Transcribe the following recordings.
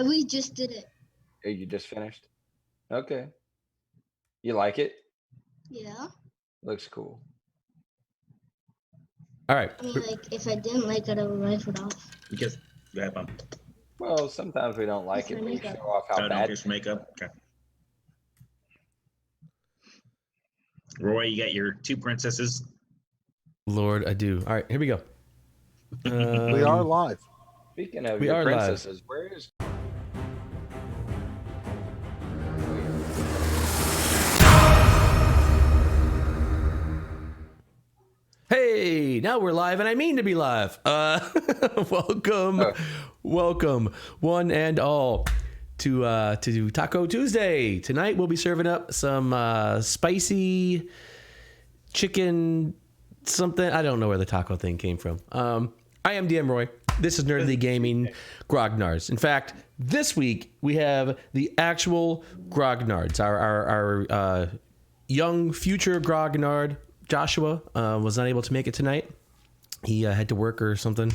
We just did it. Oh, you just finished? Okay. You like it? Yeah. Looks cool. All right. I mean, like, if I didn't like it, I would wipe it off. Because you have Well, sometimes we don't like It's it. my We makeup. show off how don't bad. fix makeup. Okay. Roy, you got your two princesses. Lord, I do. All right, here we go. We are live. Speaking of We your are live. princesses, where is? Hey, now we're live, and I mean to be live. Welcome, one and all, to Taco Tuesday. Tonight we'll be serving up some spicy chicken something. I don't know where the taco thing came from. I am DM Roy. This is Nerdly Gaming Grognards. In fact, this week we have the actual Grognards. Our young future Grognard Joshua was not able to make it tonight. He had to work or something,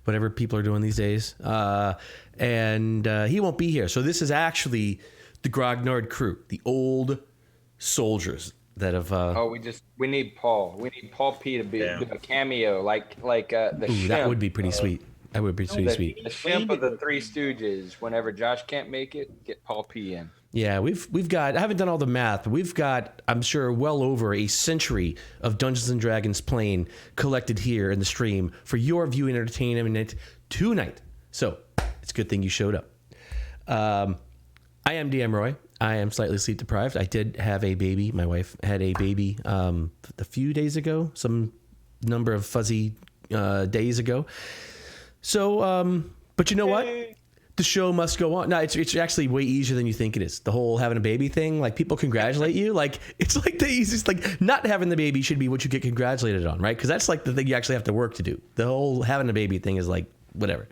whatever people are doing these days, and he won't be here. So this is actually the Grognard crew, the old soldiers that have. We need Paul. We need Paul P to do a cameo, like the. Ooh, that would be pretty sweet. That would be pretty sweet. The shimp of the Three Stooges. Whenever Josh can't make it, get Paul P in. Yeah, we've got. I haven't done all the math, but we've got, I'm sure, well over a century of Dungeons and Dragons playing collected here in the stream for your viewing entertainment tonight. So it's a good thing you showed up. I am DM Roy. I am slightly sleep deprived. I did have a baby. My wife had a baby a few days ago, some number of fuzzy days ago. So, but you know what? The show must go on. No, it's actually way easier than you think it is. The whole having a baby thing, like people congratulate you. Like it's like the easiest, like not having the baby should be what you get congratulated on, right? Because that's like the thing you actually have to work to do. The whole having a baby thing is like whatever.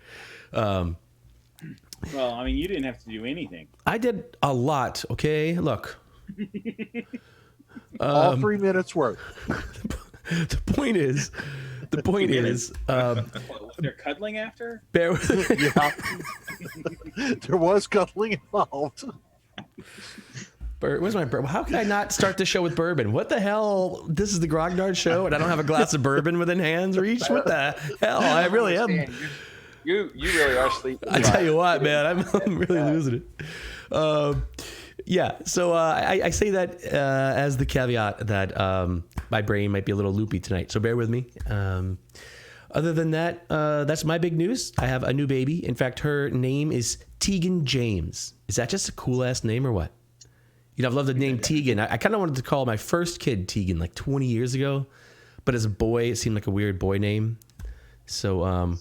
Well, I mean, you didn't have to do anything. I did a lot. Okay, look. All 3 minutes worth. The point is, Was there cuddling after? bear with Yeah. There was cuddling involved. Where's my bourbon? How can I not start the show with bourbon? What the hell? This is the Grognard show, and I don't have a glass of bourbon within hand's reach. What the hell? I really am. You really are sleeping. I tell you what, man, I'm really losing it. Yeah, so I say that as the caveat that my brain might be a little loopy tonight, so bear with me. Other than that, that's my big news. I have a new baby. In fact, her name is Tegan James. Is that just a cool-ass name or what? You know, I've loved the name Tegan. I kind of wanted to call my first kid Tegan like 20 years ago, but as a boy, it seemed like a weird boy name. So,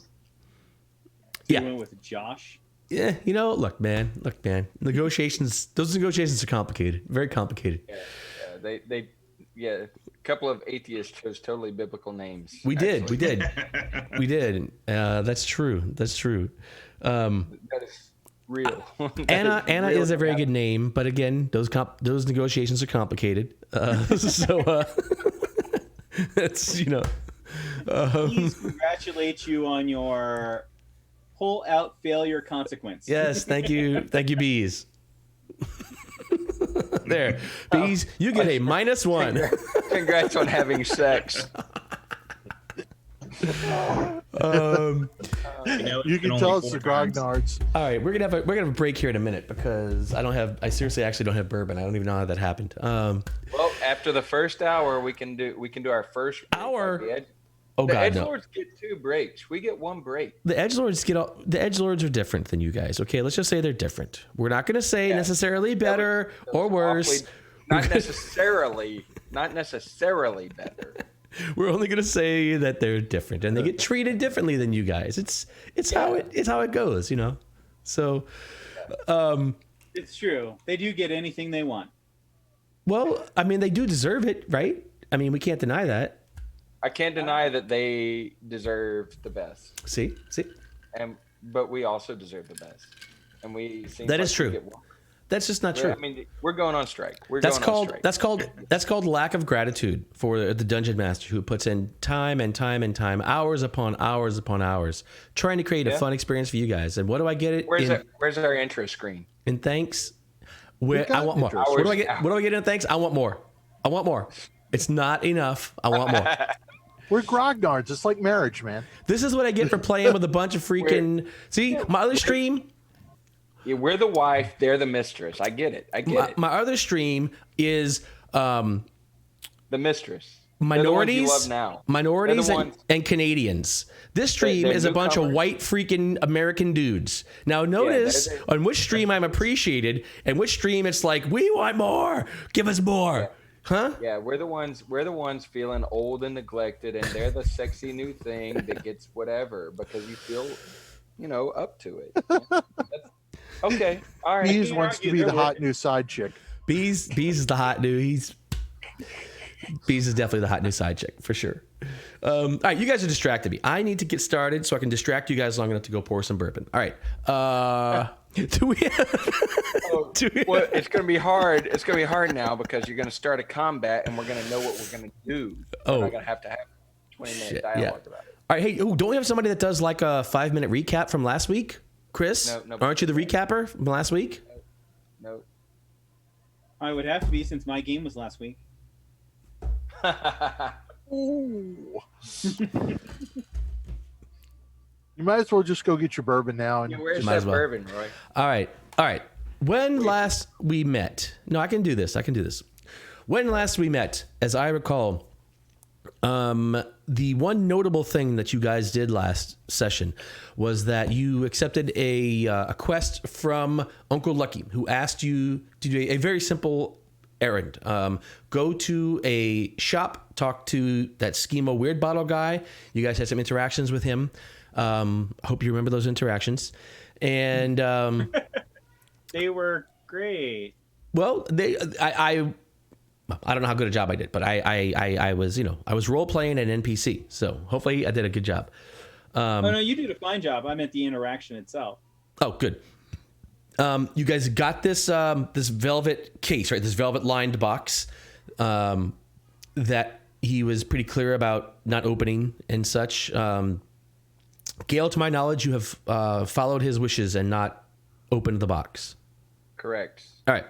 You went with Josh. yeah, you know, look, man. Those negotiations are complicated, very complicated. A couple of atheists chose totally biblical names. We did. That's true. That is real. Anna is a very good name, but again, those negotiations are complicated. That's Please congratulate you on your pull-out failure consequence. Yes, thank you, bees. There, bees, you get a -1. Congrats on having sex. You can tell it's the Grognards. All right, we're gonna have a break here in a minute because I seriously actually don't have bourbon. I don't even know how that happened. Well, after the first hour, we can do our first Hour? Oh God, the no. Edgelords get 2 breaks. We get 1 break. The edgelords are different than you guys. Okay, let's just say they're different. We're not going to say necessarily better or worse. Not necessarily better. We're only going to say that they're different and they get treated differently than you guys. It's how it goes, you know. So, It's true. They do get anything they want. well, I mean, they do deserve it, right? I mean, we can't deny that. I can't deny that they deserve the best. See, But we also deserve the best. And we seem That like is true. we get 1. That's just not true. I mean, we're going on strike. That's called lack of gratitude for the dungeon master who puts in time and time and time, hours upon hours upon hours, trying to create a fun experience for you guys. And what do I get it? Where's our intro screen? In thanks, I want more. What do I get? What do I get in thanks? I want more. I want more. It's not enough. I want more. We're grognards. It's like marriage, man. This is what I get for playing with a bunch of freaking. See, my other stream. Yeah, we're the wife, they're the mistress. I get it. My other stream is the mistress. Minorities and Canadians. This stream is a bunch of white freaking American dudes. Now notice on which stream I'm appreciated and which stream it's like, we want more. Give us more. Huh? Yeah, we're the ones feeling old and neglected, and they're the sexy new thing that gets whatever because you feel, up to it. Okay, all right. Bees wants to be the hot new side chick. Bees is the hot new. Bees is definitely the hot new side chick for sure. All right, you guys are distracting me. I need to get started so I can distract you guys long enough to go pour some bourbon. All right. Do we have? Well, it's going to be hard. It's going to be hard now because you're going to start a combat and we're going to know what we're going to do. We're not going to have 20-minute dialogue about it. All right. Hey, don't we have somebody that does like a 5-minute recap from last week? Chris, no, aren't you the recapper from last week? No. I would have to be since my game was last week. Ooh. You might as well just go get your bourbon now. And where's that bourbon, Roy? All right. When last we met? No, I can do this. When last we met, as I recall, the one notable thing that you guys did last session was that you accepted a quest from Uncle Lucky, who asked you to do a very simple errand. Go to a shop, talk to that Schemo Weird Bottle guy. You guys had some interactions with him. Hope you remember those interactions. And they were great. Well, I don't know how good a job I did, but I was role playing an NPC, so hopefully I did a good job. No, you did a fine job. I meant the interaction itself. Oh, good. You guys got this this velvet case, right? This velvet lined box that he was pretty clear about not opening and such. Gail, to my knowledge, you have followed his wishes and not opened the box. Correct. All right.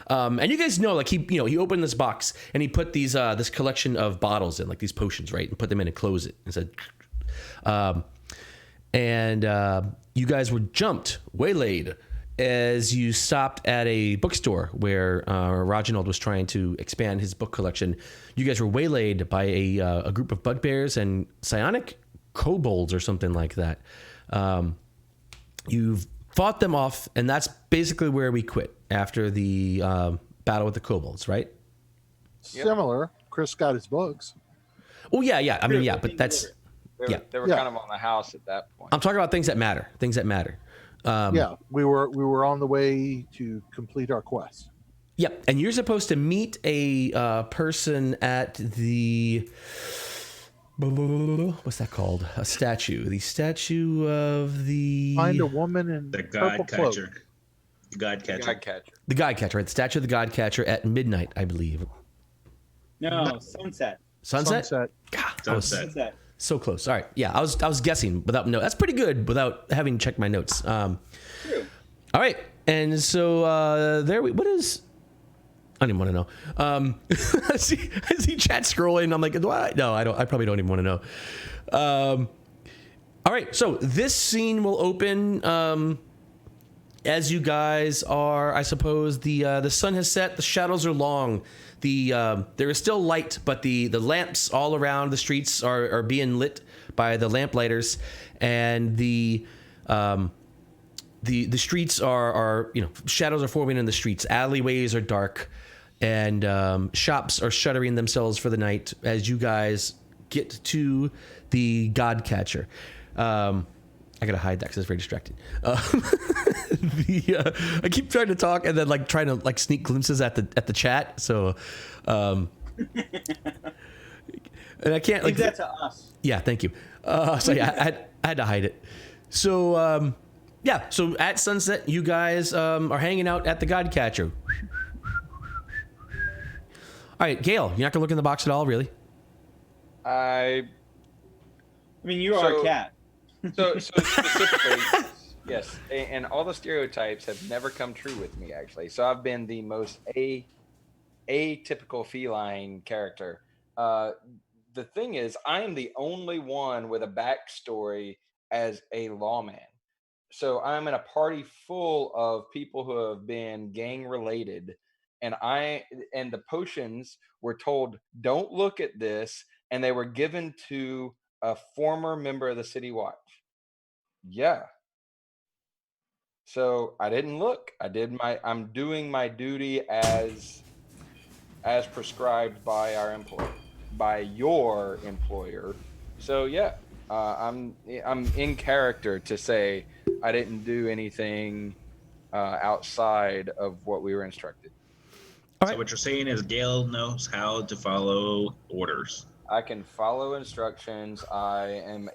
And you guys know, like he opened this box and he put these this collection of bottles in, like these potions, right, and put them in and close it and said, you guys were waylaid as you stopped at a bookstore where Reginald was trying to expand his book collection. You guys were waylaid by a group of bugbears and psionic kobolds or something like that. You've fought them off, and that's basically where we quit after the battle with the kobolds, right? Similar. Chris got his books. Oh, yeah. I mean, yeah, but that's... They were kind of on the house at that point. I'm talking about things that matter. We were on the way to complete our quest. Yep, and you're supposed to meet a person at the... What's that called? A statue. The statue of the... Find a woman in the purple cloak. The God Catcher. The God Catcher, right? The statue of the God Catcher at midnight, I believe. No, sunset. Sunset? God, Sunset. So close. All right. Yeah, I was guessing without no. That's pretty good without having checked my notes. True. All right, and so what is? I don't even want to know. I see chat scrolling. I'm like, no, I don't. I probably don't even want to know. All right, so this scene will open as you guys are. I suppose the sun has set. The shadows are long. There is still light, but the lamps all around the streets are being lit by the lamplighters, and the streets are shadows are forming in the streets. Alleyways are dark, and shops are shuttering themselves for the night as you guys get to the God Catcher. I gotta hide that because it's very distracting. I keep trying to talk and then trying to sneak glimpses at the chat. So, and I can't leave that to us. Yeah, thank you. So yeah, I had to hide it. So Yeah, so at sunset, you guys are hanging out at the Godcatcher. All right, Gail, you're not gonna look in the box at all, really? I I mean, you are a So- cat. so specifically, yes, and all the stereotypes have never come true with me actually. So I've been the most atypical feline character. The thing is, I am the only one with a backstory as a lawman. So I'm in a party full of people who have been gang related, and the potions were told don't look at this, and they were given to a former member of the city watch. Yeah. So I didn't look. I'm doing my duty as prescribed by your employer. So yeah, I'm in character to say I didn't do anything outside of what we were instructed. So what you're saying is Gail knows how to follow orders. I can follow instructions. I am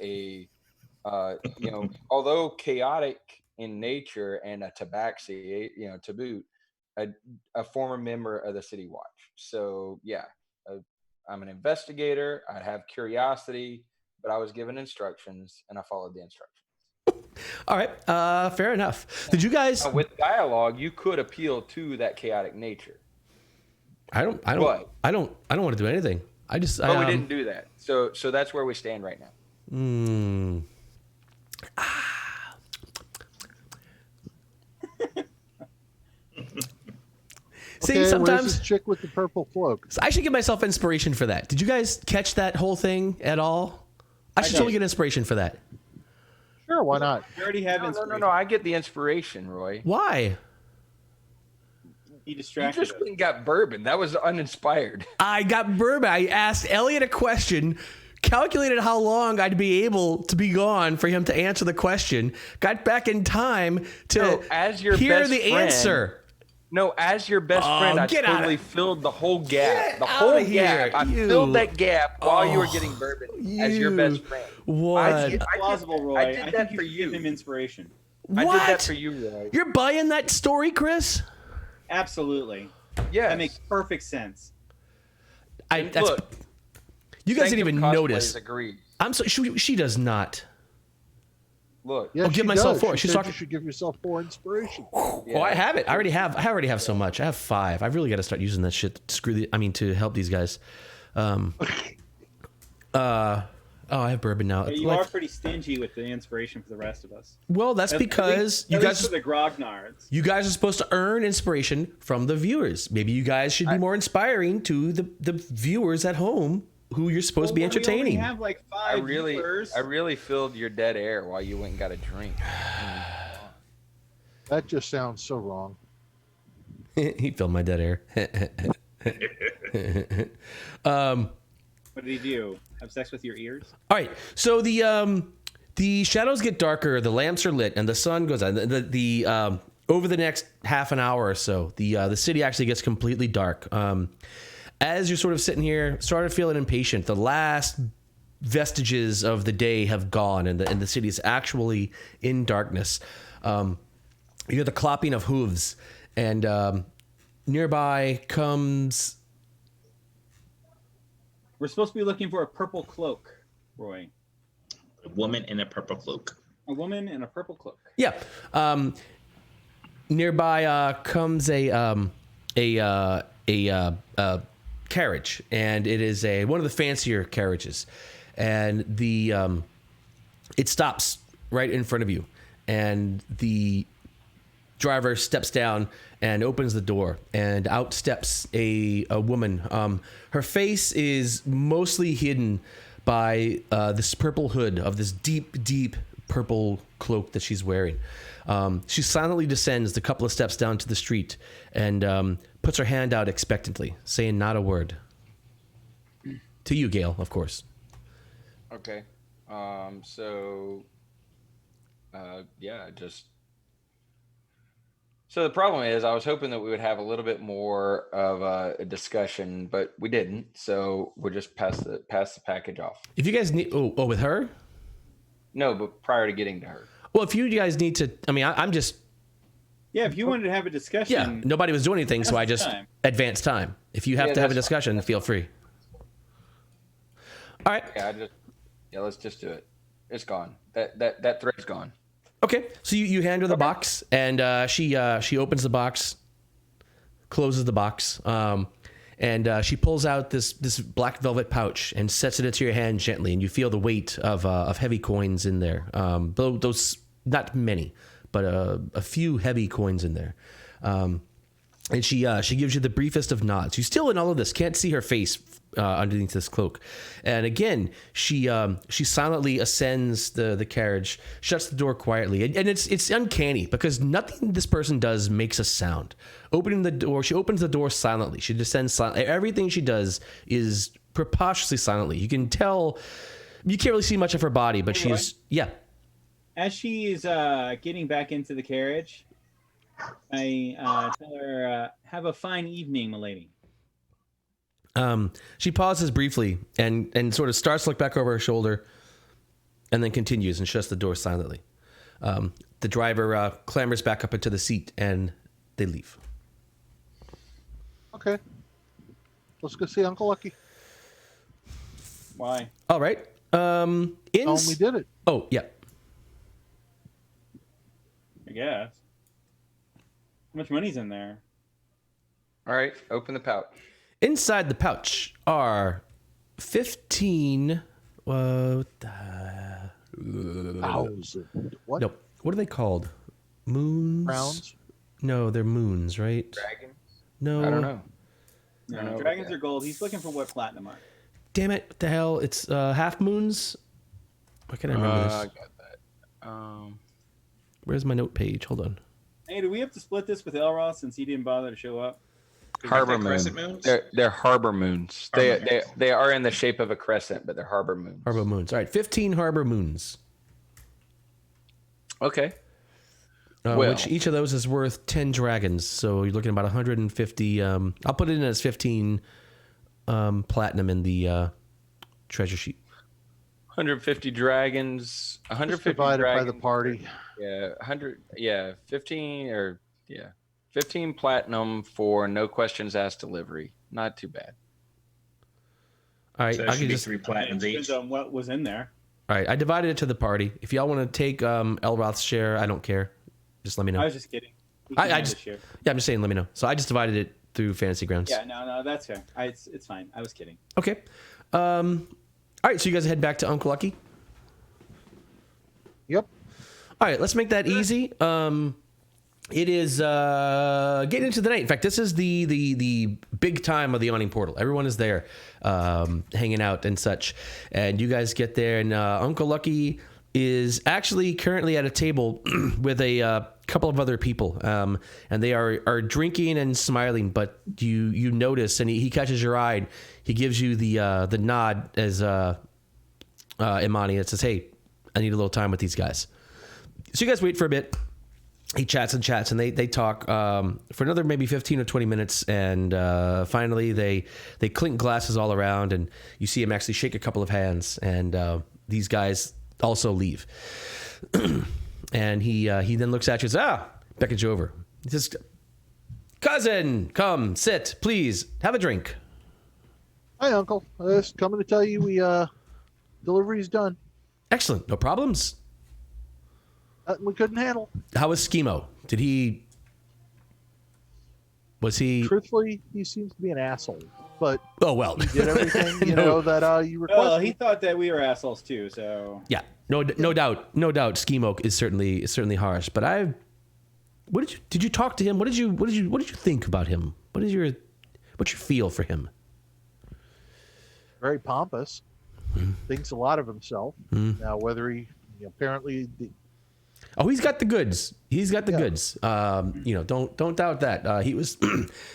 although chaotic in nature and a tabaxi, to boot, a former member of the city watch. So yeah, I'm an investigator. I have curiosity, but I was given instructions and I followed the instructions. All right, fair enough. Did you guys? Now, with dialogue, you could appeal to that chaotic nature. I don't want to do anything. But we didn't do that. So that's where we stand right now. See, Okay, sometimes where's this chick with the purple cloak? I should give myself inspiration for that. Did you guys catch that whole thing at all? I should totally get inspiration for that. Sure, why not? You already have No, inspiration. I get the inspiration, Roy. Why? He You distracted just us. went and got bourbon. That was uninspired. I got bourbon. I asked Elliot a question, calculated how long I'd be able to be gone for him to answer the question, got back in time to No, as your hear best the friend- answer. No, as your best friend, I get totally outta- filled the whole gap. Get The whole outta here, gap. I you. filled that gap while you were getting bourbon as your best friend. What? I did Plausible, Roy. I did that think for you should give him you. inspiration. I What? did that for you, Roy. You're buying that story, Chris? Absolutely. Yes. That makes perfect sense. Look, You guys didn't even notice. Agreed. I'm so she does not. Look, Yeah, I'll give she myself does. 4. She She's said talking. you should give yourself 4 inspiration. yeah. Oh, I have it. I already have so much. I have 5. I've really got to start using that shit to help these guys. I have bourbon now. But you are pretty stingy with the inspiration for the rest of us. Well, that's because at least for the Grognards. you guys are supposed to earn inspiration from the viewers. Maybe you guys should be more inspiring to the viewers at home who you're supposed to be entertaining. We only have like 5 viewers. I really filled your dead air while you went and got a drink. That just sounds so wrong. He filled my dead air. What did he do? Have sex with your ears? All right, so the shadows get darker, the lamps are lit, and the sun goes out. The over the next half an hour or so, the city actually gets completely dark. As you're sort of sitting here, started feeling impatient. The last vestiges of the day have gone, and the city is actually in darkness. You hear the clopping of hooves, and nearby comes. We're supposed to be looking for a purple cloak, Roy. A woman in a purple cloak. A woman in a purple cloak. Yeah. Nearby comes a carriage, and it is one of the fancier carriages, and it stops right in front of you, and the driver steps down and opens the door, and out steps a woman. Her face is mostly hidden by this purple hood of this deep purple cloak that she's wearing. She silently descends the couple of steps down to the street and puts her hand out expectantly, saying not a word. To you, Gail, of course. Okay. So the problem is, I was hoping that we would have a little bit more of a discussion, but we didn't. So we'll just pass the package off. If you guys need, with her. No, but prior to getting to her. Well, if you guys need to, I mean, I'm just. Yeah, if you wanted to have a discussion. Yeah, nobody was doing anything, so I just time. advanced time. If you have to have a discussion, feel free. All right. Yeah, let's just do it. It's gone. That thread's gone. Okay. So you hand her the box, and she opens the box, closes the box, and she pulls out this black velvet pouch and sets it into your hand gently, and you feel the weight of heavy coins in there. Those not many, but a few heavy coins in there. And she gives you the briefest of nods. You still in all of this can't see her face underneath this cloak. And again, she silently ascends the carriage, shuts the door quietly, and it's uncanny because nothing this person does makes a sound. Opening the door, she opens the door silently. She descends silently. Everything she does is preposterously silently. You can tell. You can't really see much of her body, but she's As she is getting back into the carriage, I tell her, "Have a fine evening, milady." She pauses briefly and sort of starts to look back over her shoulder, and then continues and shuts the door silently. The driver clambers back up into the seat, and they leave. Okay. Let's go see Uncle Lucky. Why? All right. We did it. Oh yeah. I guess. How much money's in there? All right, open the pouch. Inside the pouch are 15. Thousand. What? No, what are they called? Moons? Rounds? No, they're moons, right? Dragon? No. I don't know. No, dragons are gold. He's looking for what platinum are. Damn it! What the hell? It's half moons. Why can't I remember I this? got that. Where's my note page? Hold on. Hey, do we have to split this with Elroth since he didn't bother to show up? Harbor crescent moons. moons? They're harbor moons. They are in the shape of a crescent, but they're harbor moons. Harbor moons. All right, 15 harbor moons. Okay. Which each of those is worth 10 dragons. So you're looking at about 150. I'll put it in as 15 platinum in the treasure sheet. 150 dragons. 150 divided dragons, by the party. Yeah, 100. Yeah, 15 platinum for no questions asked delivery. Not too bad. All right, So I that can should be just. 3 platinums Depends each. on what was in there. All right, I divided it to the party. If y'all want to take Elroth's share, I don't care. Just let me know. I was just kidding. We I can have just- this share. Yeah, I'm just saying, let me know. So I just divided it through Fantasy Grounds. Yeah, no, that's fair. It's fine. I was kidding. Okay. All right, so you guys head back to Uncle Lucky. Yep. All right, let's make that easy. It is getting into the night. In fact, this is the big time of the awning portal. Everyone is there, hanging out and such. And you guys get there, and Uncle Lucky is actually currently at a table with a couple of other people, and they are drinking and smiling. But you notice, and he catches your eye. He gives you the nod as Imani. It says, "Hey, I need a little time with these guys." So you guys wait for a bit. He chats, and they talk for another maybe 15 or 20 minutes, and finally they clink glasses all around, and you see him actually shake a couple of hands, and these guys also leave. And he then looks at you and says, beckons you over. He says, "Cousin, come, sit, please, have a drink." Hi, Uncle. I was coming to tell you delivery's done. Excellent, no problems. Nothing we couldn't handle. How was Schemo? Was he? Truthfully, he seems to be an asshole, but Oh well. he did everything that you requested. Well, he thought that we were assholes too, so. Yeah, no doubt. Schemo is certainly harsh. But did you talk to him? What did you think about him? What's your feel for him? Very pompous. Thinks a lot of himself. Now, whether he apparently. Oh, he's got the goods. He's got the goods. Don't doubt that.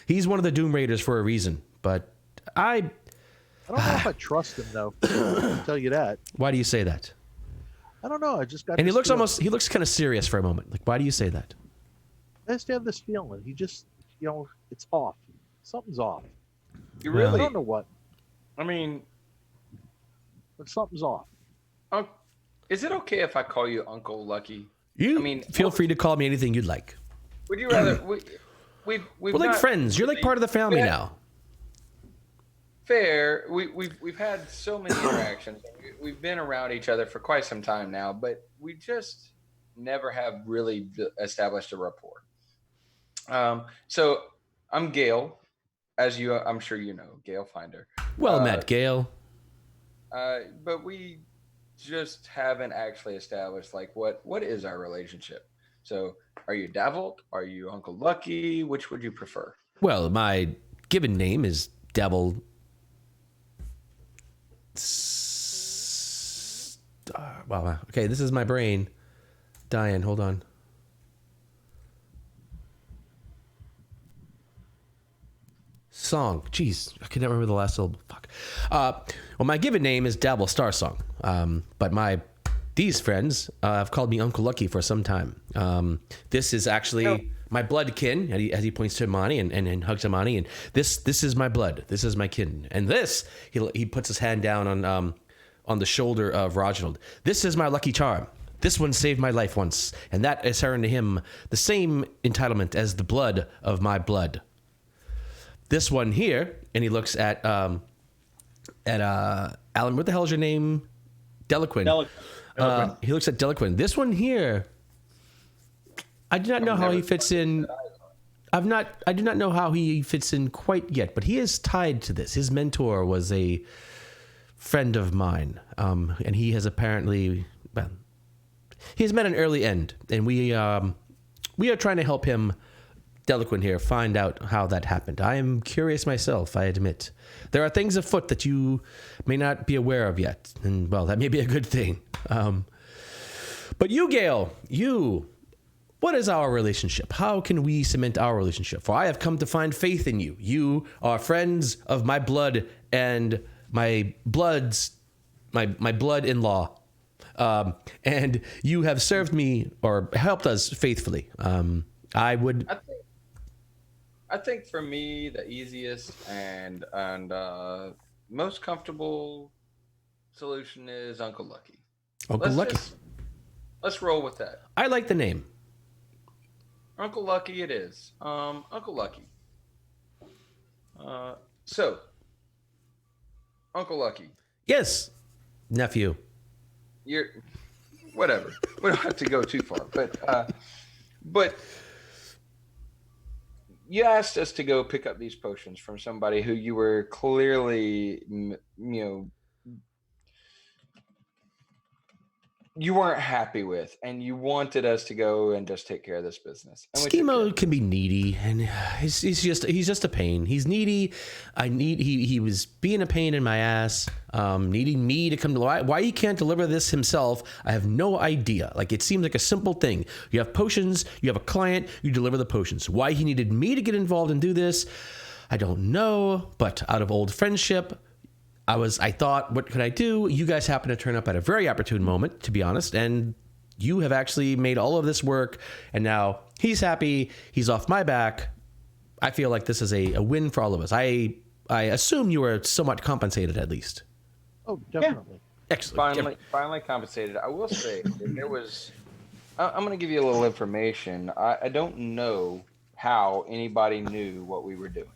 He's one of the Doom Raiders for a reason. But I don't know if I trust him though. I'll tell you that. Why do you say that? I don't know. I just got. And he this looks feeling. he looks kind of serious for a moment. Like, why do you say that? I just have this feeling. He just, it's off. Something's off. You I really? don't know what, I mean, but something's off. is it okay if I call you Uncle Lucky? You I mean, feel free to call me anything you'd like. Would you rather? We've We're like not friends. You're like really- part of the family Yeah. now. Fair. We've had so many interactions. We've been around each other for quite some time now, but we just never have really established a rapport. So I'm Gail, as I'm sure you know, Gail Finder. Well met, Gail. But we just haven't actually established like what is our relationship. So are you Davelt? Are you Uncle Lucky? Which would you prefer? Well, my given name is Devil. Wow. Okay, this is my brain dying. Hold on. Song. Jeez, I can never remember the last syllable. Fuck. Well, my given name is Dabble Star Song. But these friends have called me Uncle Lucky for some time. This is actually my blood kin, as he points to Imani and hugs Imani. And this is my blood. This is my kin. And this, he puts his hand down on the shoulder of Reginald. This is my lucky charm. This one saved my life once, and that is earned to him the same entitlement as the blood of my blood. This one here, and he looks at Alan. What the hell is your name? Delaquin. He looks at Delaquin. This one here, I do not know how he fits in. I do not know how he fits in quite yet, but he is tied to this. His mentor was a friend of mine, and he has apparently, well, he has met an early end, and we are trying to help him, Delaquin here, find out how that happened. I am curious myself, I admit. There are things afoot that you may not be aware of yet, and well, that may be a good thing. But you, Gail, what is our relationship? How can we cement our relationship? For I have come to find faith in you. You are friends of my blood and my blood-in-law. And you have served me or helped us faithfully. I think for me, the easiest and most comfortable solution is Uncle Lucky. Uncle Lucky. Let's roll with that. I like the name. Uncle Lucky it is. Uncle Lucky. So, Uncle Lucky. Yes, nephew. You're whatever. We don't have to go too far, but you asked us to go pick up these potions from somebody who you were clearly, you weren't happy with, and you wanted us to go and just take care of this business. Schemo can be needy, and he's just a pain. He's needy. He was being a pain in my ass, needing me to come to why he can't deliver this himself. I have no idea. Like, it seems like a simple thing. You have potions, you have a client, you deliver the potions. Why he needed me to get involved and do this, I don't know. But out of old friendship, I thought, what could I do? You guys happen to turn up at a very opportune moment, to be honest, and you have actually made all of this work, and now he's happy, he's off my back. I feel like this is a win for all of us. I assume you were somewhat compensated, at least. Oh, definitely. Yeah. Excellent. Finally compensated. I will say, there was, I'm going to give you a little information. I don't know how anybody knew what we were doing.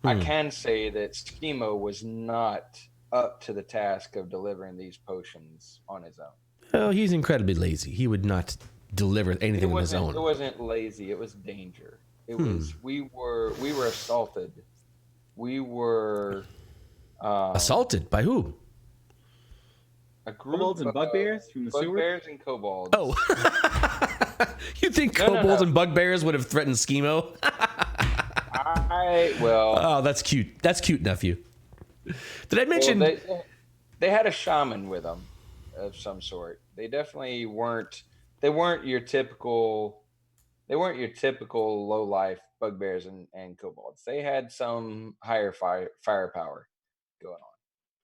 I can say that Schemo was not up to the task of delivering these potions on his own. Well, he's incredibly lazy. He would not deliver anything on his own. It wasn't lazy. It was danger. It was. We were assaulted. We were assaulted by who? A group Kobolds and bugbears from the sewer. Bugbears and kobolds. Oh, you think kobolds and bugbears would have threatened Schemo? Oh, that's cute. That's cute, nephew. Did I mention they had a shaman with them of some sort? They definitely weren't. They weren't your typical low life bugbears and kobolds. They had some higher firepower going on.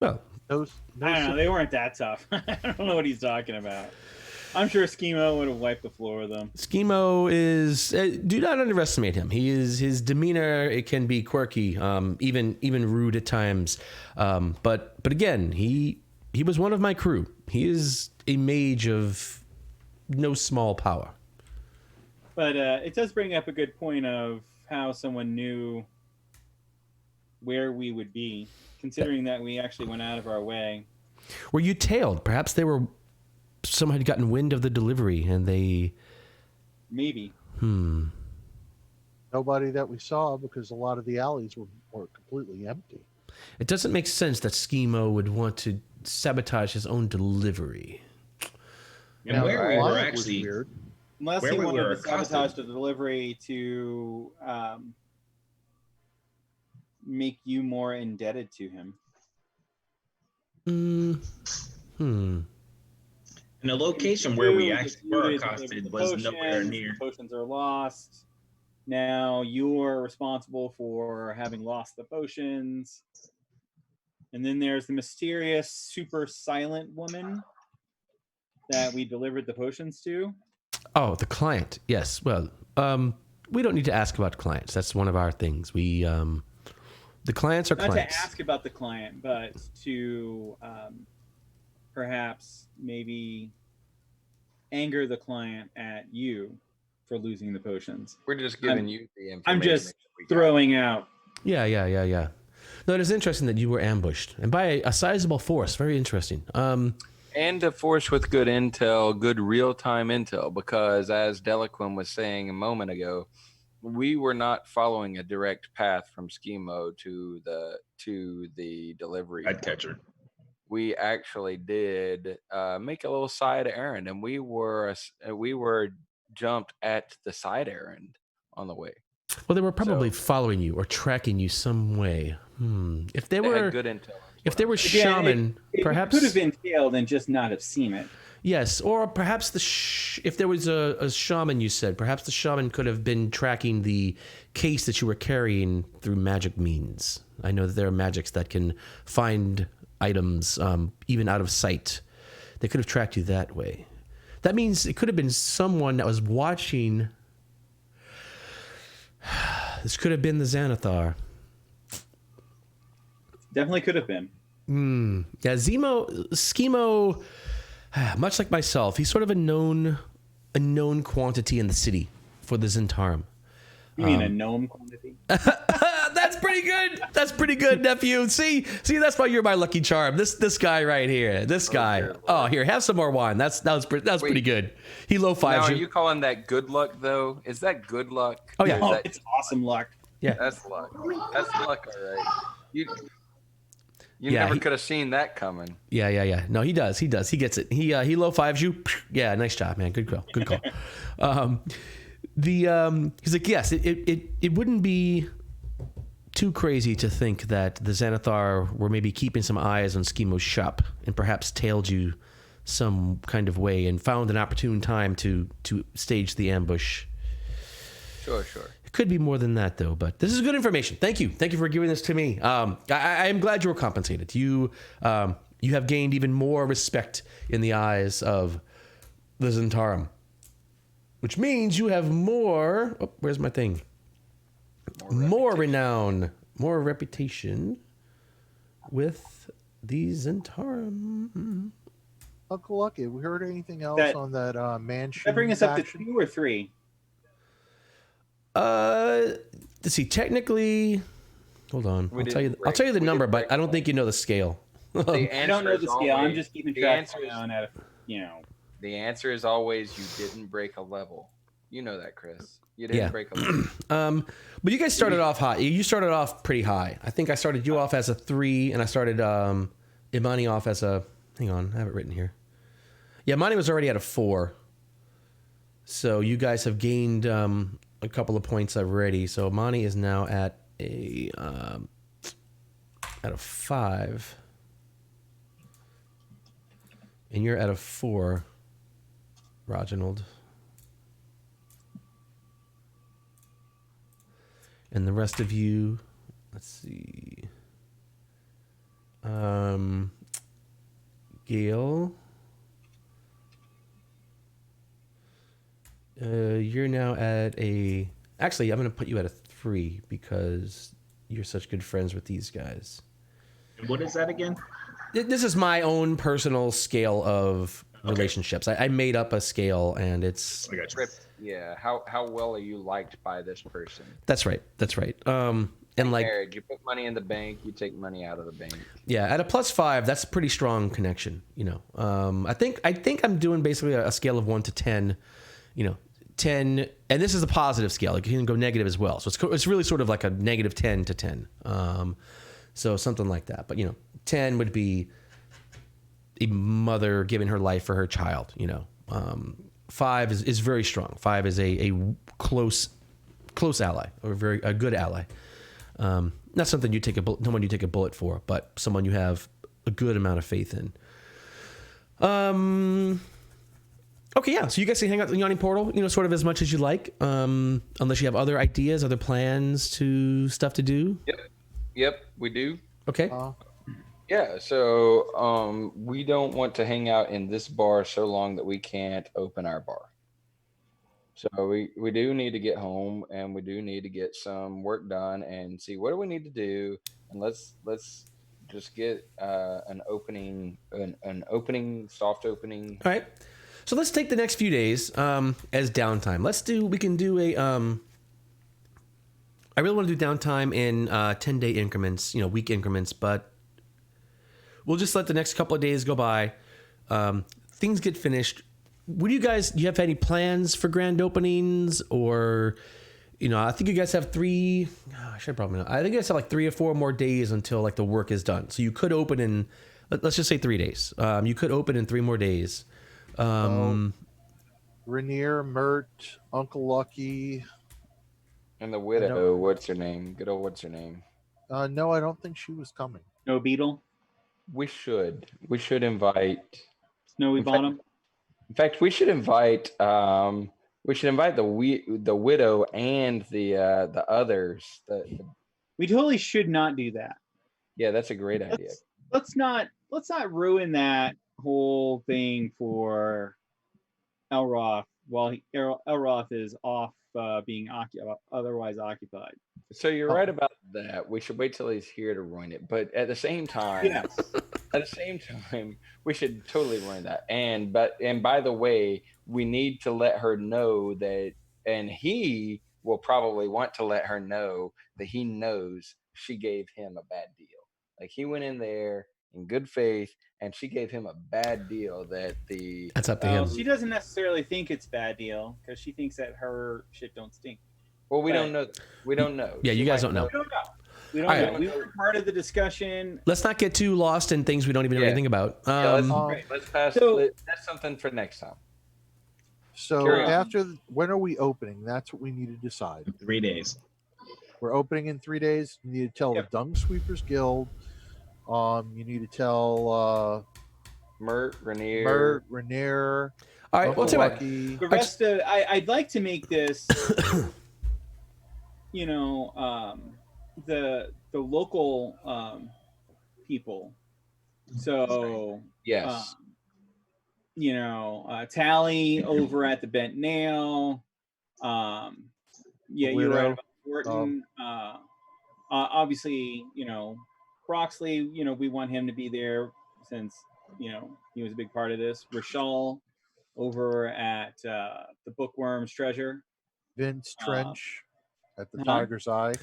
Well, I don't know. They weren't that tough. I don't know what he's talking about. I'm sure Schemo would have wiped the floor with them. Schemo is. Do not underestimate him. His demeanor. It can be quirky, even rude at times. But again, he was one of my crew. He is a mage of no small power. But it does bring up a good point of how someone knew where we would be, considering that we actually went out of our way. Were you tailed? Perhaps someone had gotten wind of the delivery and they... Maybe. Nobody that we saw, because a lot of the alleys were completely empty. It doesn't make sense that Schemo would want to sabotage his own delivery. And Now, where we why were it was actually, weird. Unless Where he we wanted were to sabotage accosted. the delivery to make you more indebted to him. and the location where we True, actually you were did deliver accosted the was nowhere potions, near. The potions are lost. Now you're responsible for having lost the potions. And then there's the mysterious, super silent woman that we delivered the potions to. Oh, the client. Yes. Well, we don't need to ask about clients. That's one of our things. The clients are Not clients. to ask about the client, but to perhaps maybe anger the client at you for losing the potions. We're just giving you the information. I'm just that we got. throwing out. Yeah. No, it is interesting that you were ambushed and by a sizable force. Very interesting. And a force with good intel, good real-time intel, because as Delaquin was saying a moment ago, we were not following a direct path from Schemo to the delivery. I'd catch her. We actually did make a little side errand, and we were jumped at the side errand on the way. Well, they were probably following you or tracking you some way. If they They were had good intel. If they were Again, shaman, it perhaps could have been tailed and just not have seen it. yes, or perhaps if there was a shaman, you said perhaps the shaman could have been tracking the case that you were carrying through magic means. I know that there are magics that can find items even out of sight. They could have tracked you that way. That means it could have been someone that was watching. This could have been the Xanathar. Definitely could have been. Yeah, Schemo, much like myself, he's sort of a known quantity in the city for the Zentarum. You mean a gnome quantity? That's pretty good. That's pretty good, nephew. See, that's why you're my lucky charm. This guy right here. This guy. Oh, here, have some more wine. That was pretty good. He low Now, fives are you. you calling that good luck though? Is that good luck? Oh, yeah. Or is Oh, that- it's awesome luck. Yeah. That's luck. That's luck, all right. You Yeah, never he- could have seen that coming. Yeah. No, he does. He gets it. He low fives you. Yeah, nice job, man. Good call. He's like, yes, it wouldn't be too crazy to think that the Xanathar were maybe keeping some eyes on Schemo's shop and perhaps tailed you some kind of way and found an opportune time to stage the ambush. Sure. It could be more than that, though. But this is good information. Thank you for giving this to me. I am glad you were compensated. You have gained even more respect in the eyes of the Zentarum, which means you have more. Oh, where's my thing? More renown, more reputation with the Zentarum. Uncle Lucky, have we heard anything else That- on that mansion? That brings us up to faction? 2 or 3. Let's see. Technically, hold on. We I'll tell you. didn't I'll tell you the break- we number, didn't but break I don't think you know the scale. The I answer don't know is the scale. I'm always- just keeping the track answer is- down at, you know. The answer is always you didn't break a level. You know that, Chris. You didn't Yeah. break a level. But you guys started off high. You started off pretty high. I think I started you off as a 3, and I started Imani off as a. Hang on, I have it written here. Yeah, Imani was already at a 4. So you guys have gained a couple of points already. So Imani is now at a 5, and you're at a 4, Reginald. And the rest of you, let's see. Gail. You're now at a... Actually, I'm going to put you at a 3 because you're such good friends with these guys. And what is that again? This is my own personal scale of relationships. I made up a scale, and it's I got you. Rip, yeah. How well are you liked by this person? that's right. That's right. And like Marriage, you put money in the bank, you take money out of the bank. yeah, at a +5, that's a pretty strong connection. You know, I think I'm doing basically a scale of 1 to 10. You know, 10, and this is a positive scale. Like you can go negative as well. So it's really sort of like a negative 10 to 10. So something like that. But you know, 10 would be a mother giving her life for her child. You know, 5 is very strong. 5 is a close ally, or a good ally. Not something you take no one you take a bullet for, but someone you have a good amount of faith in. Okay, yeah. So you guys can hang out in the Yawning Portal, you know, sort of as much as you like, unless you have other ideas, other plans stuff to do. Yep, we do. Okay. Yeah, so we don't want to hang out in this bar so long that we can't open our bar. So we do need to get home, and we do need to get some work done and see what do we need to do, and let's just get an opening, soft opening. All right. So let's take the next few days as downtime. We can do a I really want to do downtime in 10-day increments, you know, week increments, but we'll just let the next couple of days go by. Things get finished. Do you have any plans for grand openings, or, you know, I think you guys have 3. I should probably know. I think you guys have like 3 or 4 more days until like the work is done. So you could open in, let's just say 3 days. You could open in 3 more days. Rainier, Mert, Uncle Lucky. And the widow, what's her name? Good old what's her name? No, I don't think she was coming. No Beetle. We should invite Snowy Bottom. In fact, we should invite the widow and the others. We totally should not do that. Yeah, that's a great idea. Let's not ruin that whole thing for Elroth while Elroth is off being otherwise occupied. So you're right about that. We should wait till he's here to ruin it. But at the same time, we should totally ruin that. And by the way, we need to let her know that, and he will probably want to let her know that he knows she gave him a bad deal. Like he went in there in good faith, and she gave him a bad deal. That's up to him. She doesn't necessarily think it's a bad deal because she thinks that her shit don't stink. Well, we don't know. We don't know. Yeah, you guys don't know. We don't know. We were part of the discussion. Let's not get too lost in things we don't even know anything about. Let's pass. That's something for next time. So when are we opening? That's what we need to decide. 3 days. We're opening in 3 days. You need to tell the Dung Sweepers Guild. You need to tell Mert, Rainier. All right, Uncle well, Lucky. The rest of I'd like to make this, you know, the local people. So yes, you know, Tally over at the Bent Nail. You're right about Thornton. Obviously, you know, Broxley, you know, we want him to be there since, you know, he was a big part of this. Rashal over at the Bookworm's Treasure. Vince Trench at the Tiger's Eye.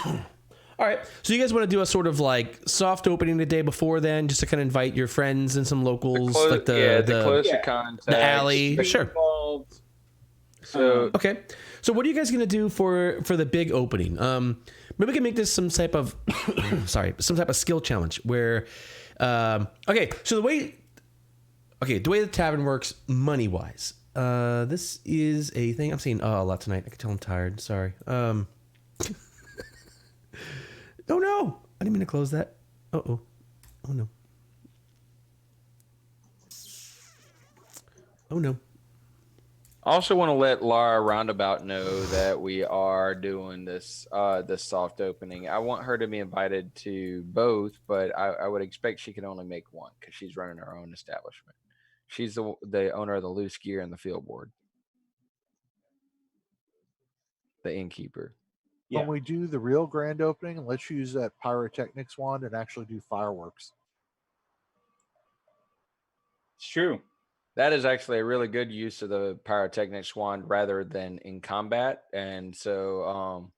All right. So you guys want to do a sort of like soft opening the day before then, just to kind of invite your friends and some locals, like the closer contacts, the alley. Sure. Involved. So okay. So what are you guys gonna do for the big opening? Maybe we can make this some type of some type of skill challenge where okay, so the way the tavern works money wise. This is a thing. I'm seeing a lot tonight. I can tell I'm tired. Sorry. Oh no! I didn't mean to close that. Oh no. Oh no. I also want to let Laura Roundabout know that we are doing this soft opening. I want her to be invited to both, but I would expect she can only make one because she's running her own establishment. She's the owner of the Loose Gear and the Field Board, the innkeeper. When we do the real grand opening, let's use that pyrotechnics wand and actually do fireworks. It's true. That is actually a really good use of the pyrotechnics wand rather than in combat, and so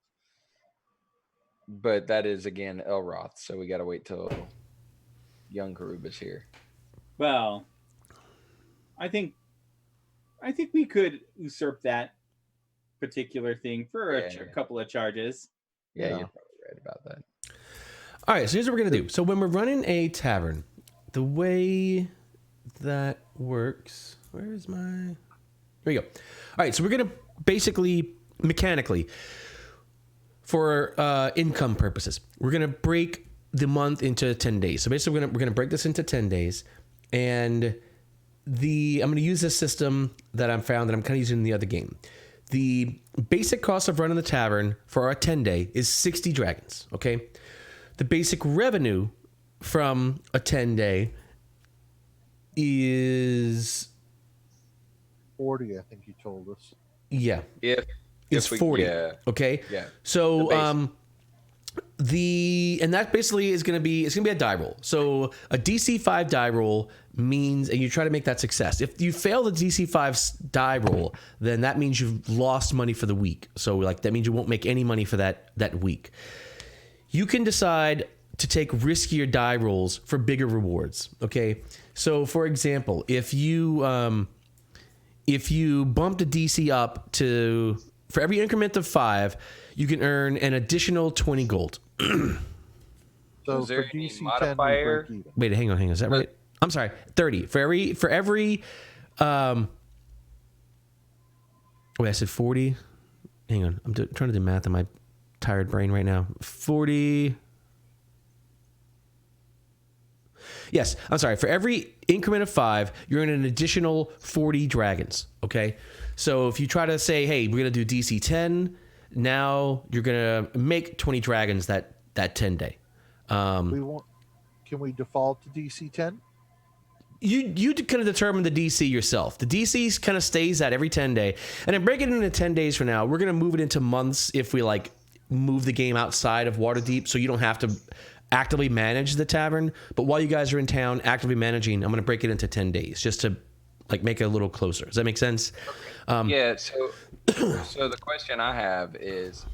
but that is again Elroth, so we got to wait till young Karuba's here. Well, I think we could usurp that particular thing for a couple of charges. Yeah, you're probably right about that. All right, so here's what we're going to do. So when we're running a tavern, the way that works... Where's my... There we go. All right, so we're going to basically, mechanically, for income purposes, we're going to break the month into 10 days. So basically, we're going to break this into 10 days. And I'm going to use this system that I found that I'm kind of using in the other game. The basic cost of running the tavern for our 10-day is 60 dragons, okay? The basic revenue from a 10-day is 40, I think you told us. Yeah. If we, 40. Yeah. Okay. Yeah. So and that basically is going to be, it's going to be a die roll. So a DC 5 die roll means, and you try to make that success. If you fail the DC 5 die roll, then that means you've lost money for the week. So like that means you won't make any money for that week. You can decide to take riskier die rolls for bigger rewards. Okay. So for example, if you bump the DC up to, for every increment of 5, you can earn an additional 20 gold. So is there for any DC 10, modifier? we break even. Wait, hang on. Is that right? I'm sorry. 30 for every. Wait, I said 40. Hang on. I'm trying to do math in my tired brain right now. 40. Yes, I'm sorry. For every increment of 5, you're in an additional 40 dragons. Okay, so if you try to say, "Hey, we're gonna do DC 10," now you're gonna make 20 dragons that 10-day. Can we default to DC 10? You kind of determine the DC yourself. The DC kind of stays at every 10-day, and then break it into 10 days from now. We're gonna move it into months if we like move the game outside of Waterdeep, so you don't have to actively manage the tavern. But while you guys are in town actively managing, I'm gonna break it into 10 days just to like make it a little closer. Does that make sense? Yeah. So the question I have is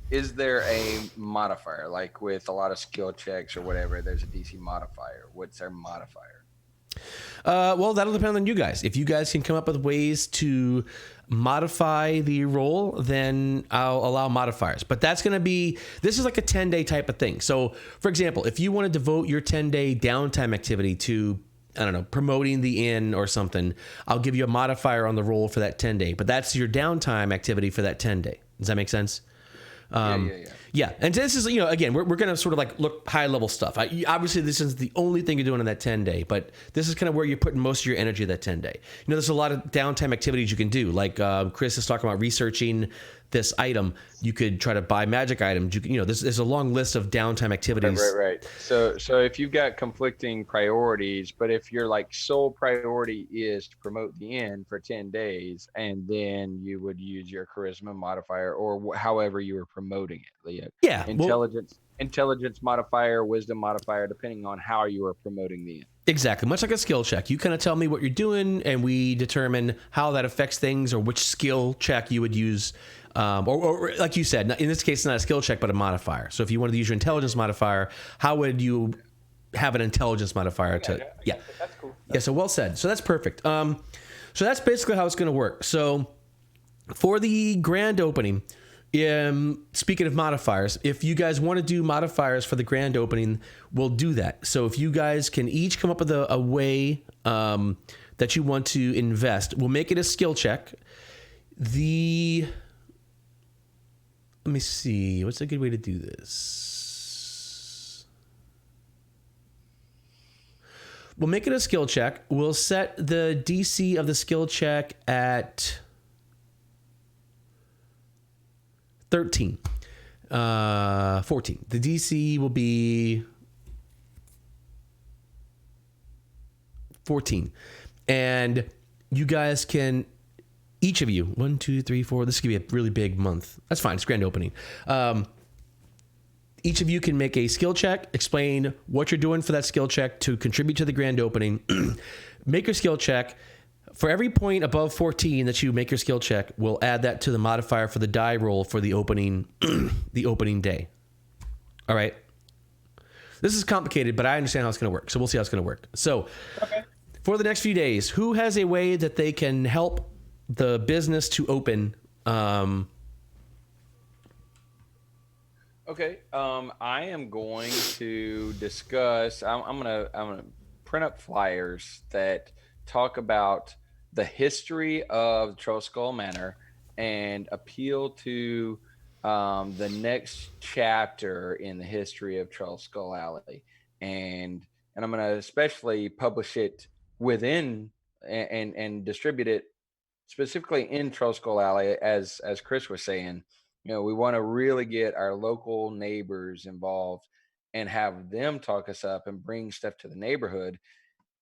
there a modifier, like with a lot of skill checks or whatever? There's a DC modifier. What's their modifier? Well, that'll depend on you guys. If you guys can come up with ways to modify the roll, then I'll allow modifiers. But that's going to be, this is like a 10-day type of thing. So, for example, if you want to devote your 10-day downtime activity to, I don't know, promoting the inn or something, I'll give you a modifier on the roll for that 10-day. But that's your downtime activity for that 10-day. Does that make sense? Yeah, and this is, again, we're going to sort of like look high level stuff. Obviously, this is the only thing you're doing in that 10-day, but this is kind of where you're putting most of your energy that 10-day. There's a lot of downtime activities you can do. Like Chris is talking about researching this item. You could try to buy magic items. There's a long list of downtime activities. Right. So if you've got conflicting priorities, but if your like sole priority is to promote the inn for 10 days, and then you would use your charisma modifier or however you were promoting it. Yeah. Intelligence modifier, wisdom modifier, depending on how you are promoting the inn. Exactly. Much like a skill check. You kind of tell me what you're doing, and we determine how that affects things or which skill check you would use. Or like you said, in this case, not a skill check, but a modifier. So if you wanted to use your intelligence modifier, how would you have an intelligence modifier Yeah. That's cool. Yeah, so well said. So that's perfect. So that's basically how it's going to work. So for the grand opening, speaking of modifiers, if you guys want to do modifiers for the grand opening, we'll do that. So if you guys can each come up with a way that you want to invest, we'll make it a skill check. Let me see. What's a good way to do this? We'll make it a skill check. We'll set the DC of the skill check at 13. 14. The DC will be 14. And you guys can, each of you, 1, 2, 3, 4, this could be a really big month. That's fine. It's grand opening. each of you can make a skill check, explain what you're doing for that skill check to contribute to the grand opening. Make your skill check. For every point above 14 that you make your skill check, we'll add that to the modifier for the die roll for the opening the opening day. All right. This is complicated, but I understand how it's going to work. So we'll see how it's going to work. So for the next few days, who has a way that they can help the business to open? Okay. I am going to discuss. I'm gonna print up flyers that talk about the history of Troll Skull Manor and appeal to the next chapter in the history of Troll Skull Alley, and I'm gonna especially publish it within and distribute it specifically in Troll Skull Alley, as Chris was saying. We want to really get our local neighbors involved and have them talk us up and bring stuff to the neighborhood,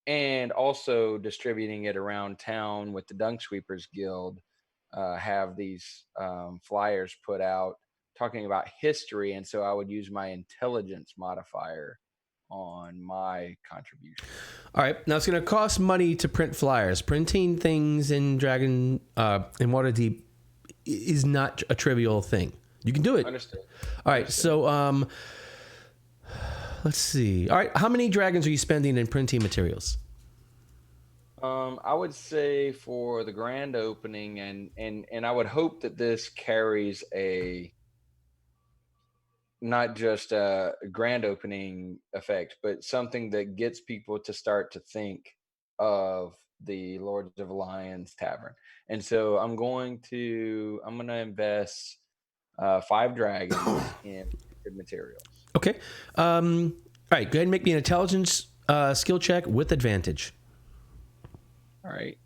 and also distributing it around town with the Dung Sweepers Guild. Have these flyers put out talking about history, and so I would use my intelligence modifier on my contribution. All right. Now it's going to cost money to print flyers. Printing things in Dragon in Waterdeep is not a trivial thing. You can do it. Understood. All right. So let's see. All right. How many dragons are you spending in printing materials? I would say for the grand opening, and I would hope that this carries a not just a grand opening effect, but something that gets people to start to think of the Lords of Lions Tavern. And so I'm going to invest 5 dragons in materials. Okay. All right. Go ahead and make me an intelligence skill check with advantage. All right.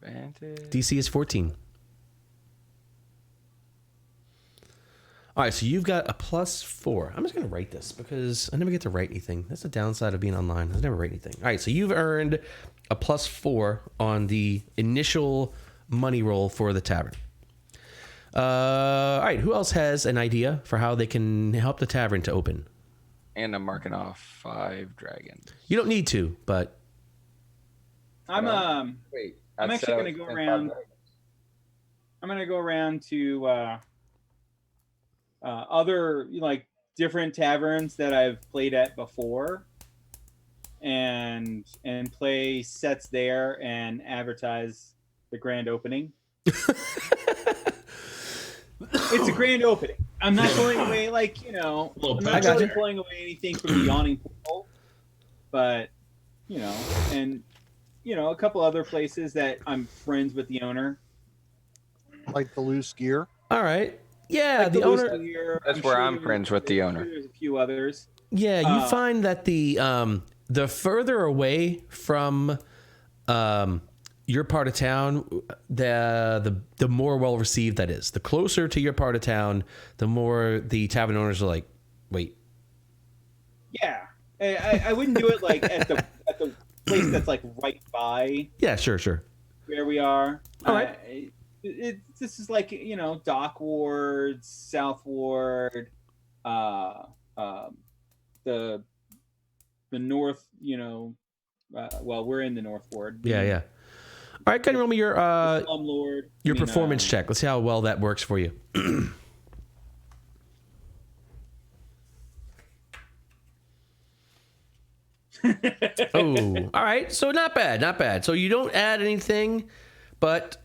Advantage. DC is 14. All right, so you've got a +4. I'm just going to write this because I never get to write anything. That's the downside of being online. I never write anything. All right, so you've earned a +4 on the initial money roll for the tavern. All right, who else has an idea for how they can help the tavern to open? And I'm marking off 5 dragons. You don't need to, but I'm Wait. I'm actually going to go around. I'm going to go around to other different taverns that I've played at before, and play sets there and advertise the grand opening. It's a grand opening. I'm not going away I'm not really pulling away anything from the yawning portal, but and a couple other places that I'm friends with the owner, Like the loose gear. all right. Yeah, like the owner. Here, That's where I'm friends with the owner. There's a few others. Yeah, you find that the further away from your part of town, the more well received that is. The closer to your part of town, the more the tavern owners are like, wait. Yeah, I wouldn't do it at the place that's right by. Yeah, sure. Where we are. All right. This is Dock Ward, South Ward, the north. Well, we're in the North Ward. Yeah. All right, go ahead and roll me your Slumlord. performance check. Let's see how well that works for you. Oh, all right. So not bad. So you don't add anything, but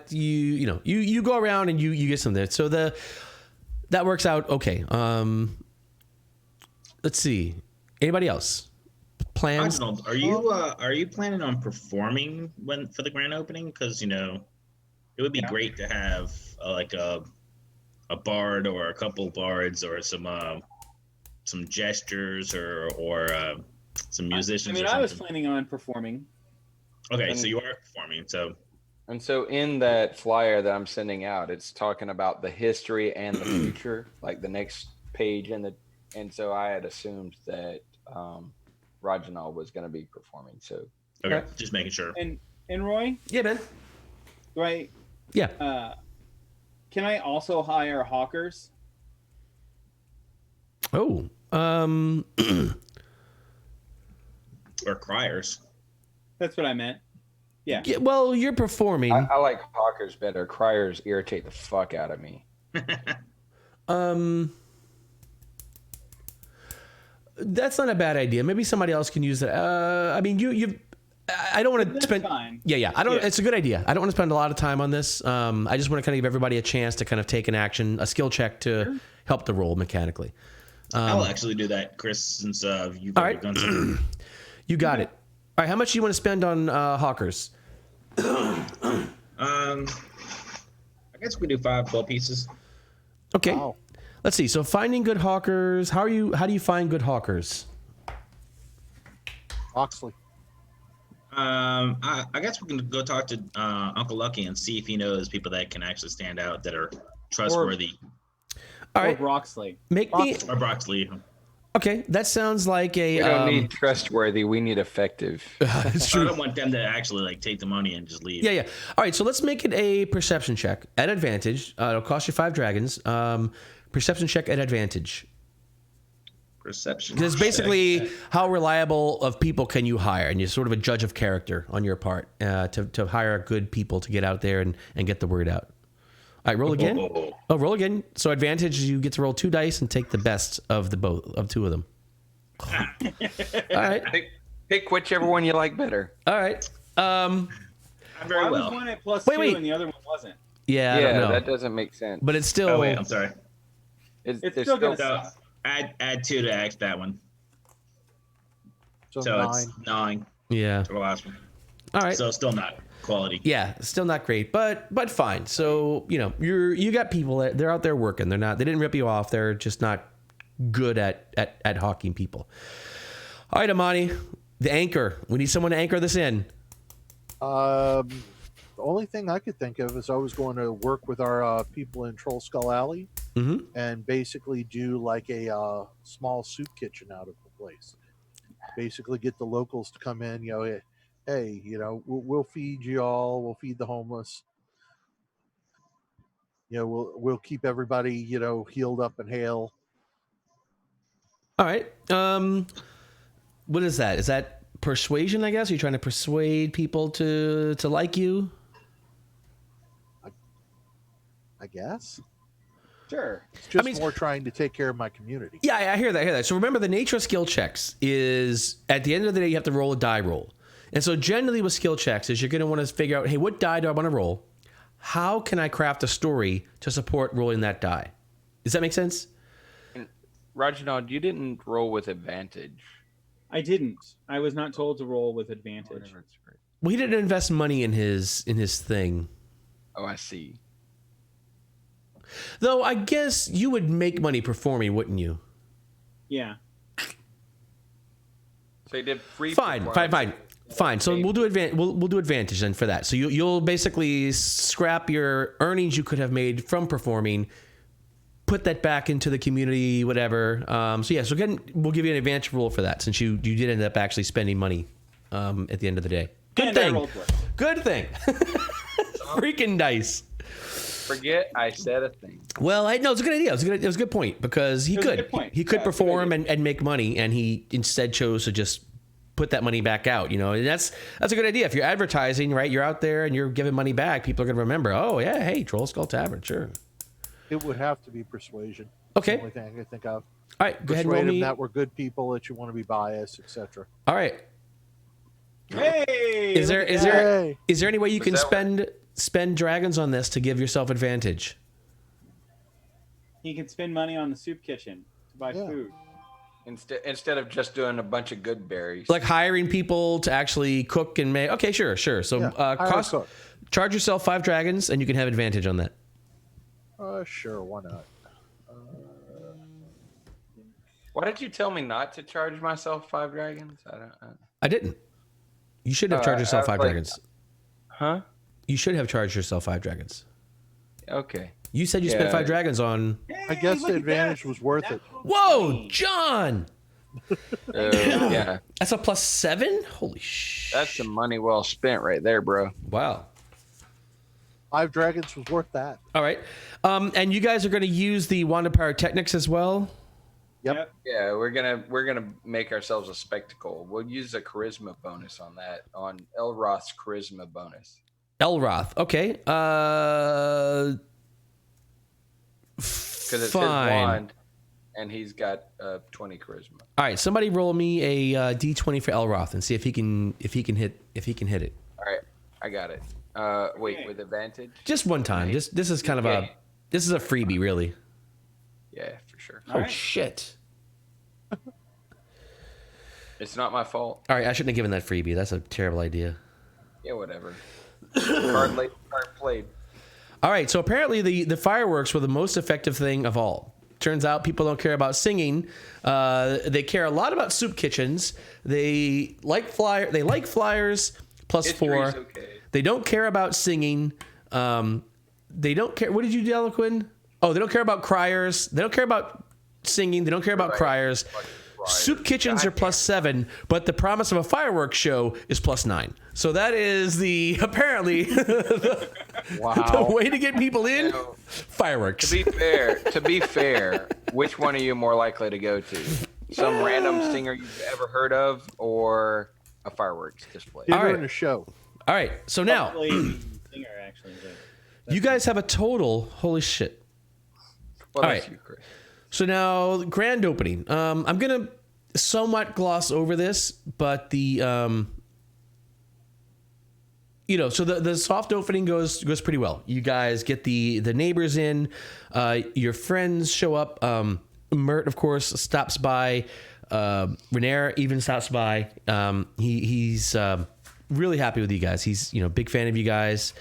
you go around and you get some there. So that works out okay. Let's see. Anybody else? Plans? Reginald, are you planning on performing for the grand opening? Because it would be great to have a bard or a couple bards or some gestures or some musicians. I was planning on performing. Okay, so you are performing. And so in that flyer that I'm sending out, it's talking about the history and the future, like the next page and so I had assumed that Reginald was going to be performing. So okay, just making sure. And Roy? Yeah, man. Right. Yeah. Can I also hire hawkers? Oh, Or criers. That's what I meant. Yeah. yeah, well, you're performing. I like hawkers better. Criers irritate the fuck out of me. That's not a bad idea. Maybe somebody else can use that. I mean, you've. I don't want to That's spend. fine. Yeah. I don't. Yeah. It's a good idea. I don't want to spend a lot of time on this. I just want to kind of give everybody a chance to kind of take an action, a skill check to help the roll mechanically. I'll actually do that, Chris, since you've All already right. done something. You got it. All right. How much do you want to spend on hawkers? I guess we do 5 gold pieces. Okay. Wow. Let's see. So finding good hawkers. How do you find good hawkers? Oxley. I guess we can go talk to Uncle Lucky and see if he knows people that can actually stand out that are trustworthy. All Or right. Broxley. Make me. Or Broxley. Okay. That sounds like a. We don't need trustworthy. We need effective. It's I true. don't want them to actually like take the money and just leave. Yeah. All right, so let's make it a perception check at advantage. It'll cost you 5 dragons. Perception check at advantage. Perception. Because basically, how reliable of people can you hire? And you're sort of a judge of character on your part to hire good people to get out there and get the word out. All right, roll again. Oh, roll again. So advantage, you get to roll 2 dice and take the best of the both of 2 of them. All right. Pick whichever one you like better. All right. Not very Why was well. one at plus Wait, 2 wait. and the other one wasn't? Yeah, I don't know. That doesn't make sense. But it's still. Oh wait, I'm sorry. It's There's still gonna So suck. add 2 to X that one. So, So 9. it's 9 Yeah. to the last one. All right. So still not quality. Yeah, still not great, but fine. So you got people that they're out there working. They didn't rip you off. They're just not good at hawking people. All right, Amani, the anchor. We need someone to anchor this in. The only thing I could think of is I was going to work with our people in Troll Skull Alley Mm-hmm. and basically do like a small soup kitchen out of the place. Basically, get the locals to come in. Hey, we'll feed you all. We'll feed the homeless. We'll keep everybody healed up and hale. All right. What is that? Is that persuasion? I guess you're trying to persuade people to like you. I guess Sure. it's just mean, more trying to take care of my community. Yeah, I hear that. So remember, the nature of skill checks is at the end of the day you have to roll a die roll. And so generally with skill checks is you're going to want to figure out, hey, what die do I want to roll? How can I craft a story to support rolling that die? Does that make sense? Reginald, you didn't roll with advantage. I didn't. I was not told to roll with advantage. Well, he didn't invest money in his thing. Oh, I see. Though I guess you would make money performing, wouldn't you? Yeah. So you did free. Fine. So we'll do we'll do advantage then for that. So you'll basically scrap your earnings you could have made from performing, put that back into the community, whatever. So again, we'll give you an advantage roll for that since you did end up actually spending money at the end of the day. Good And I thing. rolled for it. Good thing. Freaking dice. Forget I said a thing. Well, no, it's a good idea. It was a good point because he It was a could good point. he could Yeah, it's a good perform idea. and make money, and he instead chose to just put that money back out. And that's a good idea. If you're advertising, right, you're out there and you're giving money back, people are going to remember. Oh yeah, hey, Troll Skull Tavern, sure. It would have to be persuasion. Okay. The only thing I can think of. All right, go ahead and roll Persuade them me. that we're good people, that you want to be biased, etc. All right. Hey! Is there look at is that. there Yay. is there any way you can that spend dragons on this to give yourself advantage? He can spend money on the soup kitchen to buy Yeah. food. Instead of just doing a bunch of good berries. Like hiring people to actually cook and make. Okay, sure. So Yeah, hire a cook. charge yourself 5 dragons and you can have advantage on that. Sure, why not? Why did you tell me not to charge myself 5 dragons? I didn't. You should have charged yourself 5 dragons. Huh? You should have charged yourself 5 dragons. Okay. You said you spent Yeah. 5 dragons on. I guess the advantage was worth it. Whoa, John! Yeah. That's a +7? Holy sh! That's some money well spent right there, bro. Wow. 5 dragons was worth that. All right. And you guys are going to use the Wand of Pyrotechnics as well? Yep. Yeah, we're gonna make ourselves a spectacle. We'll use a charisma bonus on that, on Elroth's charisma bonus. Elroth. Okay. Because it's his Fine. wand, and he's got 20 charisma. All right. Somebody roll me a D20 for Elroth and see if he can hit it. All right, I got it. Wait, with advantage? Just one time. Nice. This is kind of this is a freebie, really. Yeah, for sure. Oh shit. It's not my fault. All right, I shouldn't have given that freebie. That's a terrible idea. Yeah, whatever. Card played. All right, so apparently the fireworks were the most effective thing of all. Turns out people don't care about singing. They care a lot about soup kitchens. They like flyers plus History's 4. okay. They don't care about singing. They don't care. What did you do, Eloquin? Oh, they don't care about criers. They don't care about singing. They don't care about criers. Soup kitchens are +7, but the promise of a fireworks show is +9. So that is apparently the way to get people in. You know, Fireworks. To be fair, which one are you more likely to go to? Some random singer you've ever heard of, or a fireworks display? Dinner All right. and a show. All right. So now Probably the singer, actually. you guys have a total. Holy shit. Well, All that's right. you, Chris. So now grand opening. I'm gonna somewhat gloss over this, but the so the soft opening goes pretty well. You guys get the neighbors in, your friends show up. Mert, of course, stops by. Renair even stops by. He's really happy with you guys. He's big fan of you guys.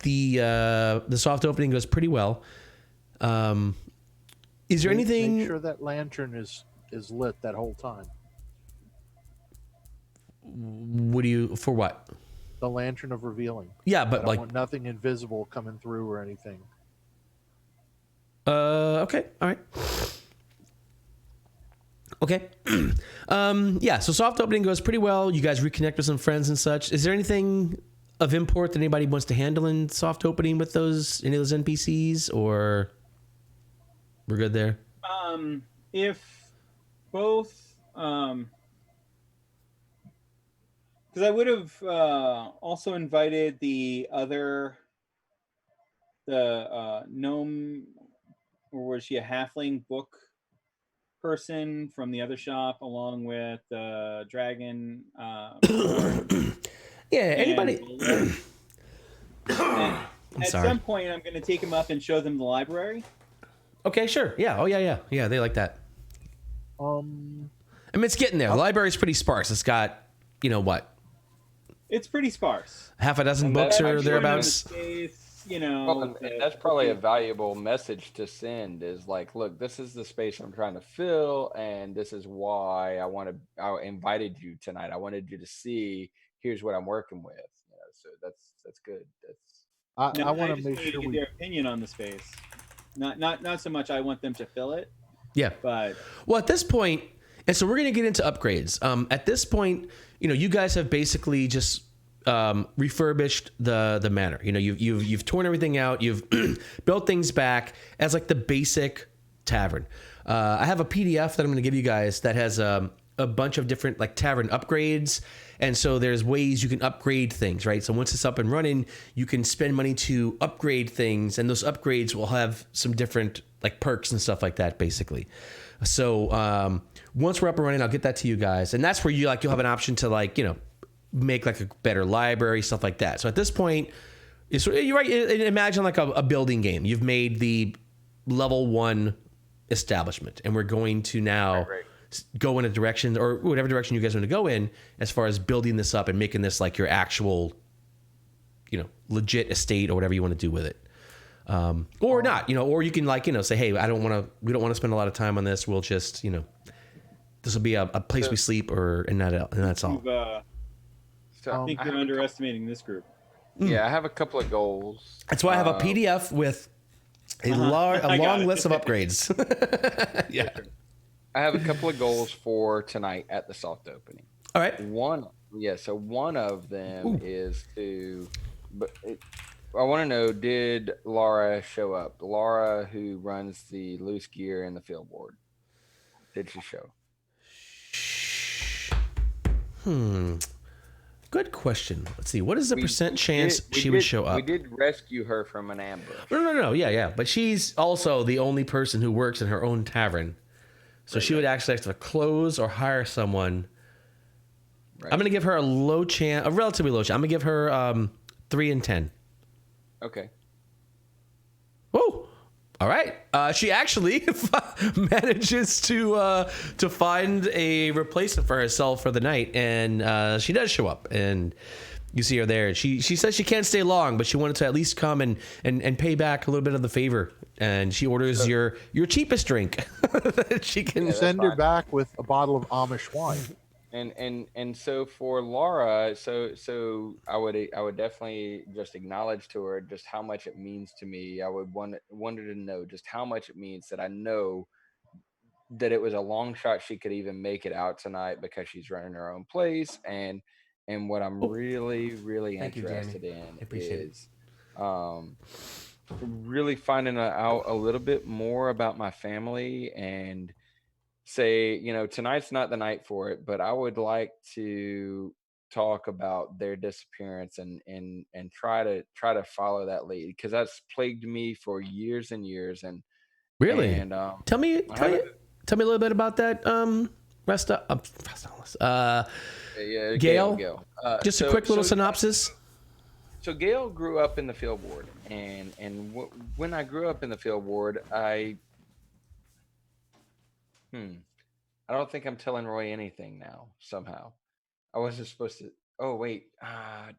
The soft opening goes pretty well. Is there anything? Make sure that lantern is lit that whole time. For what? The lantern of revealing. Yeah, I but don't like, want nothing invisible coming through or anything. okay, all right, okay, yeah. So soft opening goes pretty well. You guys reconnect with some friends and such. Is there anything of import that anybody wants to handle in soft opening with any of those NPCs, or we're good there? If both, because I would have also invited the gnome, or was she a halfling book person from the other shop, along with the dragon. Yeah, anybody. At sorry. some point, I'm going to take them up and show them the library. Okay, sure. Yeah. Oh, yeah. They like that. I mean, it's getting there. The library's pretty sparse. It's got, what? It's pretty sparse. Half a dozen And books that- or I'm showing them the thereabouts. space, Well, and that's probably a valuable message to send is like, look, this is the space I'm trying to fill, and this is why I invited you tonight. I wanted you to see, here's what I'm working with. So that's good. I want to just make wanted sure get we. their opinion on the space. Not so much I want them to fill it, Yeah. but Well, at this point, and so we're going to get into upgrades. At this point, you guys have basically just refurbished the manor. You've torn everything out. You've built things back as like the basic tavern. I have a PDF that I'm going to give you guys that has a bunch of different like tavern upgrades. And so there's ways you can upgrade things, right? So once it's up and running, you can spend money to upgrade things, and those upgrades will have some different like perks and stuff like that, basically. So once we're up and running, I'll get that to you guys, and that's where you'll have an option to make like a better library, stuff like that. So at this point, you're right. Imagine like a building game. You've made the level 1 establishment, and we're going to now go in a direction, or whatever direction you guys want to go in, as far as building this up and making this like your actual, legit estate or whatever you want to do with it. Or not, or you can say, hey, we don't want to spend a lot of time on this. We'll just, this will be a place we sleep, and that's all. I think you're underestimating this group. Yeah, I have a couple of goals. That's why I have a PDF with a long list of upgrades. Yeah. I have a couple of goals for tonight at the soft opening. All right. One of them is I want to know, did Laura show up? Laura, who runs the loose gear and the field board. did she show? Good question. Let's see. What is the percent We chance did- we she would did- show up? We did rescue her from an ambush. No. Yeah. But she's also the only person who works in her own tavern. So she would actually have to close or hire someone. Right. I'm going to give her a relatively low chance. I'm going to give her 3 in 10. Okay. Whoa. All right. She actually manages to find a replacement for herself for the night, and she does show up, and you see her there. She says she can't stay long, but she wanted to at least come and pay back a little bit of the favor, and she orders your cheapest drink that she can. that's Send her fine. back with a bottle of Amish wine. And so for Laura, so I would definitely just acknowledge to her just how much it means to me. I would want her to know just how much it means that I know that it was a long shot she could even make it out tonight because she's running her own place, and what I'm really Thank you, interested Jamie. in I appreciate it. is really finding out a little bit more about my family, and say, tonight's not the night for it, but I would like to talk about their disappearance and try to follow that lead, because that's plagued me for years and years. And Really? and Tell me a little bit about that. yeah, Gail? Just a quick little synopsis. So Gail grew up in the field ward, and when I grew up in the field ward, I don't think I'm telling Roy anything now. Somehow, I wasn't supposed to. Oh wait,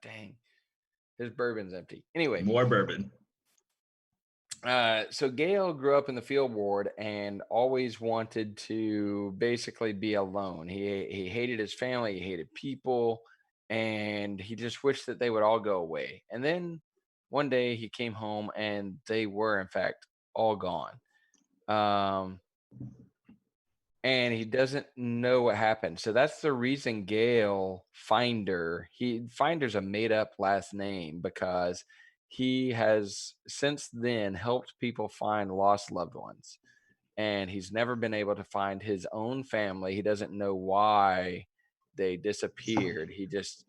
dang, his bourbon's empty. Anyway, More bourbon. so Gail grew up in the field ward and always wanted to basically be alone. He hated his family, he hated people, and he just wished that they would all go away. And then one day he came home and they were in fact all gone. And he doesn't know what happened. So that's the reason Gail Finder's a made up last name, because he has since then helped people find lost loved ones, and he's never been able to find his own family. He doesn't know why they disappeared. He just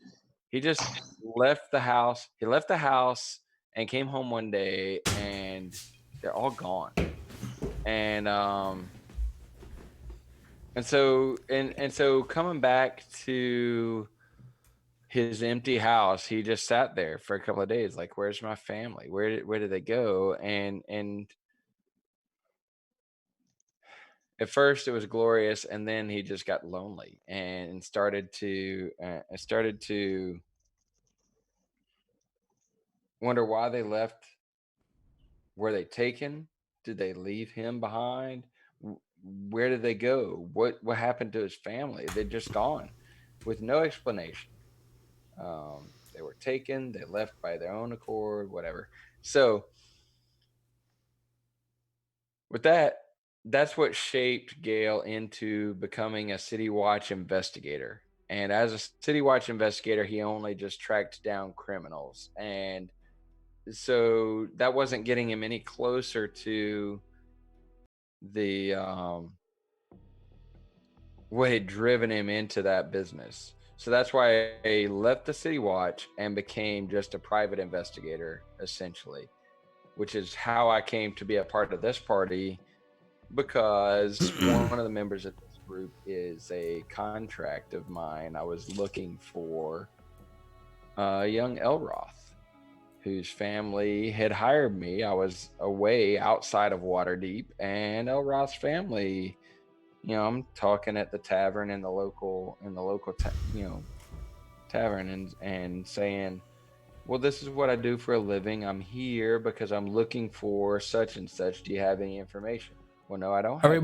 left the house. He left the house and came home one day and they're all gone. And so coming back to his empty house, he just sat there for a couple of days, like, where's my family? Where did they go? And at first it was glorious, and then he just got lonely and started to wonder why they left. Were they taken? Did they leave him behind? Where did they go? What happened to his family? They're just gone with no explanation. They were taken, they left by their own accord, whatever. So with that's what shaped Gail into becoming a City Watch investigator. And as a City Watch investigator, he only just tracked down criminals. And so that wasn't getting him any closer to the what had driven him into that business. So that's why I left the City Watch and became just a private investigator, essentially, which is how I came to be a part of this party, because one of the members of this group is a contract of mine. I was looking for young Elroth, whose family had hired me. I was away outside of Waterdeep, and Elroth's family, I'm talking at the tavern in the local tavern and saying, well, this is what I do for a living. I'm here because I'm looking for such and such. Do you have any information? Well, no, I don't. All right,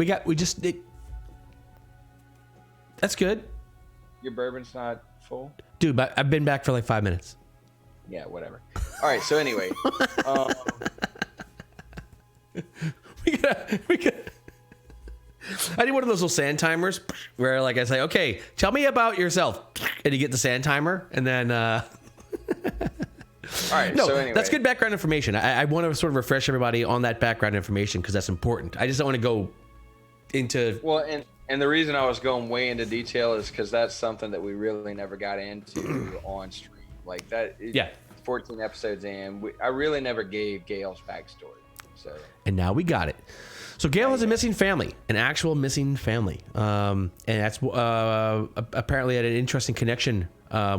that's good. Your bourbon's not full? Dude, but I've been back for like 5 minutes. Yeah, whatever. All right, so anyway. we got I need one of those little sand timers where, like, I say, okay, tell me about yourself. And you get the sand timer, and then all right, no, so anyway. that's good background information. I want to sort of refresh everybody on that background information because that's important. I just don't want to go into And the reason I was going way into detail is because that's something that we really never got into on stream. Like that, Yeah. 14 episodes in, I really never gave Gail's backstory. So, And now we got it. So Gail has a missing family, an actual missing family, and that's apparently had an interesting connection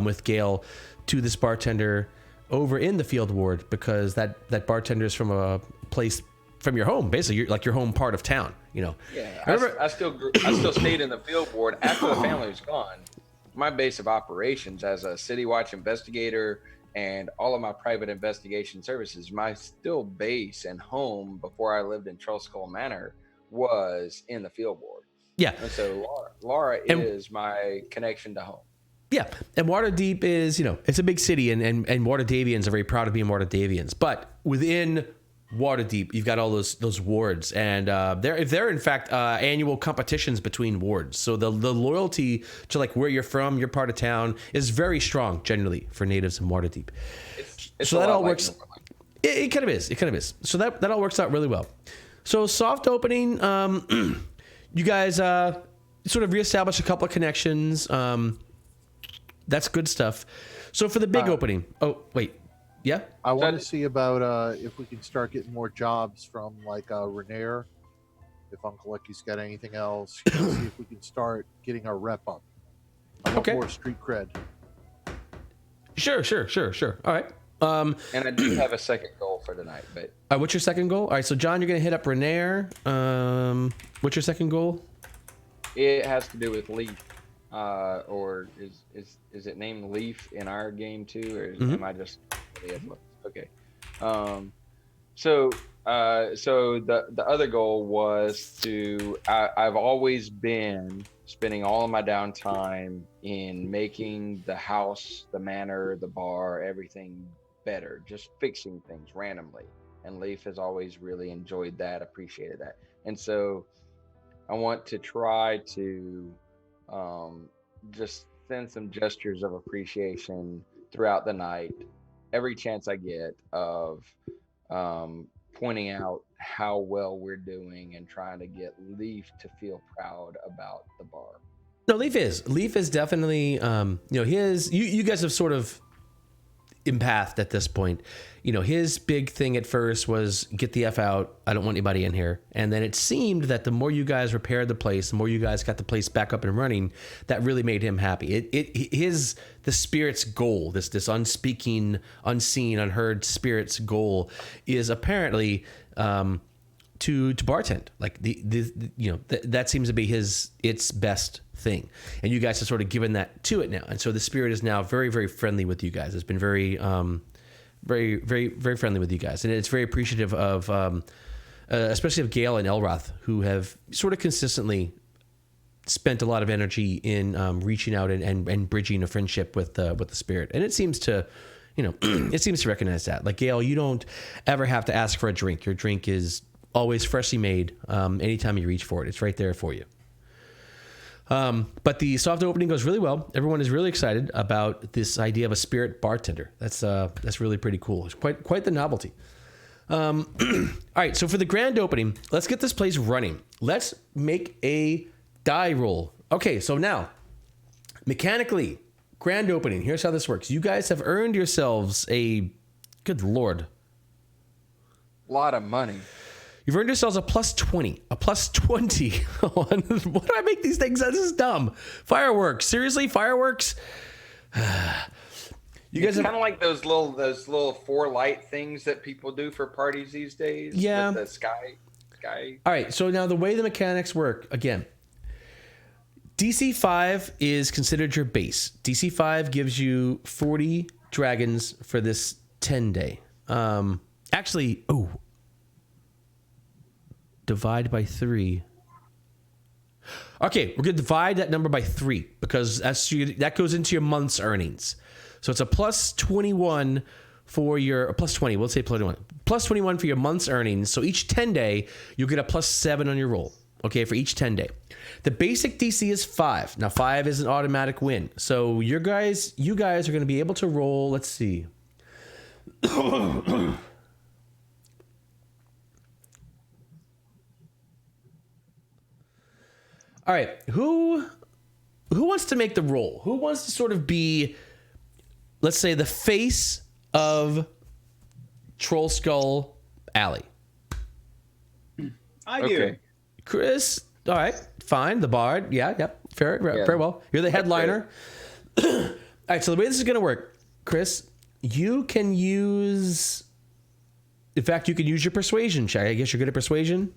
with Gail to this bartender over in the field ward, because that bartender is from a place from your home, basically, like your home part of town. You know. yeah, Remember- I still stayed in the field ward after the family was gone. My base of operations as a city watch investigator and all of my private investigation services, my still base and home before I lived in Trollskull Manor was in the field ward. Yeah. And so Laura is my connection to home. Yeah, and Waterdeep is, it's a big city, and Waterdavians are very proud of being Waterdavians. But within Waterdeep, you've got all those wards, and they're in fact annual competitions between wards. So the loyalty to like where you're from, your part of town, is very strong generally for natives in Waterdeep. It's So a that lot all like works. Northern. It kind of is. It kind of is. So that all works out really well. So soft opening, you guys sort of reestablish a couple of connections. That's good stuff. So for the big opening, oh wait, yeah. I want to see about if we can start getting more jobs from like Renair. If Uncle Lucky's got anything else, see if we can start getting our rep up. I want Okay. more street cred. Sure. All right. And I do have a second goal for tonight, but What's your second goal? All right, so John, you're gonna hit up Renair. What's your second goal? it has to do with Leaf. Or is it named Leaf in our game too, or am I just okay? So the other goal was to I've always been spending all of my downtime in making the house, the manor, the bar, everything better, just fixing things randomly. And Leaf has always really enjoyed that, appreciated that, and so I want to try to just send some gestures of appreciation throughout the night, every chance I get, of pointing out how well we're doing and trying to get Leaf to feel proud about the bar. No, Leaf is definitely you guys have sort of empathed at this point. His big thing at first was get the F out. I don't want anybody in here. And then it seemed that the more you guys repaired the place, the more you guys got the place back up and running, that really made him happy. The spirit's goal, this unspeaking, unseen, unheard spirit's goal is apparently to bartend. Like that seems to be its best thing, and you guys have sort of given that to it now, and so the spirit is now very, very friendly with you guys. It's been very very, very, very friendly with you guys, and it's very appreciative of especially of Gale and Elroth, who have sort of consistently spent a lot of energy in reaching out and bridging a friendship with the spirit, and it seems to it seems to recognize that. Like, Gale, you don't ever have to ask for a drink. Your drink is always freshly made. Anytime you reach for it, it's right there for you. But the soft opening goes really well. Everyone is really excited about this idea of a spirit bartender. That's really pretty cool. It's quite the novelty. All right, so for the grand opening, let's get this place running. Let's make a die roll. Okay, so now, mechanically, grand opening. Here's how this works. You guys have earned yourselves good Lord, A lot of money. you've earned yourselves a plus 20. A plus 20. Why do I make these things? This is dumb. Fireworks. Seriously, fireworks? You guys It's have, kind of like those little 4 light things that people do for parties these days. Yeah. With the sky. all right, so now the way the mechanics work, again, DC 5 is considered your base. DC 5 gives you 40 dragons for this 10-day. Divide by 3. Okay, we're going to divide that number by 3 because that goes into your month's earnings. So it's a plus 21 for your plus 20. We'll say plus 21. Plus 21 for your month's earnings. So each 10-day, you'll get a plus 7 on your roll. Okay, for each 10-day. The basic DC is 5. Now 5 is an automatic win. So you guys are going to be able to roll. Let's see. All right, who wants to make the role? Who wants to sort of be, let's say, the face of Troll Skull Alley? I do. Okay. Chris, all right, fine. The Bard, yeah, very well. You're the headliner. All right, so the way this is going to work, Chris, you can use. In fact, you can use your persuasion check. I guess you're good at persuasion.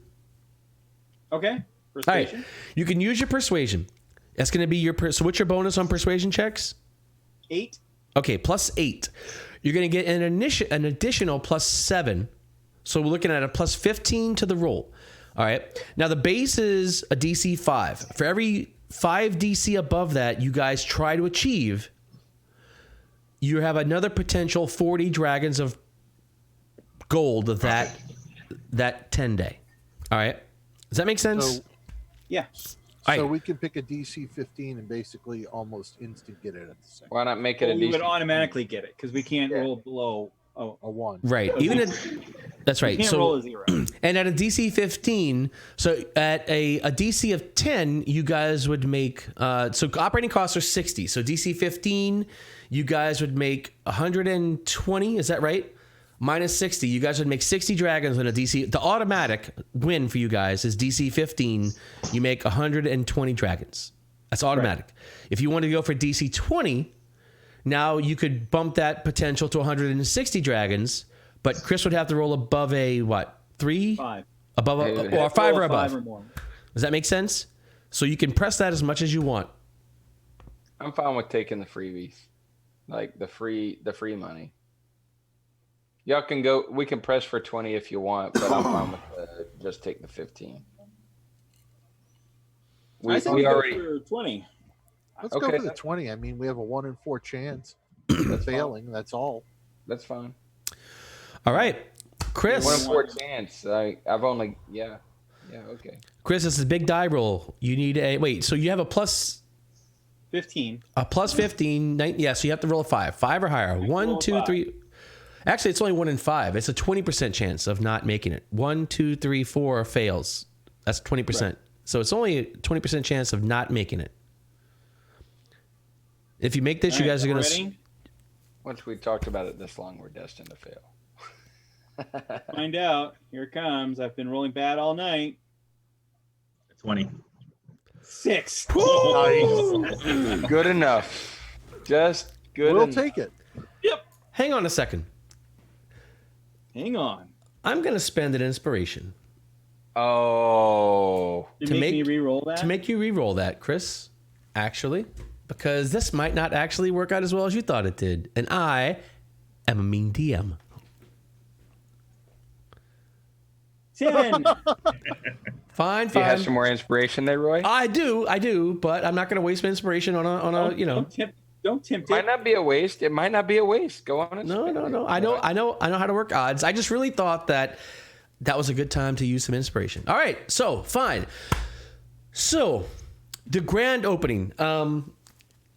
Okay. All Persuasion. right, you can use your persuasion. That's going to be your. So, what's your bonus on persuasion checks? 8. Okay, +8. You're going to get an additional +7. So we're looking at a +15 to the roll. All right. Now the base is a DC 5. For every 5 DC above that you guys try to achieve, you have another potential 40 dragons of gold of that 10 day. All right. Does that make sense? So, Yeah. All so right. we can pick a DC 15 and basically almost instant get it at the second. Why not make it Well, a we would DC? automatically get it because we can't Yeah. roll below. Oh, A 1. Right. Even at, that's we right. can't So roll a 0. and at a DC 15, so at a DC of 10, you guys would make, so operating costs are 60. So DC 15, you guys would make 120. Is that right? Minus 60. You guys would make 60 dragons on a DC. The automatic win for you guys is DC 15. You make 120 dragons. That's automatic. If you want to go for DC 20, now you could bump that potential to 160 dragons, but Chris would have to roll above a what? 3? 5. Above Yeah, a, yeah. or 5 or Roll a above. 5 or more. Does that make sense? So you can press that as much as you want. I'm fine with taking the freebies, like the free money. Y'all can go. We can press for 20 if you want, but I'm fine with just take the 15. I think We go already. for 20. Let's Okay, go for the that- 20. I mean, we have a 1 in 4 chance of failing. That's all. That's fine. All right. Chris. 1 in 4 chance. I've only okay. Chris, this is a big die roll. You need a wait. So you have a plus 15. 15. Yeah. So you have to roll a 5. 5 or higher. One, roll a 2, 5. 3. Actually, it's only 1 in 5. It's a 20% chance of not making it. 1, 2, 3, 4 fails. That's 20%. Right. So it's only a 20% chance of not making it. If you make this, you All right, guys are going to. ready? Once we talked about it this long, we're destined to fail. Find out. Here it comes. I've been rolling bad all night. 20. 6. Nice. Good enough. Just good. We'll enough. take it. Hang on a second. Hang on. I'm going to spend an inspiration Oh. To To make me make- re-roll that? to make you re-roll that, Chris. Actually, because this might not actually work out as well as you thought it did, and I am a mean DM. 10. Fine, Do you have fine. some more inspiration there, Roy? I do, but I'm not going to waste my inspiration on a you know. Don't tempt Might it. not be a waste. It might not be a waste. Go on and No. spend it. I know how to work odds. I just really thought that was a good time to use some inspiration. All right, so fine. So the grand opening.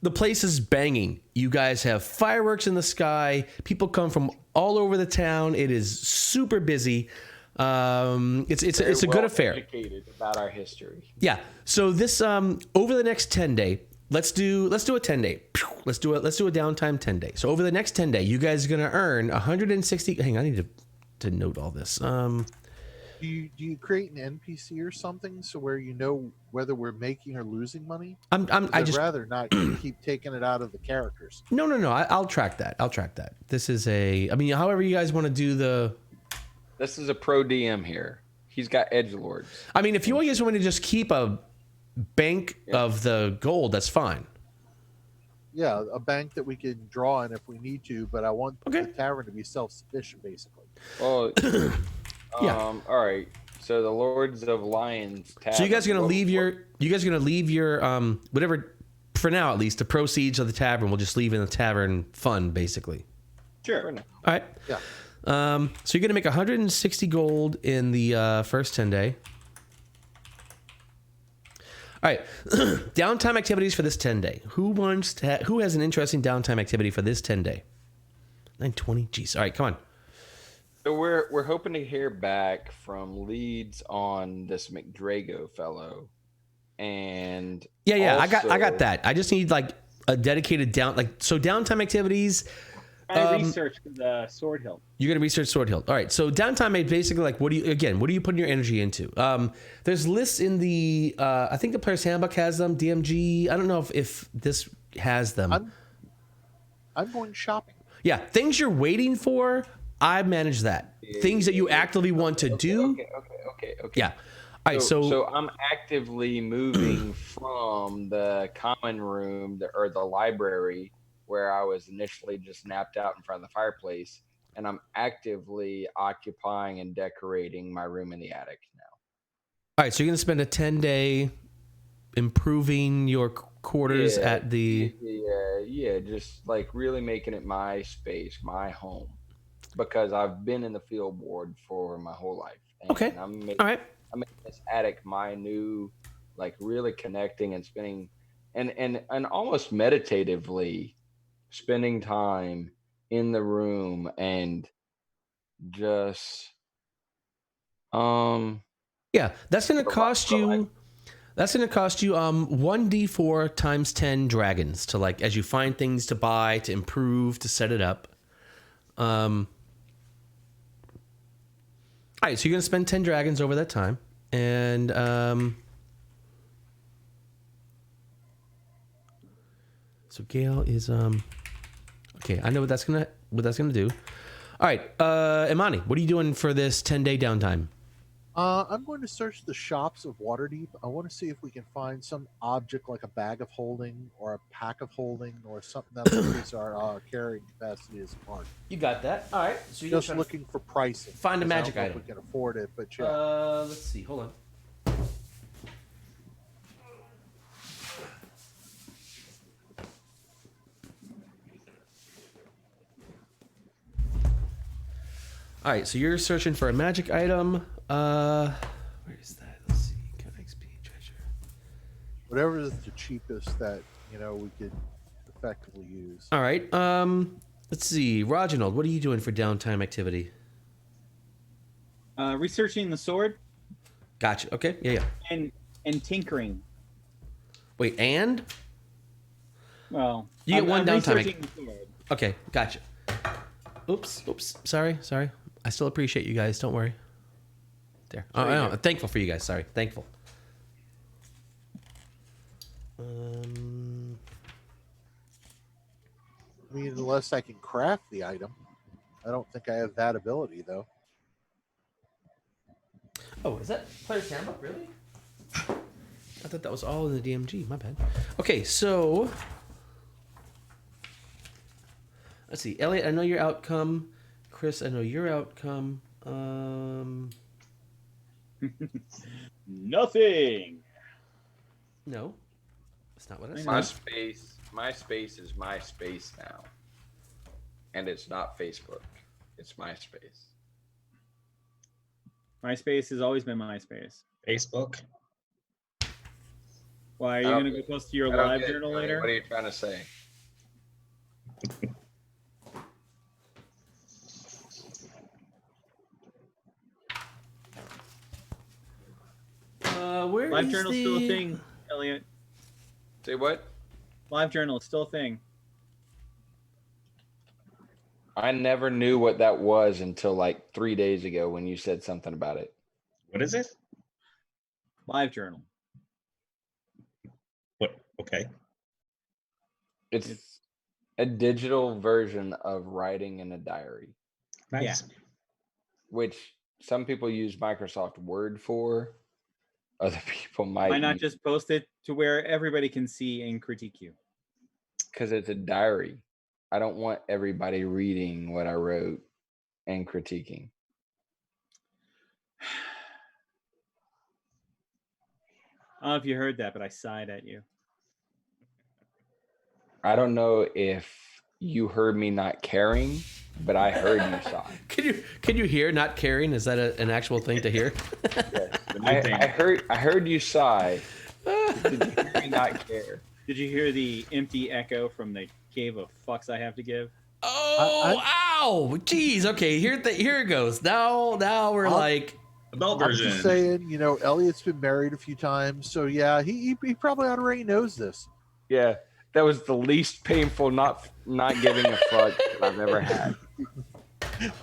The place is banging. You guys have fireworks in the sky. People come from all over the town. It is super busy. It's Very a good well affair. Educated about our history. Yeah. So this over the next 10 day, let's do a 10 day. Let's do a downtime 10 day. So over the next 10 day, you guys are gonna earn 160. Hang on, I need to note all this. Do you create an NPC or something so where you know whether we're making or losing money? I'd rather not keep taking it out of the characters. No. I'll track that. This is I mean, however you guys want to do the. This is a pro DM here. He's got edgelords. I mean, if you guys want to just keep a bank of the gold, that's fine. Yeah, a bank that we can draw in if we need to, but I want Okay. the tavern to be self-sufficient, basically. Well, Yeah. All right. So the Lords of Lions. So you guys are Tavern. gonna leave your whatever for now at least the proceeds of the tavern we'll just leave in the tavern fund basically. Sure. All right. Yeah. So you're gonna make 160 gold in the first 10 day. All right, downtime activities for this 10 day. Who has an interesting downtime activity for this 10 day? 920. Jeez. All right, come on. So we're hoping to hear back from leads on this McDrago fellow. and Yeah. I also- got that. I just need like a dedicated downtime activities. I researched the sword hilt. You're gonna research Sword Hilt. All right. So downtime is basically like what do you putting your energy into? There's lists in the I think the player's handbook has them. DMG. I don't know if this has them. I'm going shopping. Yeah, things you're waiting for. I manage that. Things that you actively want to do. Okay. Yeah. All right. So I'm actively moving from the common room or the library where I was initially just napped out in front of the fireplace, and I'm actively occupying and decorating my room in the attic now. all right. So you're gonna spend a 10-day improving your quarters at the. Yeah, just like really making it my space, my home, because I've been in the field board for my whole life. And Okay. I'm All right. making this attic my new, like really connecting and spending, and almost meditatively spending time in the room and just Yeah, that's gonna for my- cost for my- you. That's gonna cost you 1d4 times 10 dragons to like as you find things to buy to improve to set it up. All right, so you're gonna spend 10 dragons over that time, and so Gale is okay. I know what that's gonna do. All right, Imani, what are you doing for this 10-day downtime? I'm going to search the shops of Waterdeep. I want to see if we can find some object like a bag of holding or a pack of holding or something that will increase our carrying capacity as a party. You got that. All right, so Just looking for pricing. find a 'cause I magic don't know item. if we can afford it, but yeah. Let's see. Hold on. All right, so you're searching for a magic item. Where is that? Let's see. Count XP treasure. Whatever is the cheapest that we could effectively use. All right. Let's see. Reginald, what are you doing for downtime activity? Researching the sword Gotcha. Okay. Yeah. and tinkering. Wait, and? Well, You get one downtime. researching the sword. Okay, gotcha. Oops. Sorry. I still appreciate you guys. Don't worry. There. Oh, I'm thankful for you guys. Sorry. Thankful. I mean, unless I can craft the item. I don't think I have that ability, though. Oh, is that player's handbook? Really? I thought that was all in the DMG. My bad. Okay, so let's see. Elliot, I know your outcome. Chris, I know your outcome. Nothing. No, that's not what I said. My space is my space now, and it's not Facebook. It's MySpace. MySpace has always been MySpace. Facebook. Why are you I don't going to go close to your I don't live get it, journal Tony. later? What are you trying to say? Where Live is journal's the... still a thing, Elliot. Say what? Live journal is still a thing. I never knew what that was until like 3 days ago when you said something about it. What is it? Live journal. What? Okay. It's a digital version of writing in a diary, Nice. which some people use Microsoft Word for. Other people might Why not just post it to where everybody can see and critique you? because it's a diary. I don't want everybody reading what I wrote and critiquing. I don't know if you heard that, but I sighed at you. I don't know if you heard me not caring, but I heard you sigh. Can you hear not caring? Is that an actual thing to hear? I heard you sigh. Did you hear me not care? Did you hear the empty echo from the cave of fucks I have to give? Oh, ow! Jeez. Okay, here it goes. Now we're like Adult I'm version. just saying, Elliot's been married a few times, so yeah, he probably already knows this. Yeah, that was the least painful not giving a fuck that I've ever had.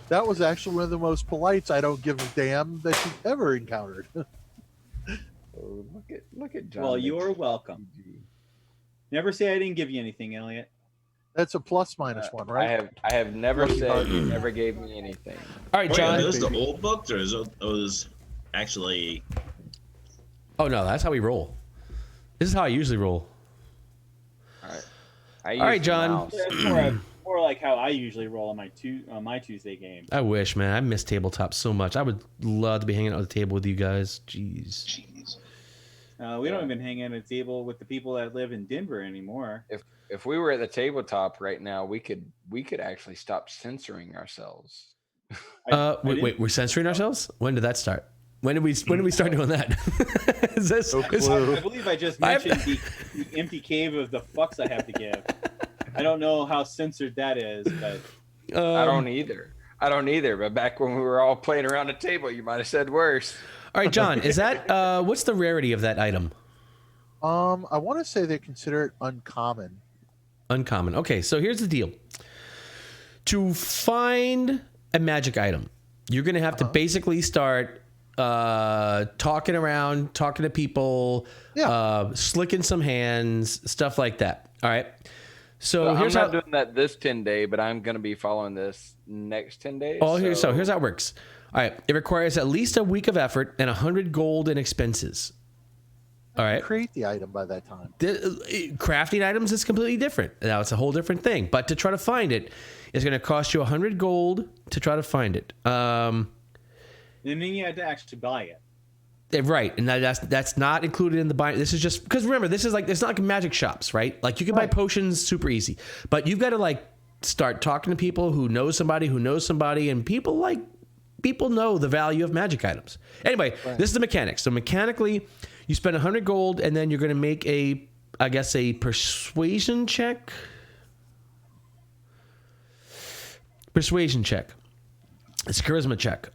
That was actually one of the most polite I don't give a damn that you've ever encountered. Oh, look at John. Well, you're welcome. Never say I didn't give you anything, Elliot. That's a plus minus one, right? I have never Lucky said bug. you never gave me anything. All right, Wait, John. are those the old books or is those actually? Oh no, that's how we roll. This is how I usually roll. All right. All right, John. That's more like how I usually roll on my Tuesday game. I wish, man. I miss tabletop so much. I would love to be hanging out at the table with you guys. Jeez. We don't even hang out at a table with the people that live in Denver anymore. If we were at the tabletop right now, we could actually stop censoring ourselves. Wait, we're censoring ourselves? When did that start? When did we start doing that? Is this, No is- clue. I believe I just mentioned the empty cave of the fucks I have to give. I don't know how censored that is, but I don't either. But back when we were all playing around the table, you might have said worse. All right, John, is that what's the rarity of that item? I want to say they consider it uncommon. Uncommon. Okay, so here's the deal. To find a magic item, you're going to have to basically start talking around, talking to people, slicking some hands, stuff like that. All right. So I'm here's not how doing that this 10 day, but I'm going to be following this next 10 days. Oh, here's how it works. All right. It requires at least a week of effort and 100 gold in expenses. All right. Create the item by that time. Crafting items is completely different. Now it's a whole different thing. But to try to find it, it's going to cost you 100 gold to try to find it. and then you had to actually buy it. Right, and that's not included in the buy. This is just because remember, this is like it's not like magic shops, right? Like you can buy potions super easy, but you've got to like start talking to people who know somebody, and people know the value of magic items. Anyway, this is the mechanics. So mechanically, you spend 100 gold, and then you're going to make a persuasion check. Persuasion check. It's a charisma check.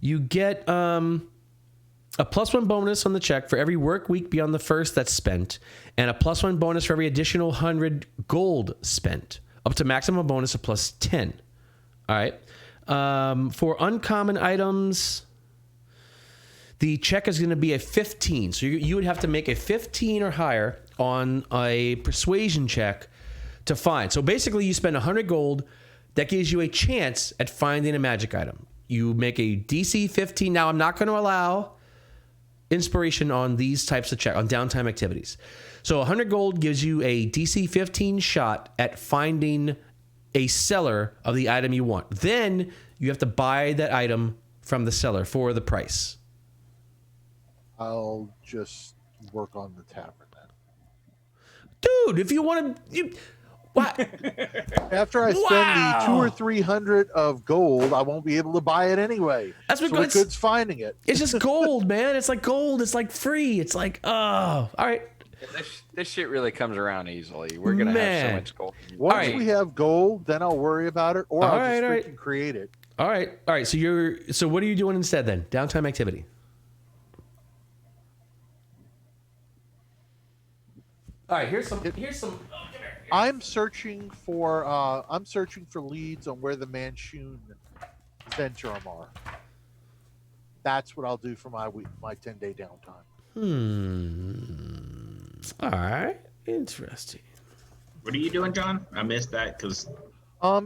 You get a +1 bonus on the check for every work week beyond the first that's spent, and a +1 bonus for every additional 100 gold spent, up to maximum bonus of +10. All right. For uncommon items, the check is going to be a 15. So you would have to make a 15 or higher on a persuasion check to find. So basically, you spend 100 gold. That gives you a chance at finding a magic item. You make a DC 15. Now, I'm not going to allow inspiration on these types of check on downtime activities. So 100 gold gives you a DC 15 shot at finding a seller of the item you want. Then you have to buy that item from the seller for the price. I'll just work on the tavern then. Dude, if you want to... What? After I spend the 200 or 300 of gold, I won't be able to buy it anyway. That's what so the good's finding it. It's just gold, man. It's like gold. It's like free. It's like, oh, all right. This shit really comes around easily. We're gonna have so much gold. Once we have gold, then I'll worry about it, or I'll just freaking create it. All right. So what are you doing instead then? Downtime activity. All right. Here's some. I'm searching for leads on where the Manchun Zentrum are. That's what I'll do for my 10-day downtime. All right. Interesting. What are you doing, John? I missed that because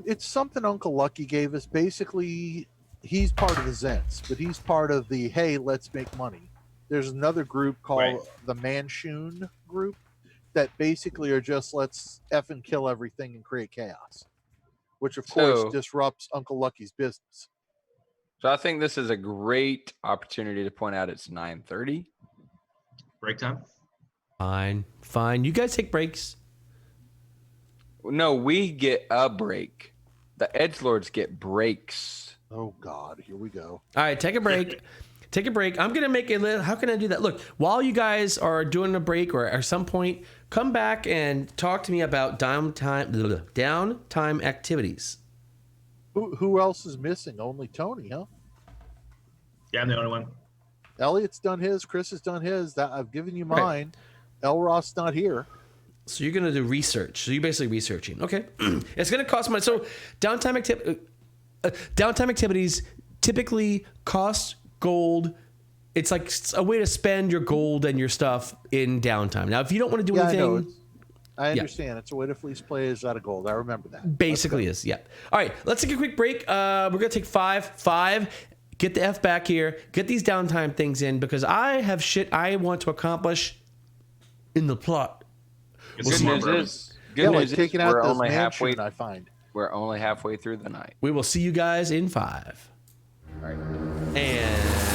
it's something Uncle Lucky gave us. Basically, he's part of the Zents, but he's part of the hey, let's make money. There's another group called the Manchun group that basically are just let's effing kill everything and create chaos, which of course disrupts Uncle Lucky's business. So I think this is a great opportunity to point out it's 9:30. Break time. Fine. You guys take breaks. No, we get a break. The edgelords get breaks. Oh God, here we go. All right, take a break. Take a break. I'm going to make a little... How can I do that? Look, while you guys are doing a break or at some point, come back and talk to me about downtime activities. Who else is missing? Only Tony, huh? Yeah, I'm the only one. Elliot's done his. Chris has done his. That I've given you Okay. mine. Elroth's not here. So you're gonna do research. So you're basically researching. Okay, it's gonna cost money. So downtime activities typically cost gold. It's like a way to spend your gold and your stuff in downtime. Now, if you don't want to do Yeah, I know. anything, I understand. It's a way to fleece players out of gold. I remember that. basically is, yeah. All right, let's take a quick break. We're gonna take five. Get the F back here. Get these downtime things in because I have shit I want to accomplish in the plot. Good news is, Yeah, like news is taking out we're this only halfway. mansion, I find. We're only halfway through the night. We will see you guys in 5. All right. And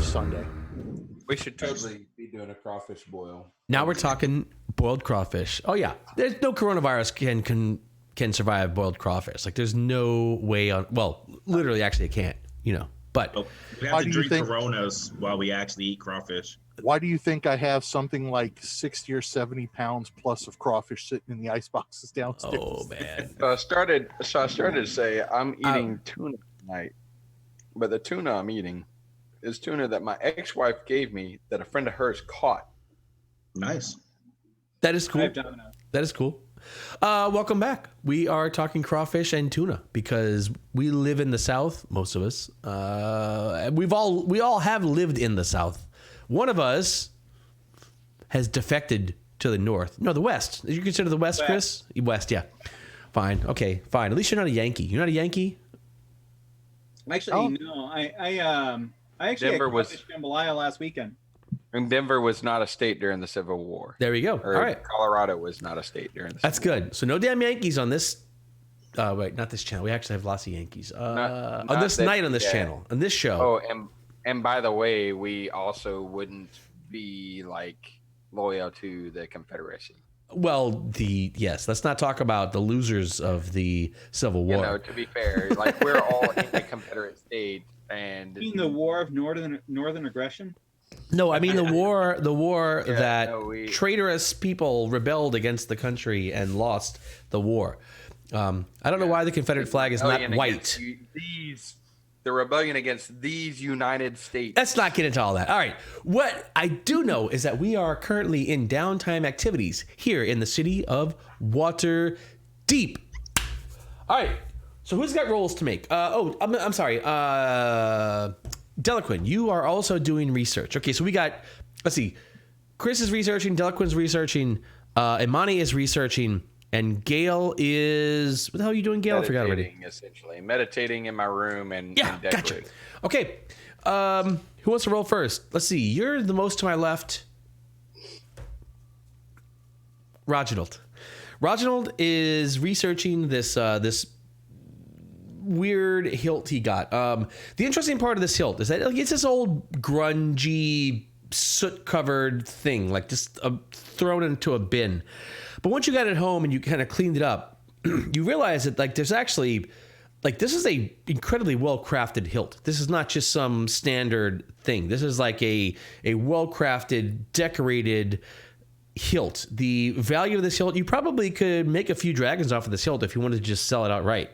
Sunday. We should totally be doing a crawfish boil. Now we're talking boiled crawfish. Oh yeah, there's no coronavirus can survive boiled crawfish. Like there's no way on. Well, literally, actually, it can't. You know, but Oh, we Why have to do you drink think- Coronas while we actually eat crawfish. Why do you think I have something like 60 or 70 pounds plus of crawfish sitting in the ice boxes downstairs? oh man, So I started to say I'm eating tuna tonight, but the tuna I'm eating is tuna that my ex-wife gave me that a friend of hers caught. Nice. that is I cool. have Domino. That is cool. Welcome back. We are talking crawfish and tuna because we live in the South. Most of us. We all have lived in the South. One of us has defected to the North. No, the West. Did you consider the West, Chris? West, yeah. Fine. Okay, fine. At least you're not a Yankee. You're not a Yankee? Actually, no. I actually Denver had was- crawfish jambalaya last weekend. And Denver was not a state during the Civil War. There we go. Or All right. Colorado was not a state during the That's Civil good. So no damn Yankees on this. Wait, not this channel. We actually have lots of Yankees. Not On this that- night on this yeah. channel. On this show. Oh, and by the way, we also wouldn't be like loyal to the Confederacy. Well, yes. Let's not talk about the losers of the Civil War. You know, to be fair, like we're all in the Confederate States, and You mean the War of Northern Aggression? No, I mean the war Yeah, that no, we- traitorous people rebelled against the country and lost the war. I don't know why the Confederate flag is not rebellion white. against the rebellion against these United States. Let's not get into all that. All right. What I do know is that we are currently in downtime activities here in the city of Waterdeep. All right. So who's got roles to make? I'm sorry. Delaquin, you are also doing research. Okay, so we got, let's see. Chris is researching, Delaquin's researching, Imani is researching, and Gail is, what the hell are you doing, Gail? I forgot already. Meditating, essentially. Meditating in my room and Yeah, and gotcha. decorating. Okay. Who wants to roll first? Let's see. You're the most to my left. Reginald. Reginald is researching this weird hilt he got. The interesting part of this hilt is that it's this old grungy soot-covered thing, like just thrown into a bin. But once you got it home and you kind of cleaned it up, you realize that like there's actually like this is a incredibly well-crafted hilt. This is not just some standard thing. This is like a well-crafted, decorated hilt. The value of this hilt, you probably could make a few dragons off of this hilt if you wanted to just sell it outright,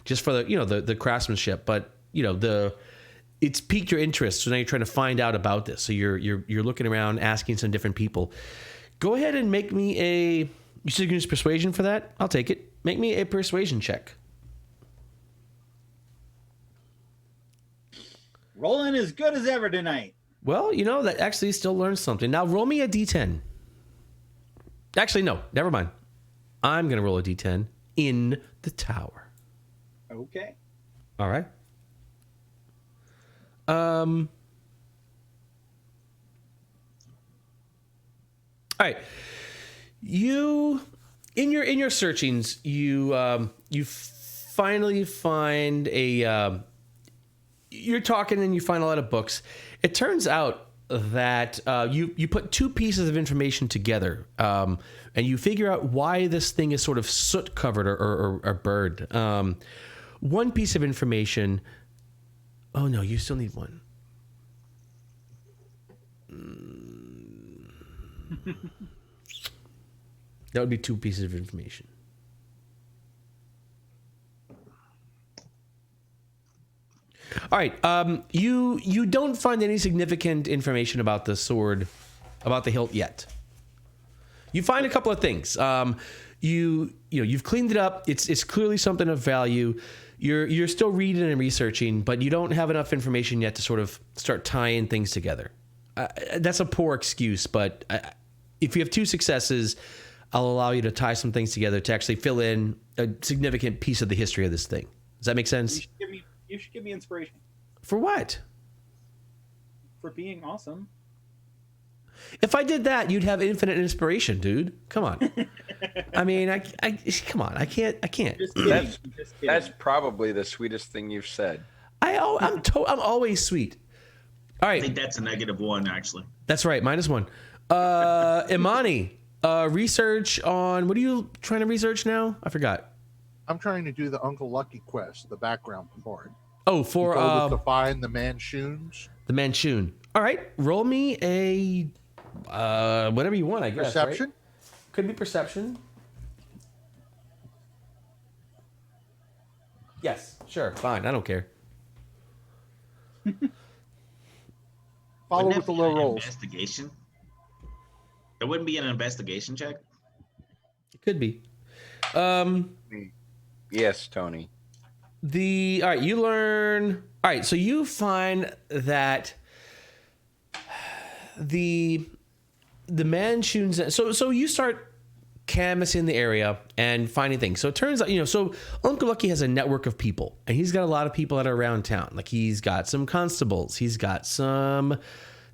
just for the craftsmanship. But it's piqued your interest, so now you're trying to find out about this. So you're looking around, asking some different people. Go ahead and make me a. You said you can use persuasion for that? I'll take it. Make me a persuasion check. Rolling as good as ever tonight. Well, that actually still learns something. Now roll me a d10. Actually, no, never mind. I'm gonna roll a d10 in the tower. Okay. All right. All right. You in your searchings, you finally find a. You're talking and you find a lot of books. It turns out that you put two pieces of information together, and you figure out why this thing is sort of soot covered or burned. One piece of information. Oh no, you still need one. That would be two pieces of information. All right. You don't find any significant information about the sword, about the hilt yet. You find a couple of things. You've cleaned it up. It's clearly something of value. You're still reading and researching, but you don't have enough information yet to sort of start tying things together. That's a poor excuse, but if you have two successes, I'll allow you to tie some things together to actually fill in a significant piece of the history of this thing. Does that make sense? You should give me inspiration For what? for being awesome. If I did that, you'd have infinite inspiration, dude. Come on. I mean, I come on. I can't. Just kidding. Just kidding. That's probably the sweetest thing you've said. I'm always sweet. All I right. think that's a -1, actually. That's right. -1. Imani, research on, what are you trying to research now? I forgot. I'm trying to do the Uncle Lucky quest, the background part. Oh, You for told us to find the Manshoons. the Manchun. All right. Roll me a whatever you want, I guess. Perception? Right? Could be perception. Yes. Sure. Fine. I don't care. Follow Wouldn't with the that be low an rolls. Investigation. It wouldn't be an investigation check. It could be. Yes, Tony. All right, you learn. All right, so you find that the Manchun's. So you start canvassing the area and finding things. So it turns out, so Uncle Lucky has a network of people, and he's got a lot of people that are around town. Like, he's got some constables, he's got some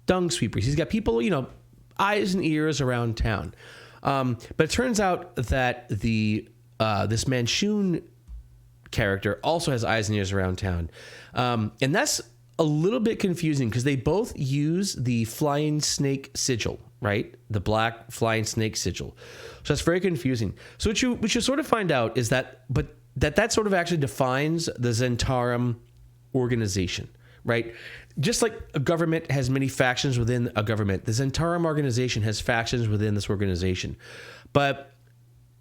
dung sweepers, he's got people, eyes and ears around town. But it turns out that this Manchun character also has eyes and ears around town. And that's a little bit confusing because they both use the flying snake sigil, right? The black flying snake sigil. So that's very confusing. So what you sort of find out is that sort of actually defines the Zentarum organization, right? Just like a government has many factions within a government, the Zentarum organization has factions within this organization. But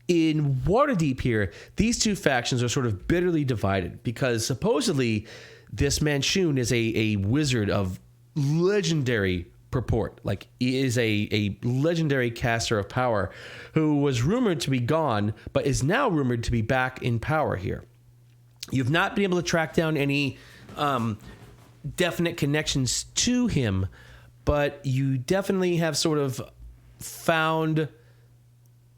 in Waterdeep here, these two factions are sort of bitterly divided because supposedly this Manchun is a wizard of legendary purport. Like, he is a legendary caster of power who was rumored to be gone, but is now rumored to be back in power here. You've not been able to track down any definite connections to him, but you definitely have sort of found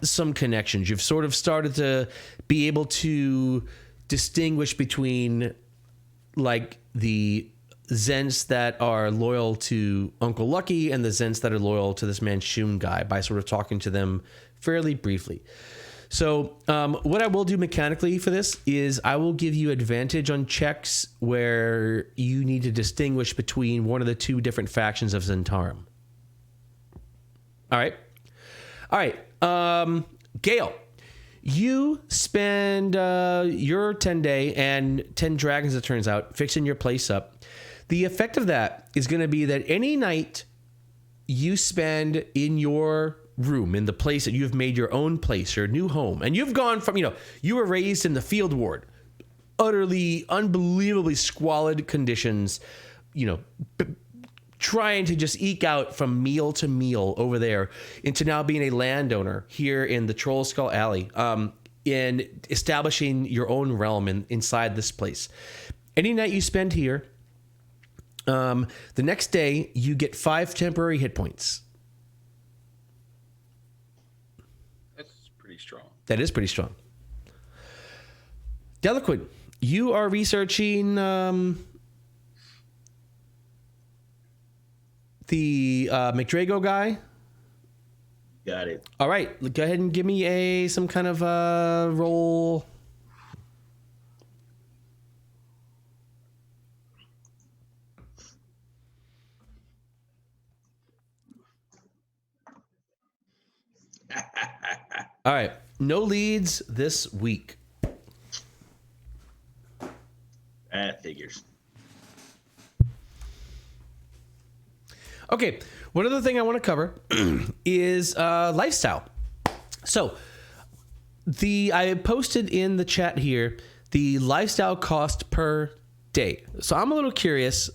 some connections. You've sort of started to be able to distinguish between, like, the Zents that are loyal to Uncle Lucky and the Zents that are loyal to this Manchun guy by sort of talking to them fairly briefly. So what I will do mechanically for this is I will give you advantage on checks where you need to distinguish between one of the two different factions of Zentarum. All right. Gale, you spend your 10-day and 10 dragons, it turns out, fixing your place up. The effect of that is going to be that any night you spend in your room, in the place that you've made your own place, your new home, and you've gone from, you were raised in the field ward, utterly, unbelievably squalid conditions, trying to just eke out from meal to meal over there, into now being a landowner here in the Troll Skull Alley, in establishing your own realm inside this place. Any night you spend here, the next day you get 5 temporary hit points. That's pretty strong. That is pretty strong. Delaquid, you are researching the McDrago guy. Got it. All right, go ahead and give me some kind of roll. All right, no leads this week. That figures. Okay, one other thing I want to cover is lifestyle. So I posted in the chat here the lifestyle cost per day. So I'm a little curious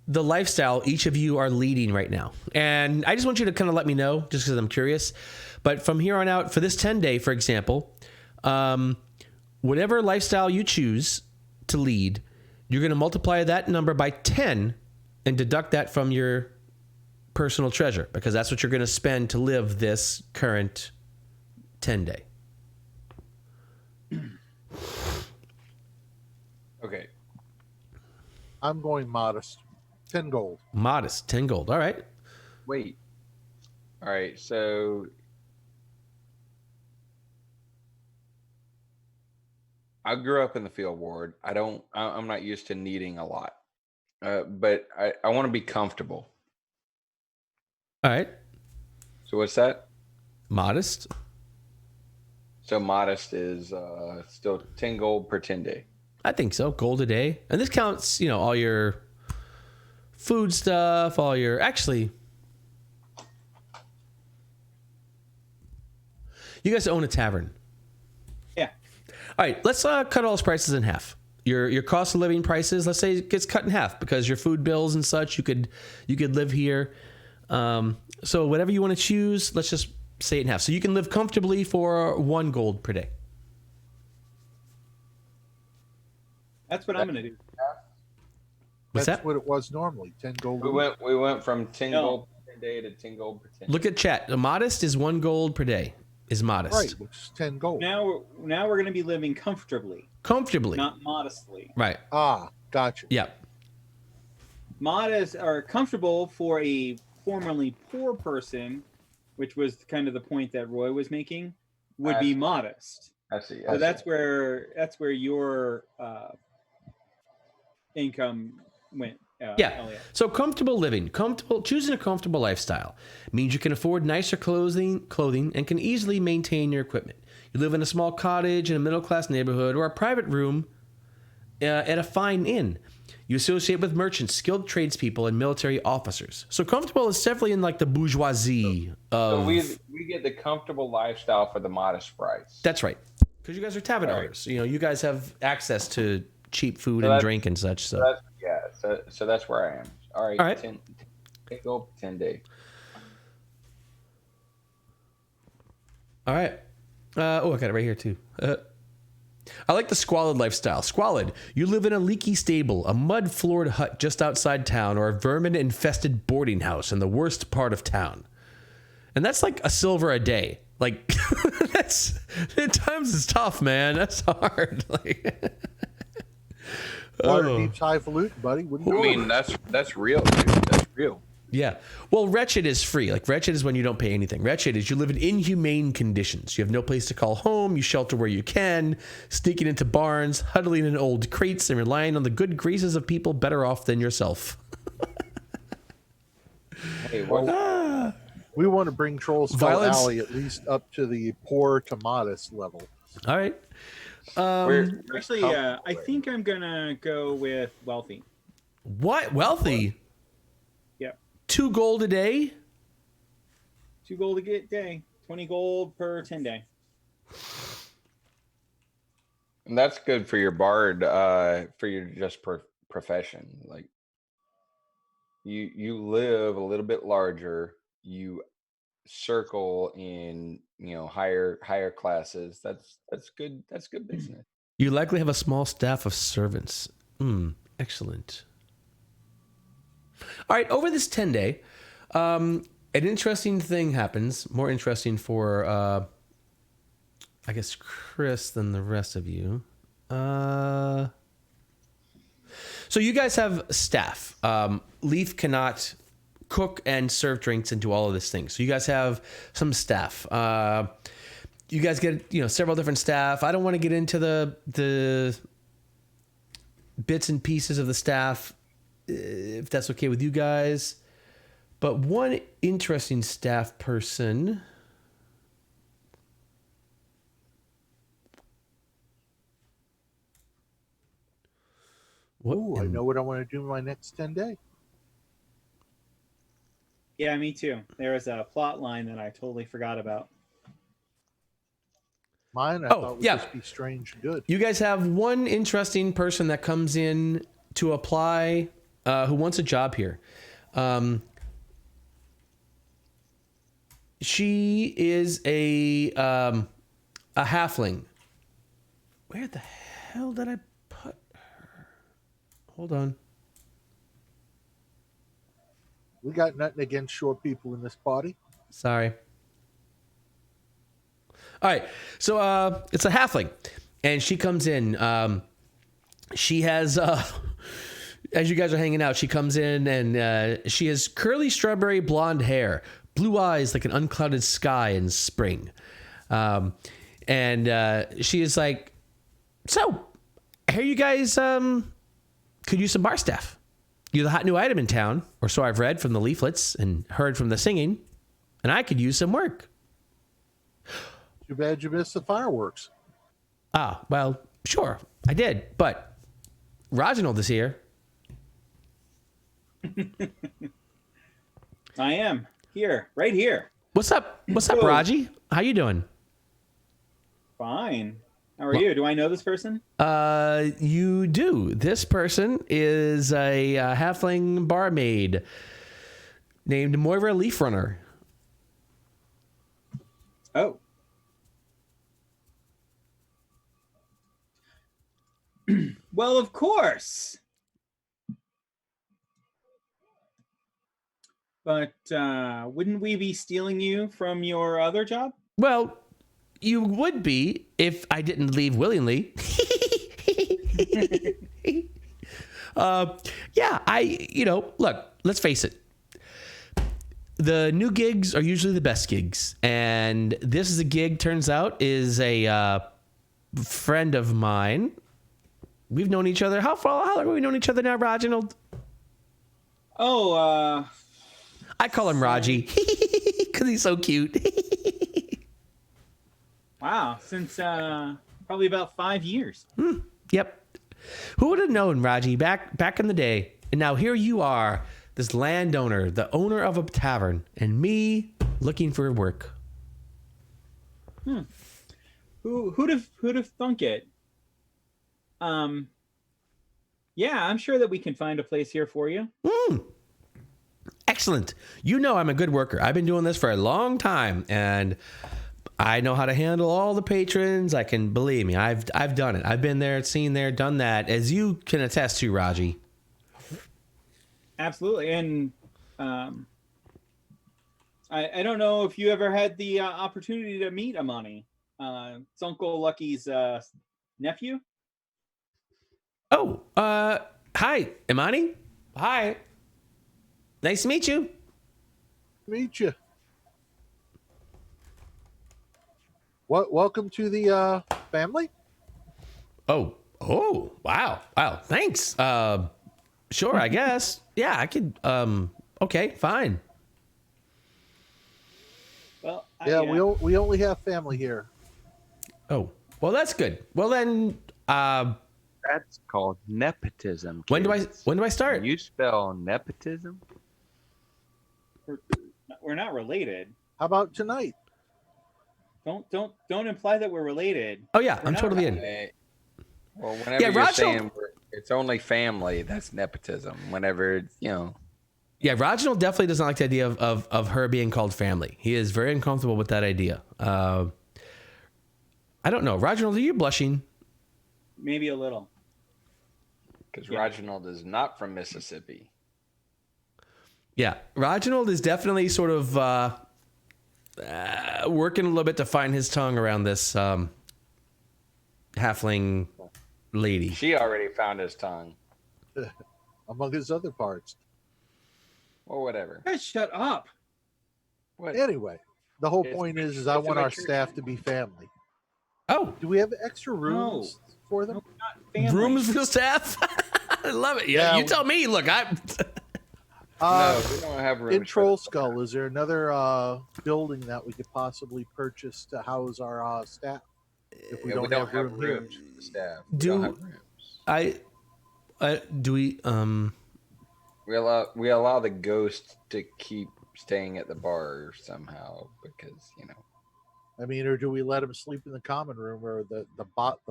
the lifestyle each of you are leading right now. And I just want you to kind of let me know, just because I'm curious. But from here on out, for this 10-day, for example, whatever lifestyle you choose to lead, you're going to multiply that number by 10 and deduct that from your personal treasure, because that's what you're going to spend to live this current 10-day. Okay. I'm going modest. 10 gold. Modest, 10 gold. All right. Wait. All right. So I grew up in the field ward. I'm not used to needing a lot. but I want to be comfortable. All right. So what's that? Modest. So modest is still 10 gold per 10 day. I think so. Gold a day. And this counts, all your food stuff, all your... Actually, you guys own a tavern. Yeah. All right, let's cut all those prices in half. Your cost of living prices, let's say it gets cut in half because your food bills and such, you could live here. So whatever you want to choose, let's just say it in half. So you can live comfortably for 1 gold per day. That's what I'm going to do. What's That's that? what it was normally. 10 gold. We went from 10 No. gold per 10 day to 10 gold per 10 Look at chat. The modest is 1 gold per day. Is modest. Right, which is 10 gold. Now we're going to be living comfortably, Comfortably. not modestly. Right. Ah, gotcha. Yeah. Modest or comfortable for a formerly poor person, which was kind of the point that Roy was making, would be modest. I see. So that's where your income went. Yeah. Elliot. So comfortable living, choosing a comfortable lifestyle means you can afford nicer clothing and can easily maintain your equipment. You live in a small cottage in a middle-class neighborhood or a private room at a fine inn. You associate with merchants, skilled tradespeople, and military officers. So comfortable is definitely in like the bourgeoisie of... So we get the comfortable lifestyle for the modest price. That's right. Because you guys are tavern Right. owners. You guys have access to cheap food So and that's- drink and such. So So that's where I am. All right. All right. 10 gold per 10 day. All right. I got it right here too. I like the squalid lifestyle. Squalid. You live in a leaky stable, a mud-floored hut just outside town, or a vermin-infested boarding house in the worst part of town. And that's like a silver a day. Like, that's... At times it's tough, man. That's hard. Like... Waterdeep's highfalutin, buddy. What do you I mean, that's real, dude. That's real. Yeah. Well, wretched is free. Like, wretched is when you don't pay anything. Wretched is you live in inhumane conditions. You have no place to call home. You shelter where you can, sneaking into barns, huddling in old crates, and relying on the good graces of people better off than yourself. Hey, what? We want to bring Troll Skull Violence- Alley at least up to the poor to modest level. All right. We're Actually, I think I'm gonna go with wealthy. What? Wealthy? Yep. 2 gold a day? 2 gold a day. 20 gold per 10 day. And that's good for your bard, for your just profession. Like you live a little bit larger. You circle in higher classes. That's good. That's good business. You likely have a small staff of servants. Excellent. All right, over this 10 day, an interesting thing happens. More interesting for, I guess, Chris than the rest of you. So you guys have staff. Leaf cannot cook and serve drinks and do all of this thing. So you guys have some staff. You guys get several different staff. I don't want to get into the bits and pieces of the staff, if that's okay with you guys. But one interesting staff person. Ooh, I know what I want to do in my next 10 day. Yeah, me too. There was a plot line that I totally forgot about. Mine, I thought would yeah. just be strange and good. You guys have one interesting person that comes in to apply, who wants a job here. She is a halfling. Where the hell did I put her? Hold on. We got nothing against short people in this party. Sorry. All right. So it's a halfling. And she comes in. She has, as you guys are hanging out, she comes in and she has curly strawberry blonde hair, blue eyes like an unclouded sky in spring. And she is like, so, here you guys could use some bar staff. You're the hot new item in town, or so I've read from the leaflets and heard from the singing, and I could use some work. Too bad you missed the fireworks. Ah, well, sure, I did, but Reginald is here. I am here, right here. What's up? What's up, Whoa. Raji? How you doing? Fine. How are you? Do I know this person? You do. This person is a halfling barmaid named Moira Leafrunner. Oh. Well, of course. But wouldn't we be stealing you from your other job? Well, you would be if I didn't leave willingly. Look, let's face it. The new gigs are usually the best gigs. And this is a gig, turns out, is a friend of mine. We've known each other. How long have we known each other now, Reginald? Oh, I call him Raji because he's so cute. wow. Since probably about 5 years. Yep. Who would have known, Raji, back in the day? And now here you are, this landowner, the owner of a tavern, and me looking for work. Who'd have thunk it? Yeah, I'm sure that we can find a place here for you. Excellent. You know I'm a good worker. I've been doing this for a long time, and I know how to handle all the patrons. I can, believe me, I've done it. I've been there, seen there, done that, as you can attest to, Raji. Absolutely. And I don't know if you ever had the opportunity to meet Amani. It's Uncle Lucky's nephew. Oh, hi, Imani. Hi. Nice to meet you. Meet you. Welcome to the family. Oh, wow. Thanks. Sure, I guess. Yeah, I could. Okay, fine. Well, Yeah, we only have family here. Oh, well, that's good. Well, then, That's called nepotism. when do kids. I start? You spell nepotism? we're not related. How about tonight? Don't imply that we're related. Oh yeah, We're I'm not totally in. Hey, well, whenever Yeah, you're Rachel- saying it's only family, that's nepotism. Whenever Yeah, Reginald definitely doesn't like the idea of her being called family. He is very uncomfortable with that idea. I don't know. Reginald, are you blushing? Maybe a little. because Yeah. Reginald is not from Mississippi. Yeah, Reginald is definitely sort of working a little bit to find his tongue around this halfling lady. She already found his tongue. Among his other parts. Or whatever. Guys, shut up. What? Anyway, the whole It's- point is it's I to want make our sure- staff to be family. Oh, Do we have extra rooms for them? No, not family. rooms for the staff. I love it. Yeah, Yeah. you tell me. Look, I. No, we don't have room. In Troll Skull, is there another building that we could possibly purchase to house our staff? If we don't have room here. rooms for the staff. We Do- don't have rooms. Do we? We allow the ghost to keep staying at the bar somehow because I mean, or do we let them sleep in the common room or the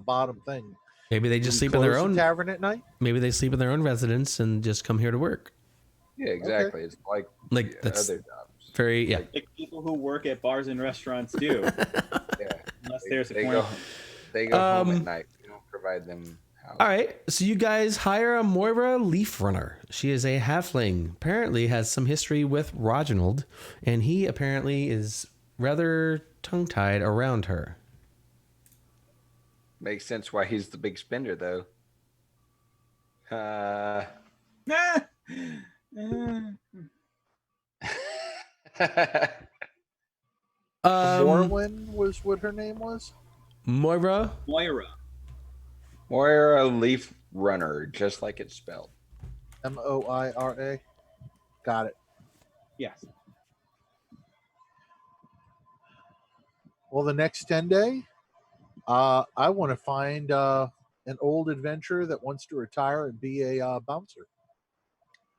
bottom thing? Maybe they Do just we sleep in their close the own. tavern at night. Maybe they sleep in their own residence and just come here to work. yeah, exactly. It's like Like that's other jobs. very yeah. Like people who work at bars and restaurants do, Yeah, unless there's a they point. go home Um, at night. We don't provide them house. All right, so you guys hire a Moira Leafrunner. She is a halfling. Apparently has some history with Reginald, and he apparently is rather tongue-tied around her. Makes sense why he's the big spender though. Morwin was what her name was. Moira. Moira. Moira Leaf Runner, just like it's spelled. Moira. Got it. Yes. Well, the next 10-day, I want to find an old adventurer that wants to retire and be a bouncer.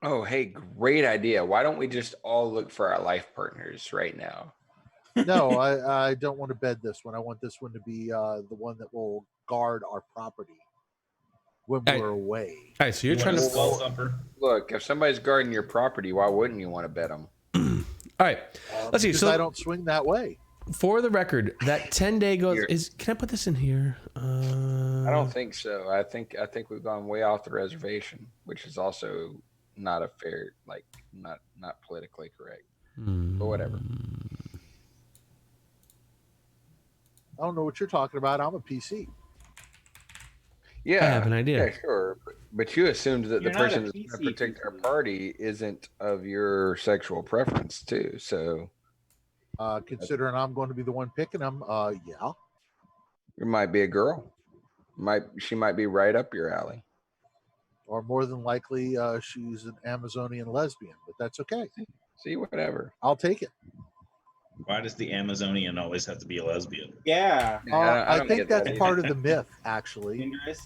Oh, hey, great idea. Why don't we just all look for our life partners right now? No, I don't want to bed this one. I want this one to be the one that will guard our property when Hey. we're away. All right, so you're trying to. Swell thumper. Look, if somebody's guarding your property, why wouldn't you want to bet them? All right, let's see. Because So I don't swing that way. for the record, that 10-day goes. Is Can I put this in here? I don't think so. I think we've gone way off the reservation, which is also not a fair, like not politically correct. But whatever. I don't know what you're talking about. I'm a PC. Yeah, I have an idea. Yeah, sure. But you assumed that You're the not a person that's going to PC protect our PC. party isn't of your sexual preference too. So Considering I'm going to be the one picking them, yeah. it might be a girl. She might be right up your alley. Or more than likely, she's an Amazonian lesbian, but that's okay. See, whatever. I'll take it. Why does the Amazonian always have to be a lesbian? Yeah. I don't think get that that's either. part of the myth, actually. Pinterest.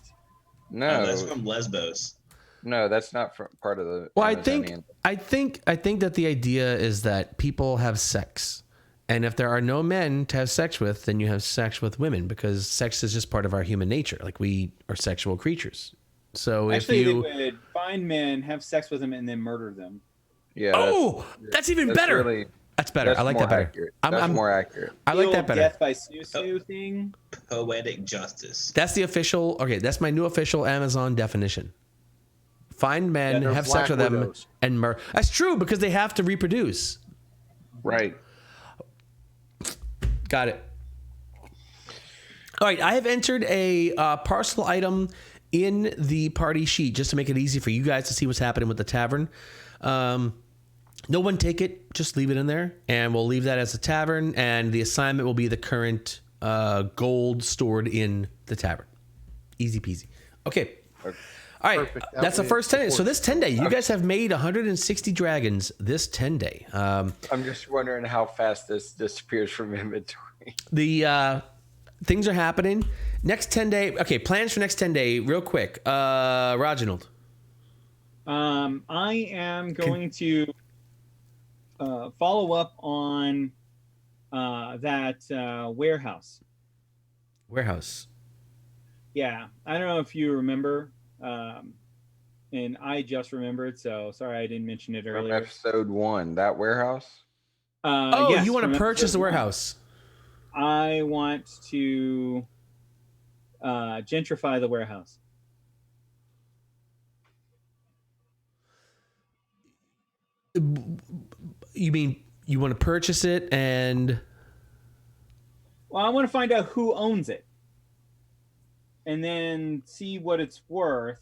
No, That's from Lesbos. no, that's not part of the. Well, Amazonian. I think that the idea is that people have sex, and if there are no men to have sex with, then you have sex with women because sex is just part of our human nature. Like we are sexual creatures. So Actually, if you, they would find men, have sex with them, and then murder them. Yeah. that's even better. Really, That's better. I like more that better. accurate. I'm That's more accurate. I The like old that better. Death by Snoo thing. Poetic justice. That's the official. Okay, that's my new official Amazon definition. Find men, they're have sex black with them, widows. and murder. That's true because they have to reproduce. Right. Got it. All right, I have entered a parcel item in the party sheet just to make it easy for you guys to see what's happening with the tavern. No one take it, just leave it in there, and we'll leave that as a tavern, and the assignment will be the current gold stored in the tavern. Easy peasy. Okay. All right, Perfect. That that's the way first it 10 day. So supports this 10-day, you guys have made 160 dragons this 10-day. I'm just wondering how fast this disappears from inventory. The things are happening. Next 10-day. Okay, plans for next 10-day, real quick. Reginald. I am going to follow up on that warehouse. Warehouse. Yeah, I don't know if you remember, and I just remembered, so sorry I didn't mention it From earlier. episode 1, that warehouse. Yes, you want from to purchase episode the one. warehouse? I want to gentrify the warehouse. You mean you want to purchase it and Well, I want to find out who owns it, and then see what it's worth,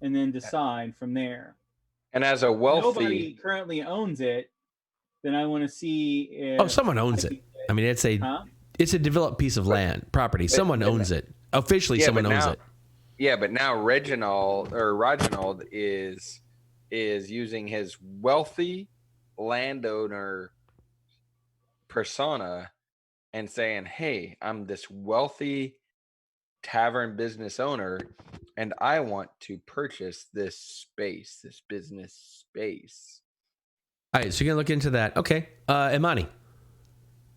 and then decide from there. And as a If wealthy, nobody currently owns it, then I want to see if someone owns it. I mean, it's a Huh? it's a developed piece of land, property. Someone owns it. Officially, Yeah, someone but owns now- it. yeah, but now Reginald is using his wealthy landowner persona and saying, "Hey, I'm this wealthy tavern business owner, and I want to purchase this space, this business space." All right, so you're gonna look into that. Okay, Imani.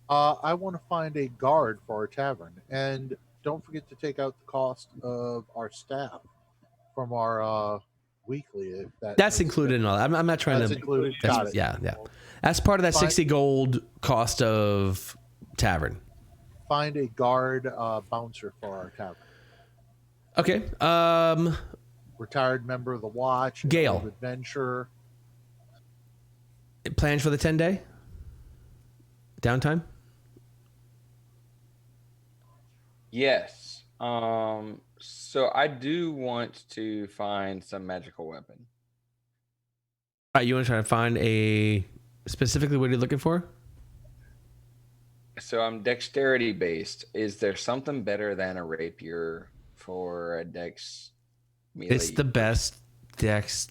I want to find a guard for our tavern, and don't forget to take out the cost of our staff from our weekly. If That's makes included in all that. I'm not trying That's to. included. That's, Got it. yeah. That's part of that Fine. 60 gold cost of tavern. Find a guard bouncer for our tavern. Okay. Retired member of the watch. an Gale. old adventurer. Plans for the 10-day downtime. Yes. So I do want to find some magical weapon. All right, you want to try to find a specifically what are you looking for? So I'm dexterity based. Is there something better than a rapier for a dex melee? It's the best dex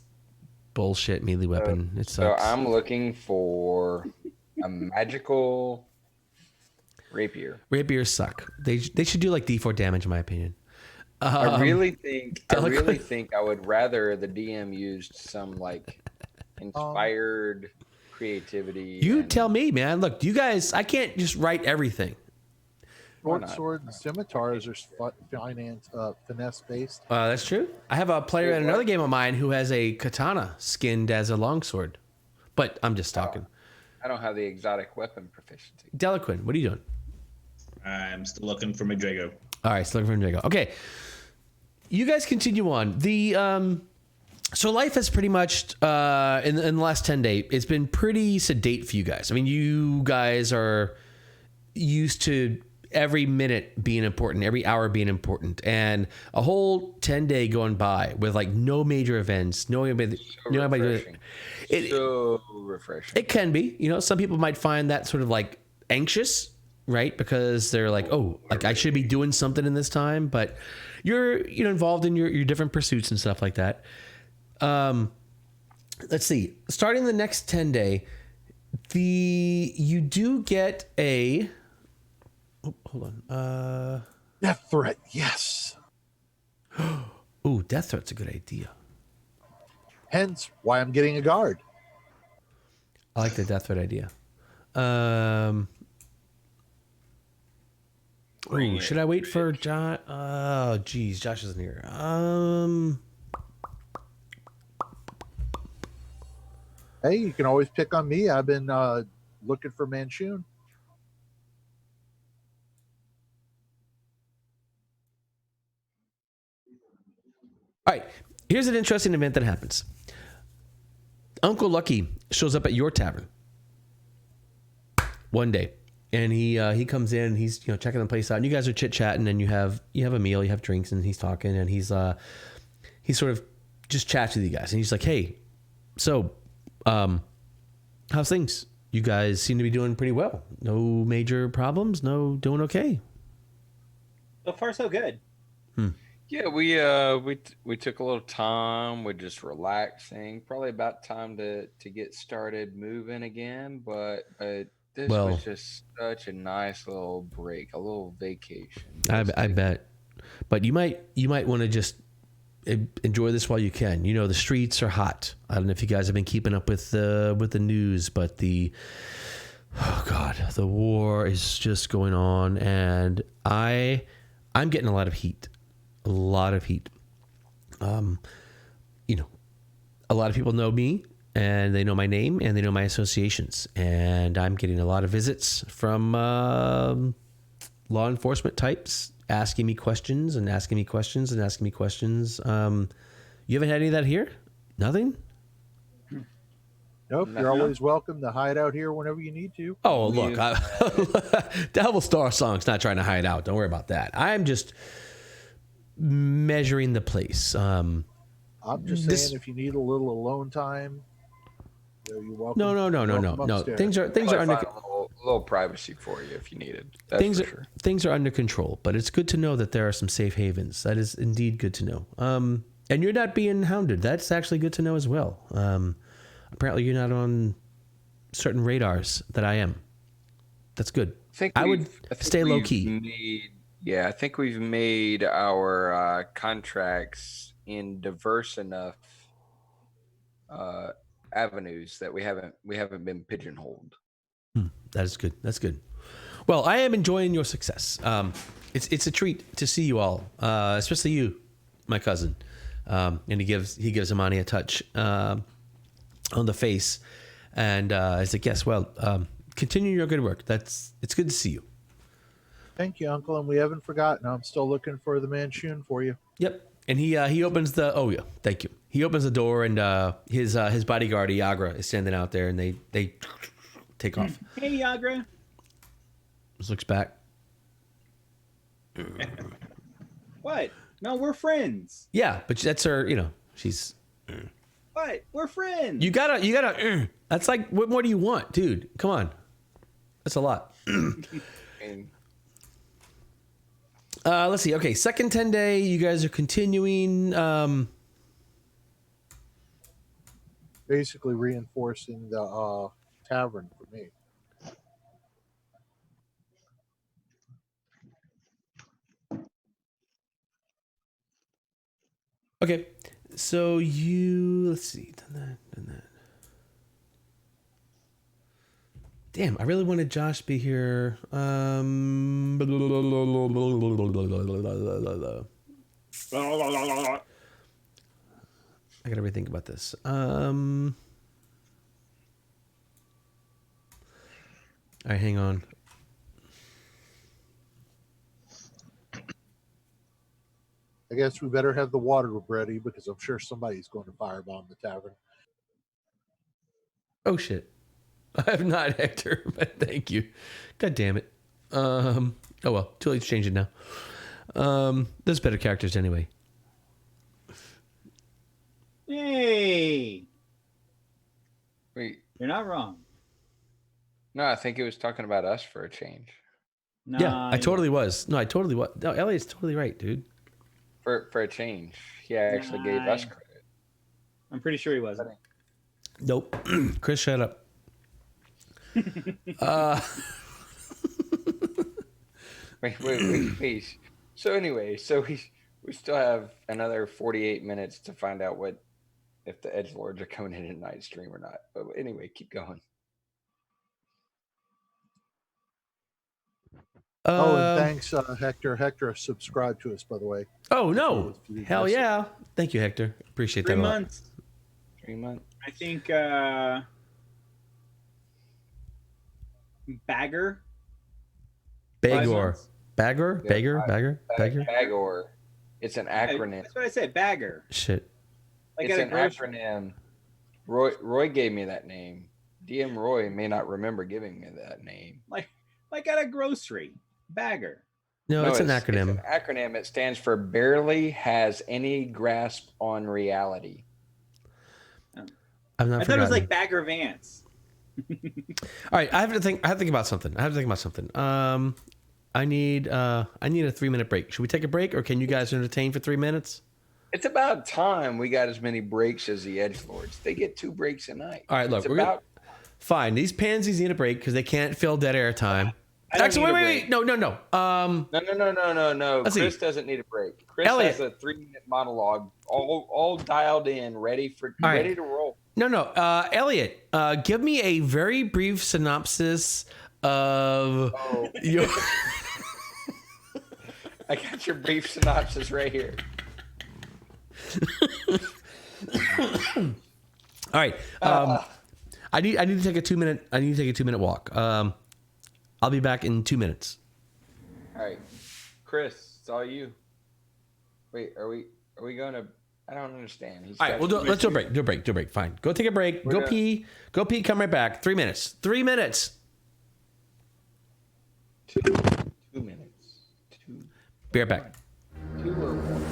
bullshit melee weapon. It So sucks. I'm looking for a magical rapier. Rapiers suck. They should do like D4 damage, in my opinion. I really think Delicate. I would rather the DM used some like inspired creativity. You and- tell me, man. Look, you guys, I can't just write everything. Why Short not? sword and scimitars are finesse based. That's true. I have a player in another game of mine who has a katana skinned as a longsword. But I'm just talking. I don't have the exotic weapon proficiency. Delaquin, what are you doing? I'm still looking for McDrago. All right, so looking for Diego. Okay, you guys continue on. So life has pretty much in the last 10 days, it's been pretty sedate for you guys. I mean, you guys are used to every minute being important, every hour being important, and a whole 10-day going by with like no major events, no anybody. Refreshing. So refreshing. It can be. Some people might find that sort of like anxious, right? Because they're like, oh, like I should be doing something in this time, but you're involved in your different pursuits and stuff like that. Let's see. Starting the next 10-day, you do get a. Oh, hold on. Death threat, yes. Ooh, death threat's a good idea. Hence why I'm getting a guard. I like the death threat idea. Ooh, should I wait for Josh? Oh, geez, Josh isn't here. Hey, you can always pick on me. I've been looking for Manchun. All right, here's an interesting event that happens. Uncle Lucky shows up at your tavern one day, and he comes in and he's checking the place out, and you guys are chit chatting, and you have a meal, you have drinks, and he's talking, and he's sort of just chats with you guys, and he's like, hey, so how's things? You guys seem to be doing pretty well. No major problems. No, doing okay. So far, so good. Yeah, we took a little time. We're just relaxing. Probably about time to get started moving again. But this was just such a nice little break, a little vacation. I bet. But you might want to just enjoy this while you can. The streets are hot. I don't know if you guys have been keeping up with the news, but the war is just going on, and I'm getting a lot of heat. A lot of heat. A lot of people know me, and they know my name, and they know my associations, and I'm getting a lot of visits from law enforcement types asking me questions and asking me questions and asking me questions. You haven't had any of that here? Nothing? Nope, you're always welcome to hide out here whenever you need to. Oh, look, Devil Star Song's not trying to hide out. Don't worry about that. I'm just measuring the place. I'm just saying, if you need a little alone time, you're welcome. No. Upstairs. Things are Probably under find a little privacy for you if you needed. That's for sure. Things are under control, but it's good to know that there are some safe havens. That is indeed good to know. And you're not being hounded. That's actually good to know as well. Apparently, you're not on certain radars that I am. That's good. I would stay low key. I think we've made our contracts in diverse enough avenues that we haven't been pigeonholed. That is good. That's good. Well, I am enjoying your success. It's a treat to see you all, especially you, my cousin. And he gives Amani a touch on the face, and he's like, yes, well, continue your good work. It's good to see you. Thank you, Uncle, and we haven't forgotten. I'm still looking for the Manchun for you. Yep. And he opens the thank you. He opens the door, and his bodyguard Iagra is standing out there, and they take off. Hey, Iagra. Just looks back. What? No, we're friends. Yeah, but that's her. She's. What? We're friends. You gotta. That's like, what more do you want, dude? Come on, that's a lot. Let's see. Okay, second 10-day. You guys are continuing. basically reinforcing the tavern for me. Okay, so let's see, done that. Damn, I really wanted Josh to be here. I gotta rethink about this. All right, hang on. I guess we better have the water ready because I'm sure somebody's going to firebomb the tavern. Oh shit. I have not, Hector, but thank you. God damn it. Oh well, too late to change it now. There's better characters anyway. Yay! Wait, You're not wrong. no, I think it was talking about us for a change. Nah, Yeah, I totally was. No, I totally was. No, Elliot's totally right, dude. For a change, he actually gave us Nah. credit. I'm pretty sure he wasn't. Nope. Chris, shut up. Wait. So anyway, we still have another 48 minutes to find out if the edgelords are coming in at night stream or not. But anyway, keep going. And thanks, Hector. Hector subscribed to us, by the way. Oh no! Hell yeah! Thank you, Hector. Appreciate 3 that a lot. months. 3 months. I think Bagger. 5 Bagor. months. Bagger? Yeah, Bagger? Bagor. It's an acronym. That's what I said. Bagger. Shit. Like It's at a an grocery. acronym. Roy gave me that name. DM Roy may not remember giving me that name. Like at a grocery. Bagger. No, it's an acronym. It's an acronym. It stands for barely has any grasp on reality. I've not I thought it was forgotten. like Bagger Vance. All right, I have to think about something. I need a 3-minute break. Should we take a break, or can you guys entertain for 3 minutes? It's about time we got as many breaks as the edgelords. They get 2 breaks a night. All right, look, It's fine. These pansies need a break because they can't fill dead air time. Actually, wait. No. No. Let's Chris see. doesn't need a break. Chris Elliot. has a 3-minute monologue, all dialed in, ready right. to roll. No. Elliot, give me a very brief synopsis of your. I got your brief synopsis right here. All right. I need to take a 2-minute. I need to take a 2-minute walk. I'll be back in 2 minutes. All right, Chris, it's all you. Wait, are we going to? I don't understand. All right, let's do a break. Do a break. Fine. Go take a break. Go pee. Come right back. 3 minutes. 3 minutes. 2 minutes. 2. Be right back. 2 or 1.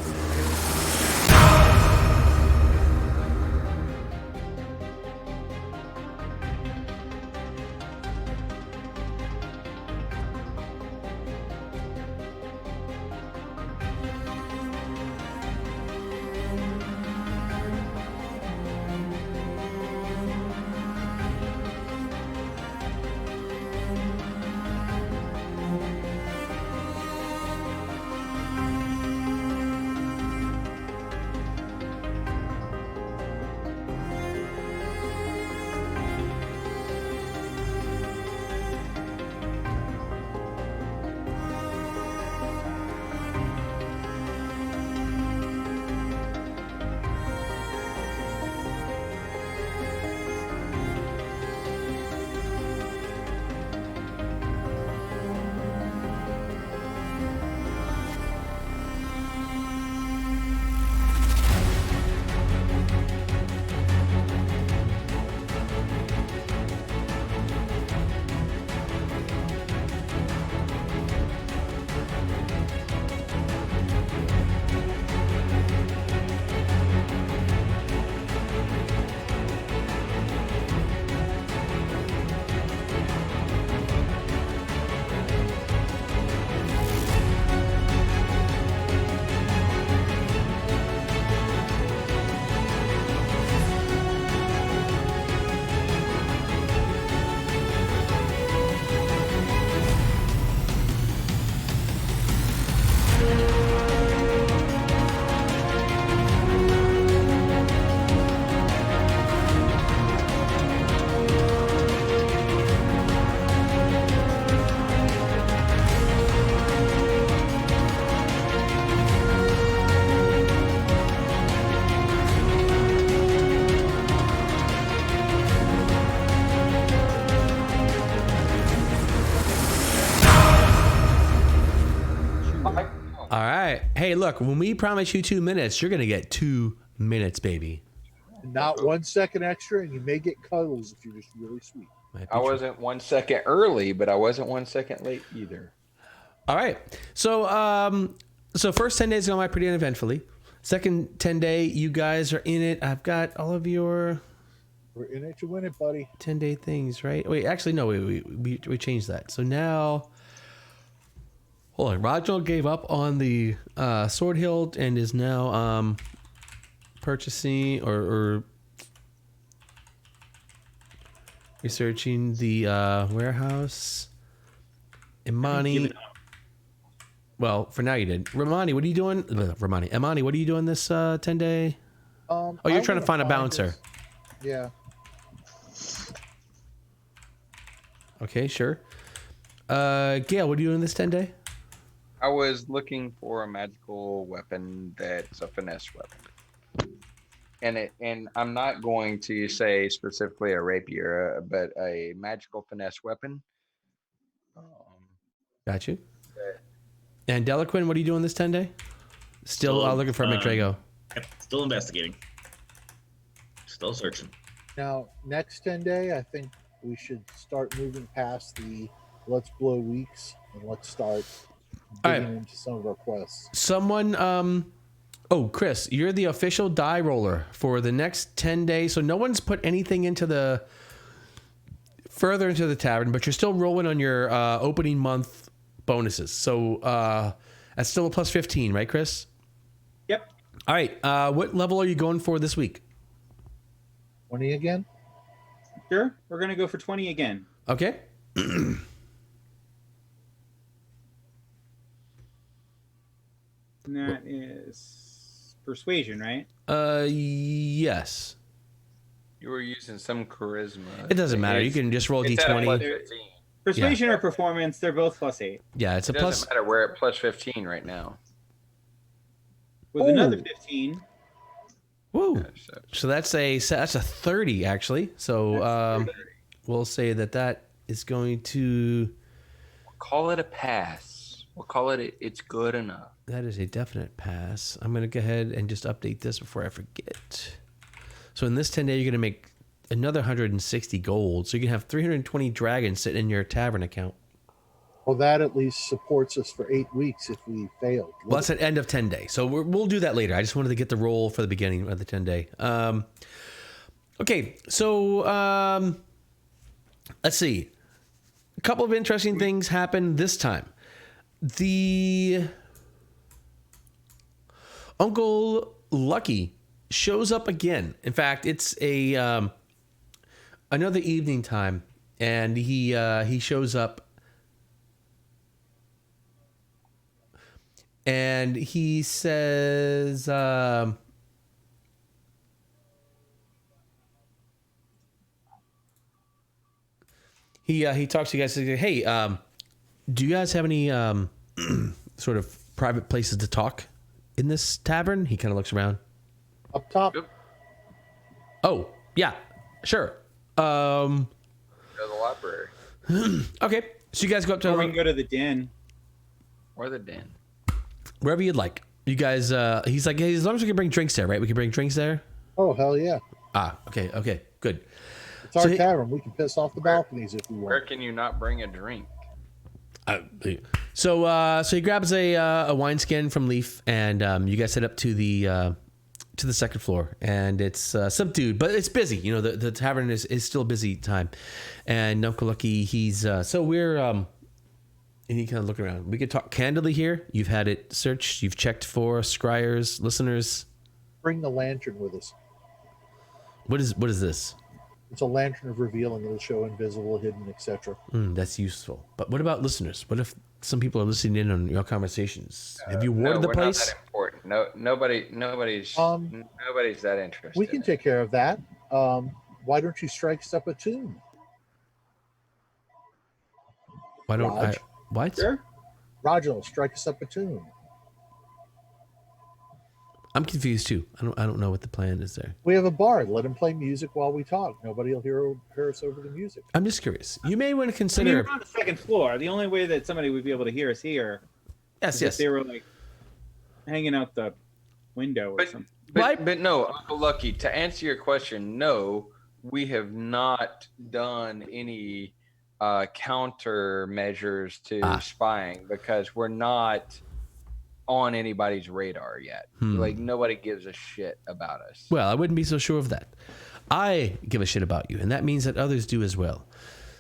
Hey, look, when we promise you 2 minutes, you're gonna get 2 minutes, baby. Not 1 second extra, and you may get cuddles if you're just really sweet. Might be I true. wasn't 1 second early, but I wasn't 1 second late either. All right. So first 10 days going by pretty uneventfully. Second 10 day, you guys are in it. I've got all of your We're in it to win it, buddy. 10-day things, right? Wait, actually, no, we changed that. So now, hold on. Reginald gave up on the Sword Hilt and is now purchasing or researching the warehouse. Imani. Well, for now you did. Imani, what are you doing? Imani, what are you doing this 10-day? Oh, you're trying to find a bouncer. Yeah. Okay, sure. Gail, what are you doing this 10-day? I was looking for a magical weapon that's a finesse weapon. And I'm not going to say specifically a rapier, but a magical finesse weapon. Got you. And Delaquin, what are you doing this 10-day? Still looking for McDrago. Yep, still investigating. Still searching. Now, next 10 day, I think we should start moving past the let's blow weeks and let's start digging into some of our quests. Someone, Chris, you're the official die roller for the next 10 days. So no one's put anything further into the tavern, but you're still rolling on your opening month bonuses. So that's still a plus 15, right, Chris? Yep. All right. What level are you going for this week? 20 again? Sure. We're going to go for 20 again. Okay. And that is persuasion, right? Yes. You were using some charisma. It doesn't matter. You can just roll It's at a d20. plus 15. Persuasion or performance, they're both +8. Yeah, it's a It plus. doesn't matter. We're at plus 15 right now. With another 15. Woo. So that's a 30 actually. So we'll say that is going to. Call it a pass. We'll call it it's good enough. That is a definite pass. I'm going to go ahead and just update this before I forget. So in this 10 day, you're going to make another 160 gold. So you can have 320 dragons sitting in your tavern account. Well, that at least supports us for 8 weeks if we failed. Well, that's at end of 10 day. So we'll do that later. I just wanted to get the roll for the beginning of the 10 day. Okay, so let's see. A couple of interesting things happened this time. The Uncle Lucky shows up again. In fact, it's a another evening time, and he shows up, and he says, he talks to you guys. Says, hey, do you guys have any sort of private places to talk in this tavern? He kind of looks around. Up top? Oh, yeah, sure. Go to the library. Okay, so you guys go up to Or we can go to the den. Or the den. wherever you'd like. You guys, he's like, hey, as long as we can bring drinks there, right? We can bring drinks there? Oh, hell yeah. Okay, good. It's our So he- tavern. We can piss off the balconies if we Where want. can you not bring a drink? So he grabs a wineskin from Leaf, and you guys head up to the second floor, and it's subdued, but it's busy. You know, the tavern is still a busy time, and Uncle Lucky, he's so we're and he kind of look around. We could talk candidly here. You've had it searched. You've checked for scryers, listeners. Bring the lantern with us. What is this? It's a lantern of revealing. It'll show invisible, hidden, etc. That's useful. But what about listeners? What if some people are listening in on your conversations? Have you warded the we're place? Not that important. No, nobody's that interested. We can take care of that. Why don't you strike us up a tune? Why don't I? Raj? What? Sure. Roger, strike us up a tune. I'm confused too. I don't know what the plan is there. We have a bard. Let him play music while we talk. Nobody will hear us over the music. I'm just curious. You may want to I mean, consider. we're on the 2nd floor. The only way that somebody would be able to hear us here is if Yes. they were like hanging out the window or But- something. But no, Uncle Lucky, to answer your question, no, we have not done any countermeasures to spying because we're not on anybody's radar yet. Like, nobody gives a shit about us. Well, I wouldn't be so sure of that. I give a shit about you, and that means that others do as well.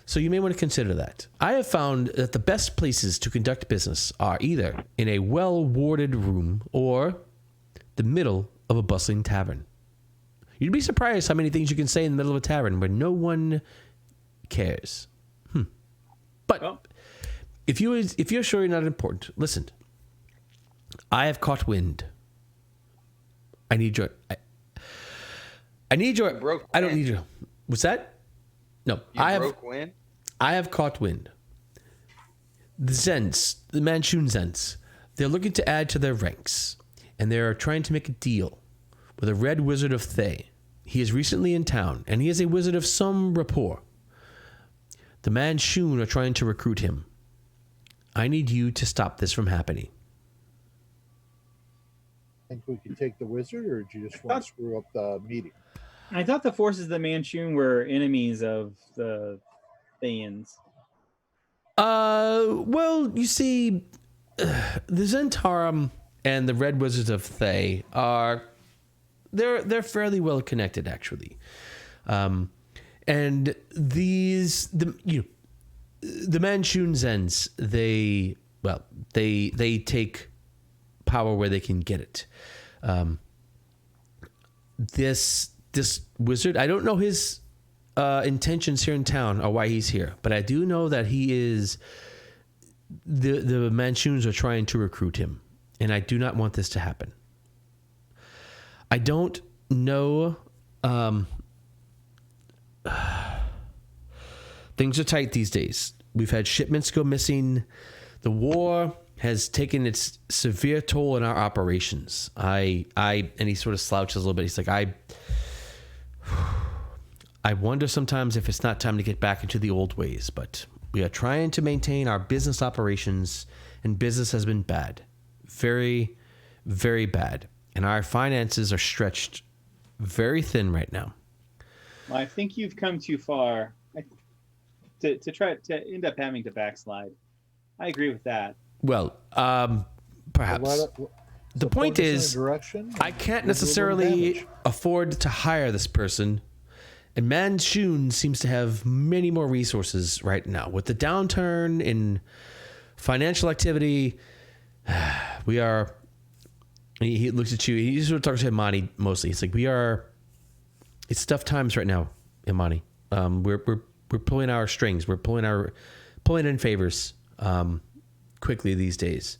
So you may want to consider that. I have found that the best places to conduct business are either in a well-warded room or the middle of a bustling tavern. You'd be surprised how many things you can say in the middle of a tavern where no one cares. But Well. if you're sure you're not important, listen. I have caught wind. I need your. I need your. broke I don't wind. need your. What's that? No, You broke wind? I have caught wind. The Zens, the Manchun Zens, they're looking to add to their ranks, and they're trying to make a deal with a red wizard of Thay. He is recently in town, and he is a wizard of some rapport. The Manchun are trying to recruit him. I need you to stop this from happening. Think we can take the wizard, or do you just want to screw up the meeting? I thought the forces of the Manchun were enemies of the Thayans. Well, you see, the Zentarum and the Red Wizards of Thay are they're fairly well connected, actually. And the Manchun Zens, they take power where they can get it. This wizard, I don't know his intentions here in town or why he's here, but I do know that he is the Manchuns are trying to recruit him, and I do not want this to happen. I don't know. Things are tight these days. We've had shipments go missing. The war has taken its severe toll in our operations. And he sort of slouches a little bit. He's like, I wonder sometimes if it's not time to get back into the old ways, but we are trying to maintain our business operations, and business has been bad. Very, very bad. And our finances are stretched very thin right now. Well, I think you've come too far to try to end up having to backslide. I agree with that. Well, perhaps. The point is, I can't necessarily afford to hire this person. And Manchun seems to have many more resources right now. With the downturn in financial activity, we are... He looks at you. He sort of talks to Imani mostly. He's like, it's tough times right now, Imani. We're pulling our strings. We're pulling in favors quickly these days.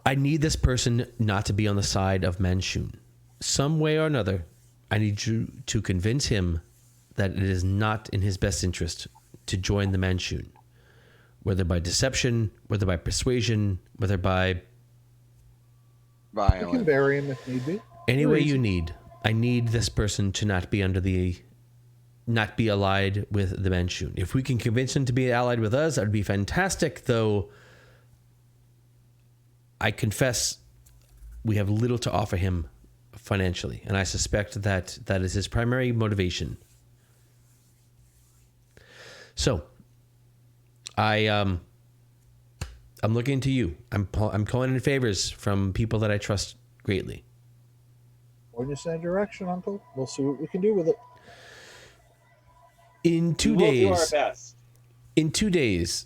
I need this person not to be on the side of Manchun. Some way or another, I need you to convince him that it is not in his best interest to join the Manchun. Whether by deception, whether by persuasion, whether by... You can bury him if need be. Any way you need. I need this person to not be allied with the Manchun. If we can convince him to be allied with us, that would be fantastic, though I confess we have little to offer him financially, and I suspect that is his primary motivation. So, I'm looking to you. I'm calling in favors from people that I trust greatly. Point us in a direction, Uncle. We'll see what we can do with it. In 2 We'll days, do our best. in 2 days,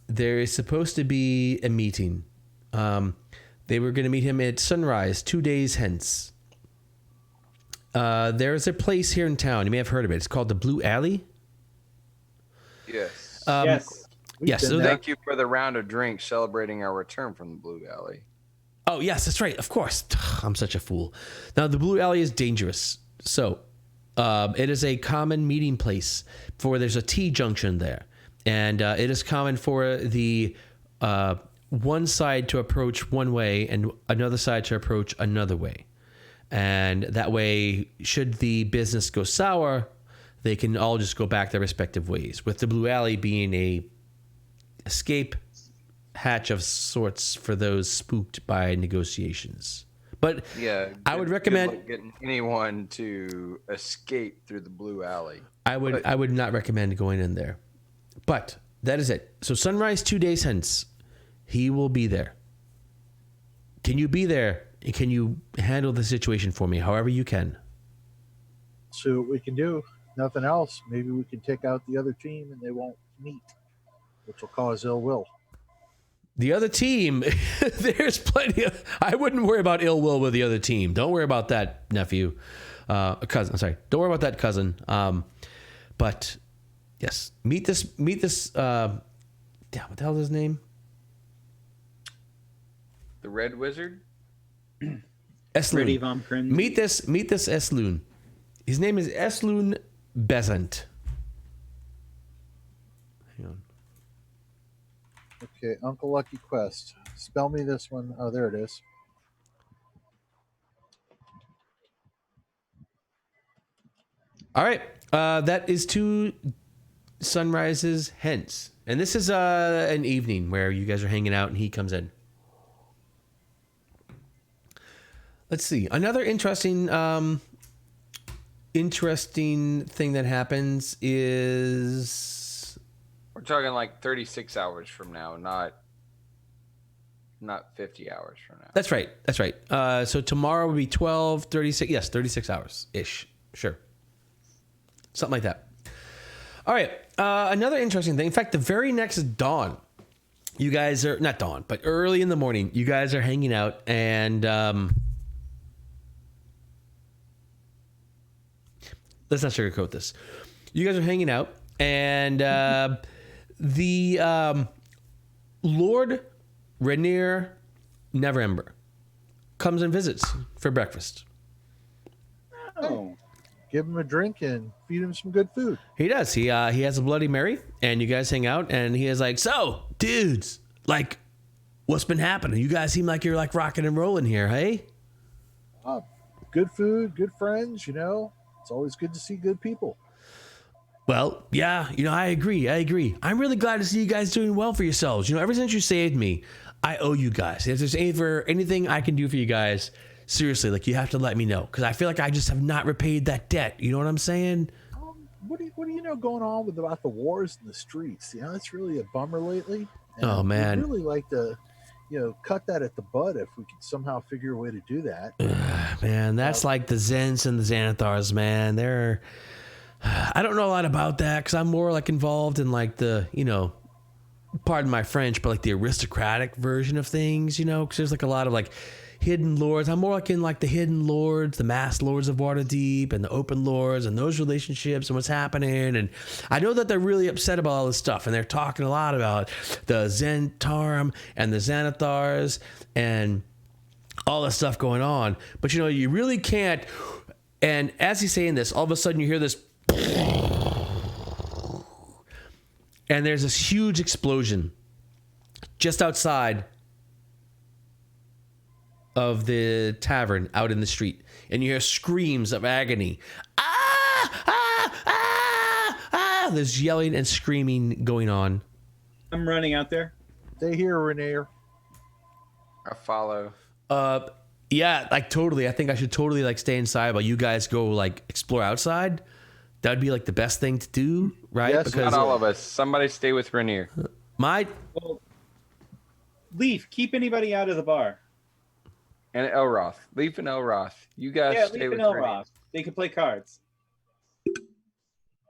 there is supposed to be a meeting. They were going to meet him at sunrise 2 days hence. There's a place here in town. You may have heard of it. It's called the Blue Alley. Yes. Yes. Yes. So Thank you for the round of drinks celebrating our return from the Blue Alley. Oh, yes, that's right. Of course. I'm such a fool. Now, the Blue Alley is dangerous. So, it is a common meeting place there's a T-junction there. And it is common for the one side to approach one way and another side to approach another way. And that way, should the business go sour, they can all just go back their respective ways. With the Blue Alley being a escape hatch of sorts for those spooked by negotiations. But Yeah, I would good recommend- luck getting anyone to escape through the blue alley. I would not recommend going in there. But that is it. So sunrise 2 days hence, he will be there. Can you be there? Can you handle the situation for me however you can? See what we can do. Nothing else. Maybe we can take out the other team and they won't meet, which will cause ill will. The other team, there's plenty of... I wouldn't worry about ill will with the other team. Don't worry about that, nephew. Cousin, I'm sorry. Don't worry about that, cousin. But, yes. Meet this... damn, what the hell is his name? The Red Wizard? Pretty Esloon. Vom Cringe. Meet this Esloon. His name is Esloon Bezant. Hang on. Okay, Uncle Lucky Quest. Spell me this one. Oh, there it is. All right. That is 2 sunrises hence. And this is an evening where you guys are hanging out and he comes in. Let's see. Another interesting thing that happens is... We're talking like 36 hours from now, not 50 hours from now. That's right. That's right. So tomorrow will be 12, 36. Yes, 36 hours-ish. Sure. Something like that. All right. Another interesting thing. In fact, the very next dawn, you guys are... Not dawn, but early in the morning, you guys are hanging out and... let's not sugarcoat this. You guys are hanging out and the Lord Rainier Neverember comes and visits for breakfast. Oh. Give him a drink and feed him some good food. He does. He has a Bloody Mary, and you guys hang out, and he is like, "So, dudes, like, what's been happening? You guys seem like you're like rocking and rolling here, hey?" Good food, good friends, you know. It's always good to see good people. Well, yeah, I agree. I'm really glad to see you guys doing well for yourselves. Ever since you saved me, I owe you guys. If there's anything I can do for you guys, seriously, like, you have to let me know, because I feel like I just have not repaid that debt. You know what I'm saying? What do you know going on about the wars in the streets? It's really a bummer lately. And Oh, man. I'd really like to, cut that at the bud if we could somehow figure a way to do that. Man, that's like the Zens and the Xanathars, man. I don't know a lot about that because I'm more like involved in like the, pardon my French, but like the aristocratic version of things, because there's like a lot of like hidden lords. I'm more like in like the hidden lords, the masked lords of Waterdeep and the open lords and those relationships and what's happening. And I know that they're really upset about all this stuff, and they're talking a lot about the Zentarum and the Xanathars and all this stuff going on. But you really can't. And as he's saying this, all of a sudden you hear this, and there's this huge explosion just outside of the tavern out in the street, and you hear screams of agony. There's yelling and screaming going on. I'm running out there. Stay here, Rainier. I follow. Yeah, like totally. I think I should totally like stay inside while you guys go like explore outside. That would be like the best thing to do, right? Yes, because Not all of us. Somebody stay with Rainier. my Well, Leaf, keep anybody out of the bar. And Elroth. Leaf and Elroth. You guys Yeah, stay Leaf with and Rainier. Elroth. They can play cards. all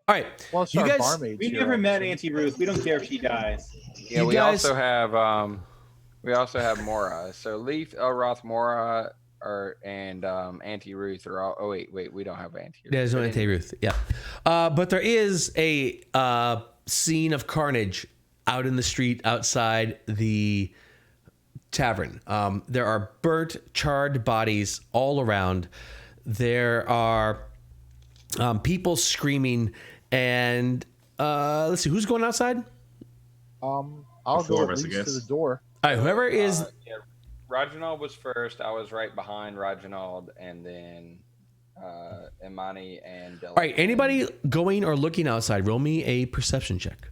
right. Plus You our guys- barmaids We here, never met obviously. Auntie Ruth. We don't care if she dies. Yeah, You we guys- also have Mora. So Leaf, Elroth, Mora, and Auntie Ruth are all. Oh wait, we don't have Auntie Ruth. There's no But Auntie Ruth. Yeah. But there is a scene of carnage out in the street outside the tavern. There are burnt, charred bodies all around. There are people screaming, and let's see, who's going outside? I'll The four go of at us, I least to guess. the door. All right, whoever is Yeah, Reginald was first. I was right behind Reginald, and then Imani and Dylan. all right. Anybody going or looking outside? Roll me a perception check.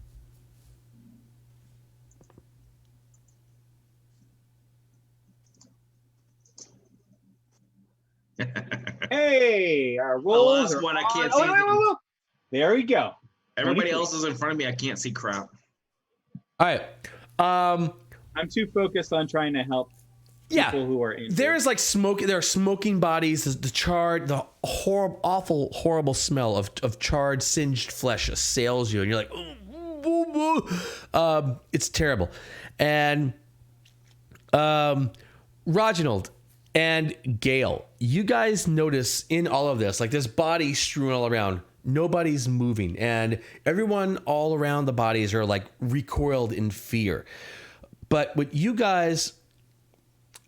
Hey, our rolls last are one, I on. can't Oh, see wait, anything. wait. There we go. Everybody 23. else is in front of me. I can't see crap. All right. I'm too focused on trying to help people who are injured. There is like smoke. There are smoking bodies. The charred, the awful, horrible smell of charred, singed flesh assails you, and you're like, it's terrible. And Reginald and Gale, you guys notice in all of this, like there's bodies strewn all around. Nobody's moving, and everyone all around the bodies are like recoiled in fear. But what you guys,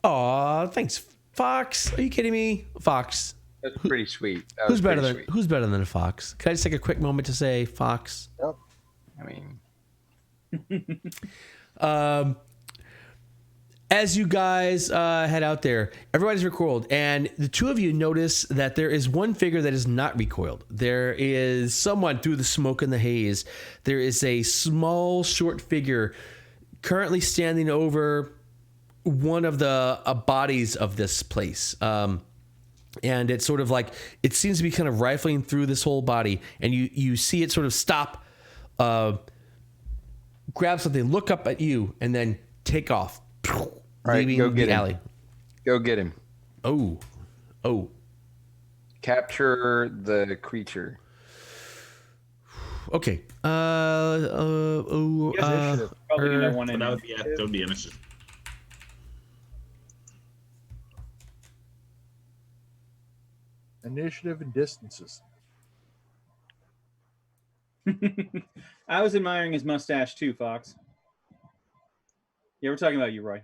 aw, thanks, Fox. Are you kidding me, Fox? That's pretty sweet. That Who's was better pretty than sweet. Who's better than a Fox? Can I just take a quick moment to say Fox? Yep. I mean, As you guys head out there, everybody's recoiled, and the two of you notice that there is one figure that is not recoiled. There is someone through the smoke and the haze. There is a small, short figure currently standing over one of the bodies of this place. And it's sort of like, it seems to be kind of rifling through this whole body, and you see it sort of stop, grab something, look up at you, and then take off. right, Leaving go get the him. alley. Go get him. Oh. Capture the creature. Okay. Probably gonna want But to. that would be initiative. Initiative and distances. I was admiring his mustache too, Fox. Yeah, we're talking about you, Roy.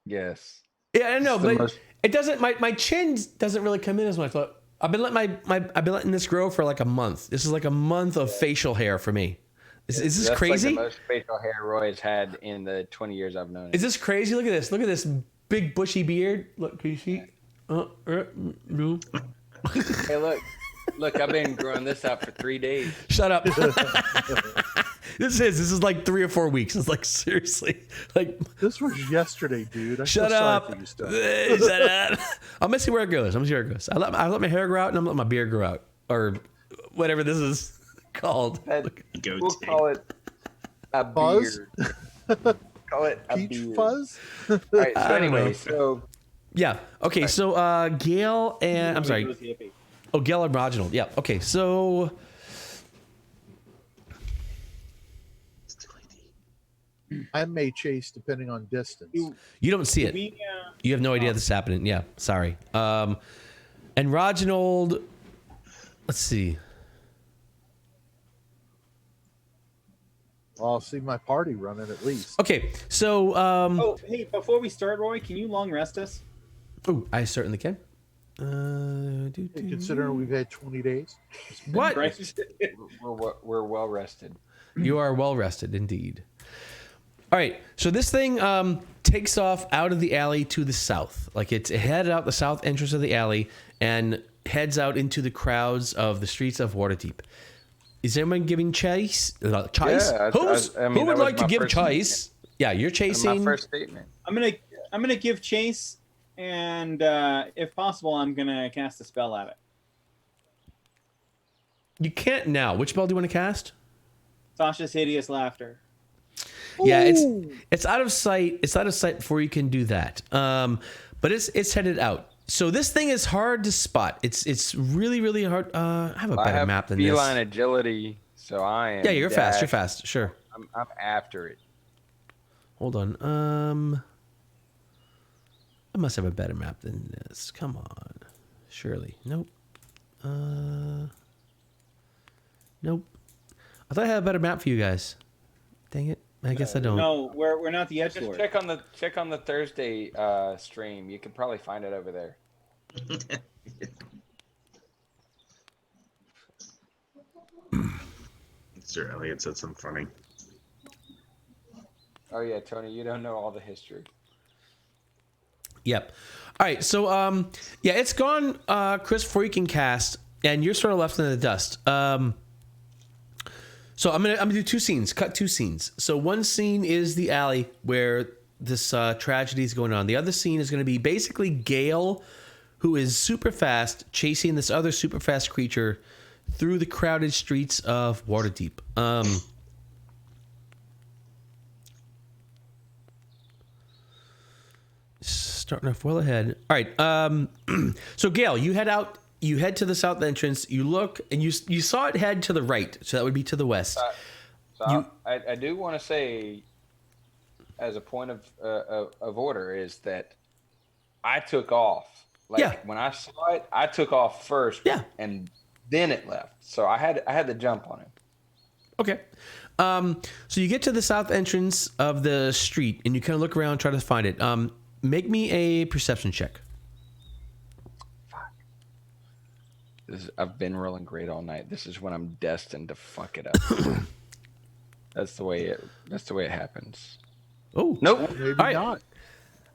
Yes. Yeah, I know, It's the but most- it doesn't. My chin doesn't really come in as much. I've been letting this grow for like a month. This is like a month of facial hair for me. Is this That's crazy? Like the most facial hair Roy has had in the 20 years I've known him. Is this crazy? Look at this. Look at this big bushy beard. Look, can you see? No. Hey, look! I've been growing this out for 3 days. Shut up. This is like 3 or 4 weeks. It's like seriously, like This was yesterday, dude. I shut feel sorry up. for you still. Shut up. I'm gonna see where it goes. I let my hair grow out, and I'm letting my beard grow out, or whatever this is called. Goatee. We'll call it a Buzz? beard. Call it a Peach beard. fuzz? All right. So I don't anyway, know. so Yeah. Okay. So Gail and I'm sorry. Oh, Gail and Reginald. Yeah. Okay. So I may chase depending on distance. you don't see it. You have no idea this is happening. Yeah. Sorry. And Reginald. Let's see. Well, I'll see my party running at least. Okay. So Oh, hey! Before we start, Roy, can you long rest us? oh, I certainly can. Considering we've had 20 days. What? Right? we're well rested. You are well rested indeed. All right, so this thing takes off out of the alley to the south. Like it headed out the south entrance of the alley and heads out into the crowds of the streets of Waterdeep. Is anyone giving chase? Chase? Yeah, Who that would was like to my give first chase? Yeah, you're That's chasing. my first statement. I'm gonna give chase, and if possible, I'm gonna cast a spell at it. You can't now. Which spell do you want to cast? Sasha's hideous laughter. Yeah, it's out of sight. It's out of sight before you can do that. But it's headed out. So this thing is hard to spot. It's really really hard. I have a I better have map than feline this. agility, so I am. Yeah, you're fast. You're dashed. fast. Sure. I'm after it. Hold on. I must have a better map than this. Come on. Surely. Nope. Nope. I thought I had a better map for you guys. Dang it. I guess I don't. No, we're not the edge Just lord. check on the Thursday stream. You can probably find it over there. Sir Elliot said something funny. Oh yeah, Tony, you don't know all the history. Yep. All right. So, yeah, it's gone, Chris, before you can cast, and you're sort of left in the dust. So I'm gonna do 2 scenes. Cut 2 scenes. So one scene is the alley where this tragedy is going on. The other scene is going to be basically Gale, who is super fast chasing this other super fast creature through the crowded streets of Waterdeep. Starting off well ahead. All right. So Gale, you head out. You head to the south entrance. You look, and you saw it head to the right. So that would be to the west. So I do want to say, as a point of order, is that I took off. Like when I saw it, I took off first. Yeah. And then it left. So I had to jump on it. Okay. So you get to the south entrance of the street, and you kind of look around, try to find it. Make me a perception check. Fuck. I've been rolling great all night. This is when I'm destined to fuck it up. That's the way it happens. Oh. Nope. Maybe All right.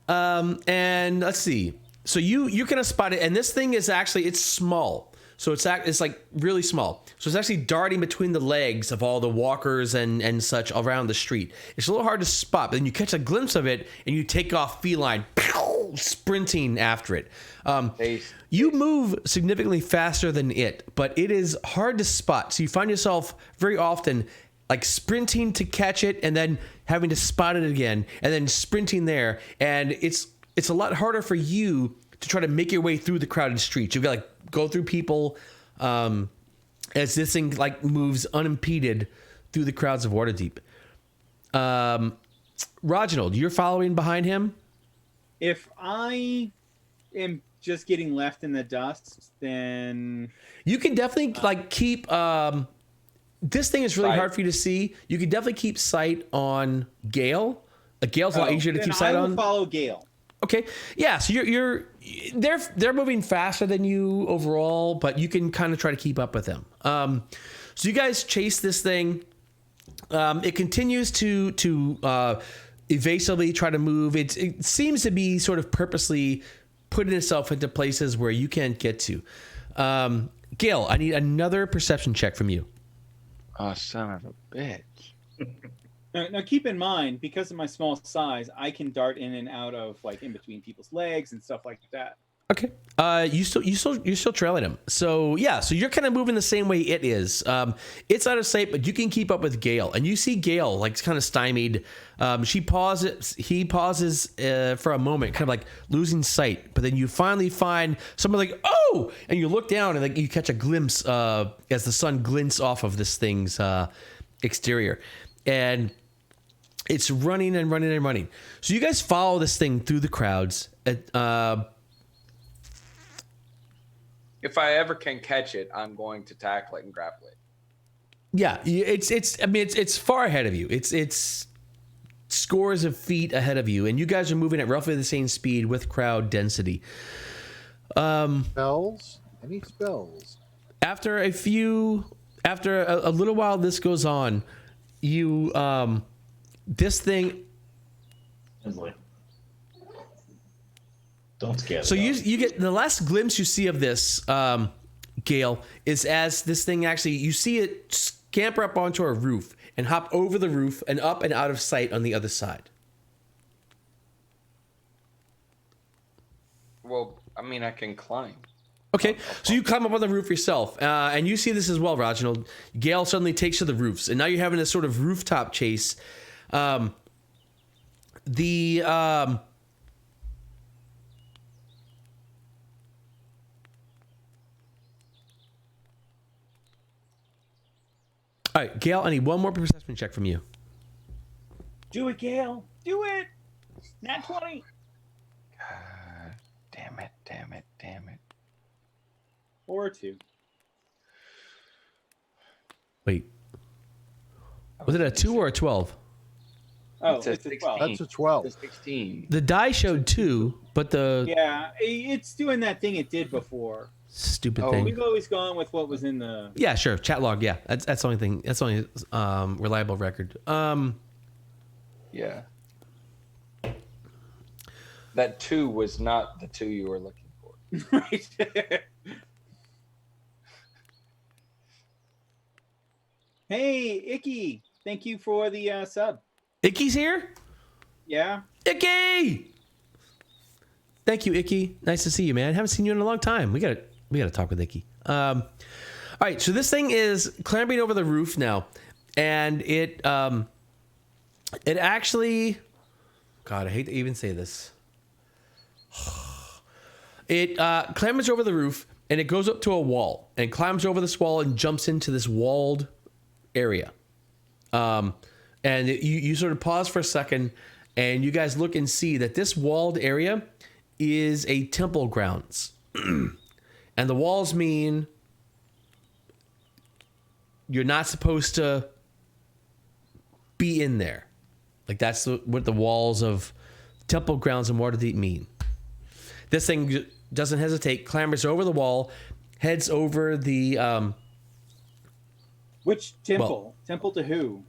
not. And let's see. So you kind of spot it, and this thing is actually, it's small. So it's like really small. So it's actually darting between the legs of all the walkers and such around the street. It's a little hard to spot, but then you catch a glimpse of it and you take off feline, sprinting after it. You move significantly faster than it, but it is hard to spot. So you find yourself very often like sprinting to catch it and then having to spot it again and then sprinting there. And it's a lot harder for you to try to make your way through the crowded streets. You've got to like go through people as this thing like moves unimpeded through the crowds of Waterdeep. Reginald, you're following behind him? If I am just getting left in the dust, then you can definitely like keep this thing is really hard for you to see. You can definitely keep sight on Gale. Gale's a lot easier to keep sight on. I will follow Gale. Okay. Yeah, so they're moving faster than you overall, but you can kind of try to keep up with them. So you guys chase this thing. It continues to evasively try to move. It seems to be sort of purposely putting itself into places where you can't get to. Gale, I need another perception check from you. Oh, son of a bitch. Now, keep in mind, because of my small size, I can dart in and out of like in between people's legs and stuff like that. Okay. You're still trailing him. So yeah. So you're kind of moving the same way it is. It's out of sight, but you can keep up with Gale, and you see Gale like kind of stymied. He pauses for a moment, kind of like losing sight. But then you finally find someone like, oh, and you look down and like you catch a glimpse as the sun glints off of this thing's exterior, and it's running and running and running. So you guys follow this thing through the crowds. If I ever can catch it, I'm going to tackle it and grapple it. Yeah, it's far ahead of you. It's scores of feet ahead of you, and you guys are moving at roughly the same speed with crowd density. Spells? Any spells? After a little while, this goes on. This thing. Hensley. Don't scare. So you get the last glimpse you see of this, Gale, is as this thing actually, you see it scamper up onto a roof and hop over the roof and up and out of sight on the other side. Well, I mean, I can climb. Okay, so you climb up on the roof yourself, and you see this as well, Reginald. Gale suddenly takes to the roofs, and now you're having this sort of rooftop chase. All right, Gale, I need one more perception check from you. Do it, Gale. Do it. Nat 20. God, damn it. Or 2. Wait. Was it a 2 or a 12? Oh, It's a it's a 16. 12. That's a 12. It's 16. The die showed 2, but the Yeah, it's doing that thing it did before. stupid Oh, thing. We've always gone with what was in the. Yeah, sure. Chat log. Yeah, that's the only thing. That's the only reliable record. Yeah. That 2 was not the 2 you were looking for. Right. Hey, Icky. Thank you for the sub. Icky's here. Yeah. Icky. Thank you, Icky. Nice to see you, man. Haven't seen you in a long time. We gotta talk with Icky. All right, so this thing is clambering over the roof now, and it actually, God, I hate to even say this. It clambers over the roof, and it goes up to a wall, and climbs over this wall and jumps into this walled area. You sort of pause for a second, and you guys look and see that this walled area is a temple grounds. And the walls mean you're not supposed to be in there. Like, that's what the walls of temple grounds in Waterdeep mean. This thing doesn't hesitate, clambers over the wall, heads over the... Which temple? Temple to who?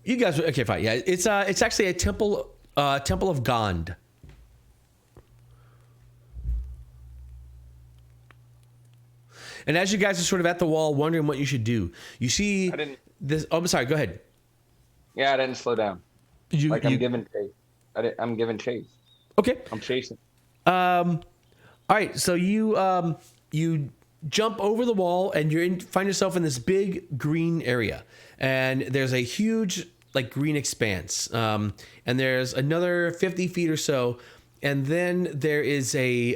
You guys, okay, fine. Yeah, it's actually a temple of Gond. And as you guys are sort of at the wall, wondering what you should do, you see this. Oh, I'm sorry. Go ahead. Yeah, I didn't slow down. I'm giving chase. I'm giving chase. Okay. I'm chasing. All right. So you jump over the wall, and find yourself in this big green area, and there's a huge green expanse, and there's another 50 feet or so, and then there is a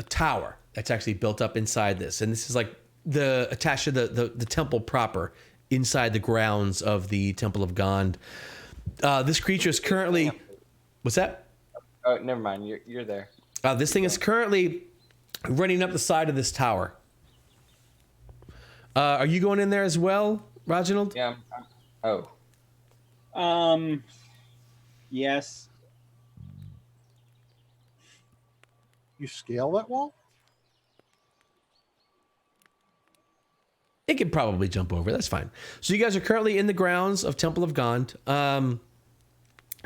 tower that's actually built up inside this, and this is attached to the temple proper inside the grounds of the Temple of Gond. This creature is currently... What's that? Oh, never mind. You're there. This thing is currently running up the side of this tower. Are you going in there as well, Reginald? Yeah. Oh. Yes. You scale that wall? It could probably jump over. That's fine. So you guys are currently in the grounds of Temple of Gond,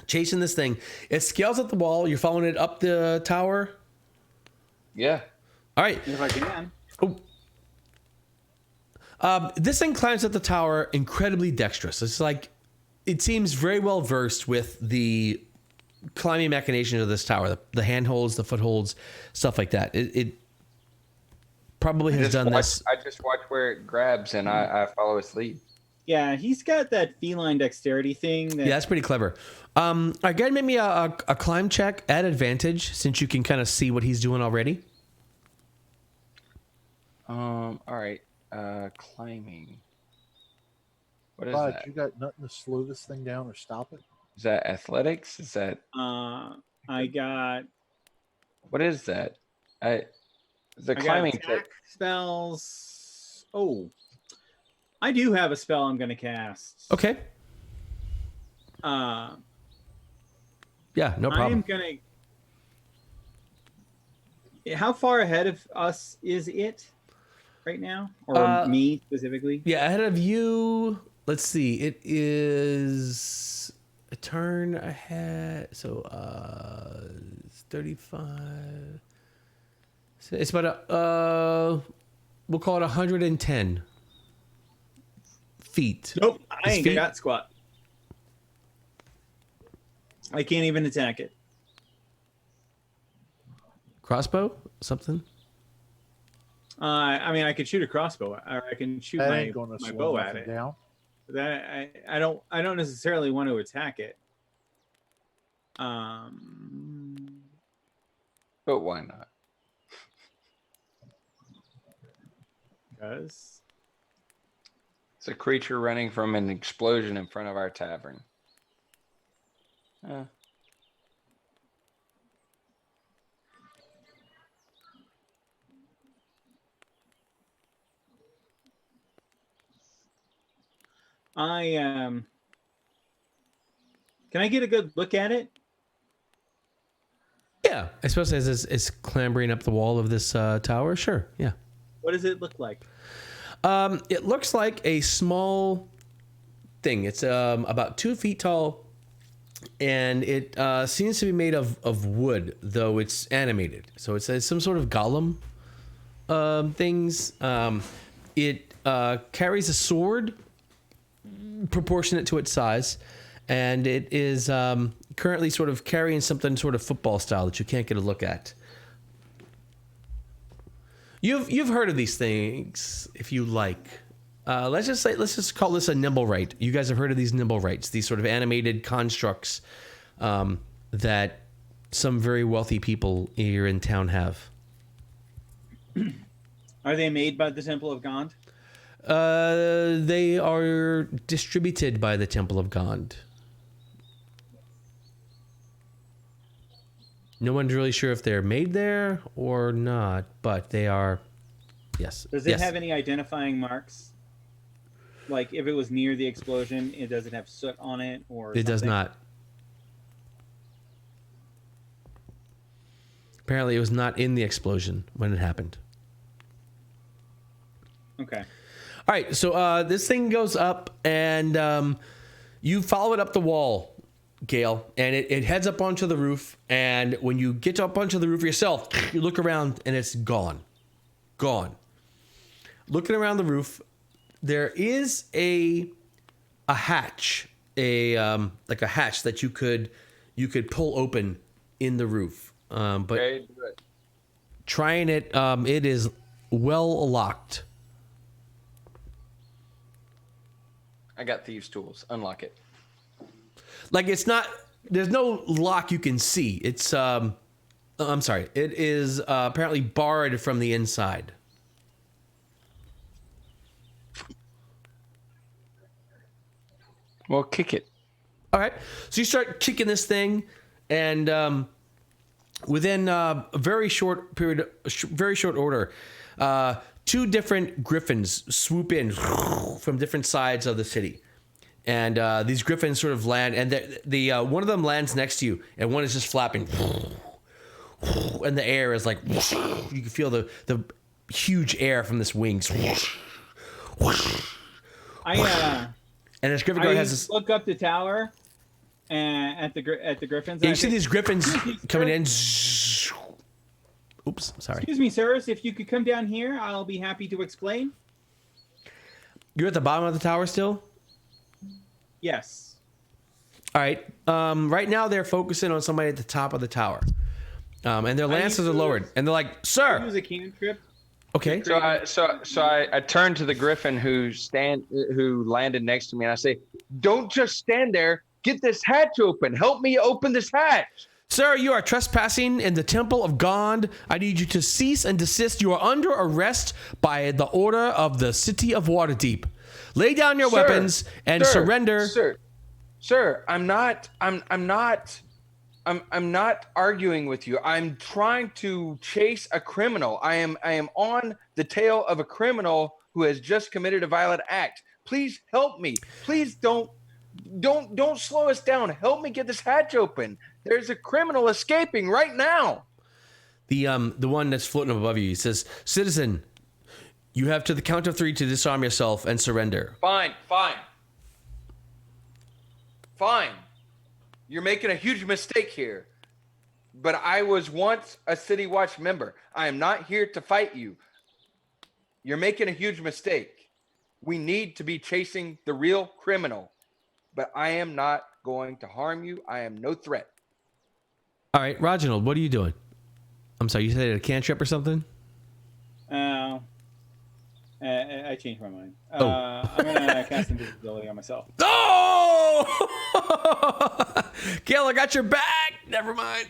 chasing this thing. It scales up the wall. You're following it up the tower. Yeah. All right. If I can. This thing climbs up the tower incredibly dexterous. It's it seems very well versed with the climbing machinations of this tower, the handholds, the footholds, stuff like that. It probably has done this. I just watch where it grabs, and I follow its lead. Yeah, he's got that feline dexterity thing. Yeah, that's pretty clever. All right, go ahead and make me a climb check at advantage, since you can kind of see what he's doing already. All right. Climbing. What is But that? you got nothing to slow this thing down or stop it? Is that athletics? Is that... I got... What is that? The I got climbing attack spells. Oh, I do have a spell I'm going to cast. Okay. Yeah, no problem. I'm going to... How far ahead of us is it right now? Or me specifically? Yeah, ahead of you. Let's see. It is a turn ahead. So, 35. So it's about we'll call it 110 feet. Nope, I ain't feet? got squat. I can't even attack it. Crossbow? Something? I mean, I could shoot a crossbow, or I can shoot That my ain't going to slow bow at nothing it. down. That I don't necessarily want to attack it. But why not? Because It's a creature running from an explosion in front of our tavern. can I get a good look at it? Yeah. I suppose as it's clambering up the wall of this tower. Sure. Yeah. What does it look like? It looks like a small thing. It's about 2 feet tall, and it seems to be made of wood, though it's animated. So it's some sort of golem things. It carries a sword proportionate to its size, and it is currently sort of carrying something sort of football style that you can't get a look at. You've heard of these things, if you like. Let's just call this a Nimblewright. You guys have heard of these Nimblewrights, these sort of animated constructs that some very wealthy people here in town have. Are they made by the Temple of Gond? They are distributed by the Temple of Gond. No one's really sure if they're made there or not, but they are. Yes. Does it have any identifying marks? Like if it was near the explosion, does it have soot on it or? It does not. Apparently, it was not in the explosion when it happened. Okay. All right, so this thing goes up, and you follow it up the wall, Gale, and it heads up onto the roof. And when you get up onto the roof yourself, you look around, and it's gone. Gone. Looking around the roof, there is a hatch, like a hatch that you could pull open in the roof. But Okay, do it. trying it, it is well locked. I got thieves' tools. Unlock it. Like it's not. There's no lock you can see. It's. I'm sorry. It is apparently barred from the inside. Well, kick it. All right. So you start kicking this thing, and within a very short period, very short order, two different griffins swoop in from different sides of the city, and these griffins sort of land, and the one of them lands next to you, and one is just flapping, and the air is like you can feel the huge air from this wings. And this griffin guard has this. Look up the tower at the griffins. And you see these griffins coming in. Oops, sorry. Excuse me, sirs. If you could come down here, I'll be happy to explain. You're at the bottom of the tower still? Yes. All right. Right now they're focusing on somebody at the top of the tower. And their lances are lowered. And they're like, sir. Use a cantrip. Okay. So I turn to the griffin who landed next to me, and I say, "Don't just stand there. Get this hatch open. Help me open this hatch." Sir, you are trespassing in the Temple of Gond. I need you to cease and desist. You are under arrest by the order of the City of Waterdeep. Lay down your weapons and surrender. Sir, I'm not arguing with you. I'm trying to chase a criminal. I am on the tail of a criminal who has just committed a violent act. Please help me. Please don't slow us down. Help me get this hatch open. There's a criminal escaping right now. The one that's floating above you, he says, "Citizen, you have to the count of 3 to disarm yourself and surrender." Fine. You're making a huge mistake here. But I was once a City Watch member. I am not here to fight you. You're making a huge mistake. We need to be chasing the real criminal. But I am not going to harm you. I am no threat. All right, Reginald, what are you doing? I'm sorry, you said a cantrip or something? I changed my mind. I'm gonna cast invisibility on myself. Oh! Gale, I got your back. Never mind.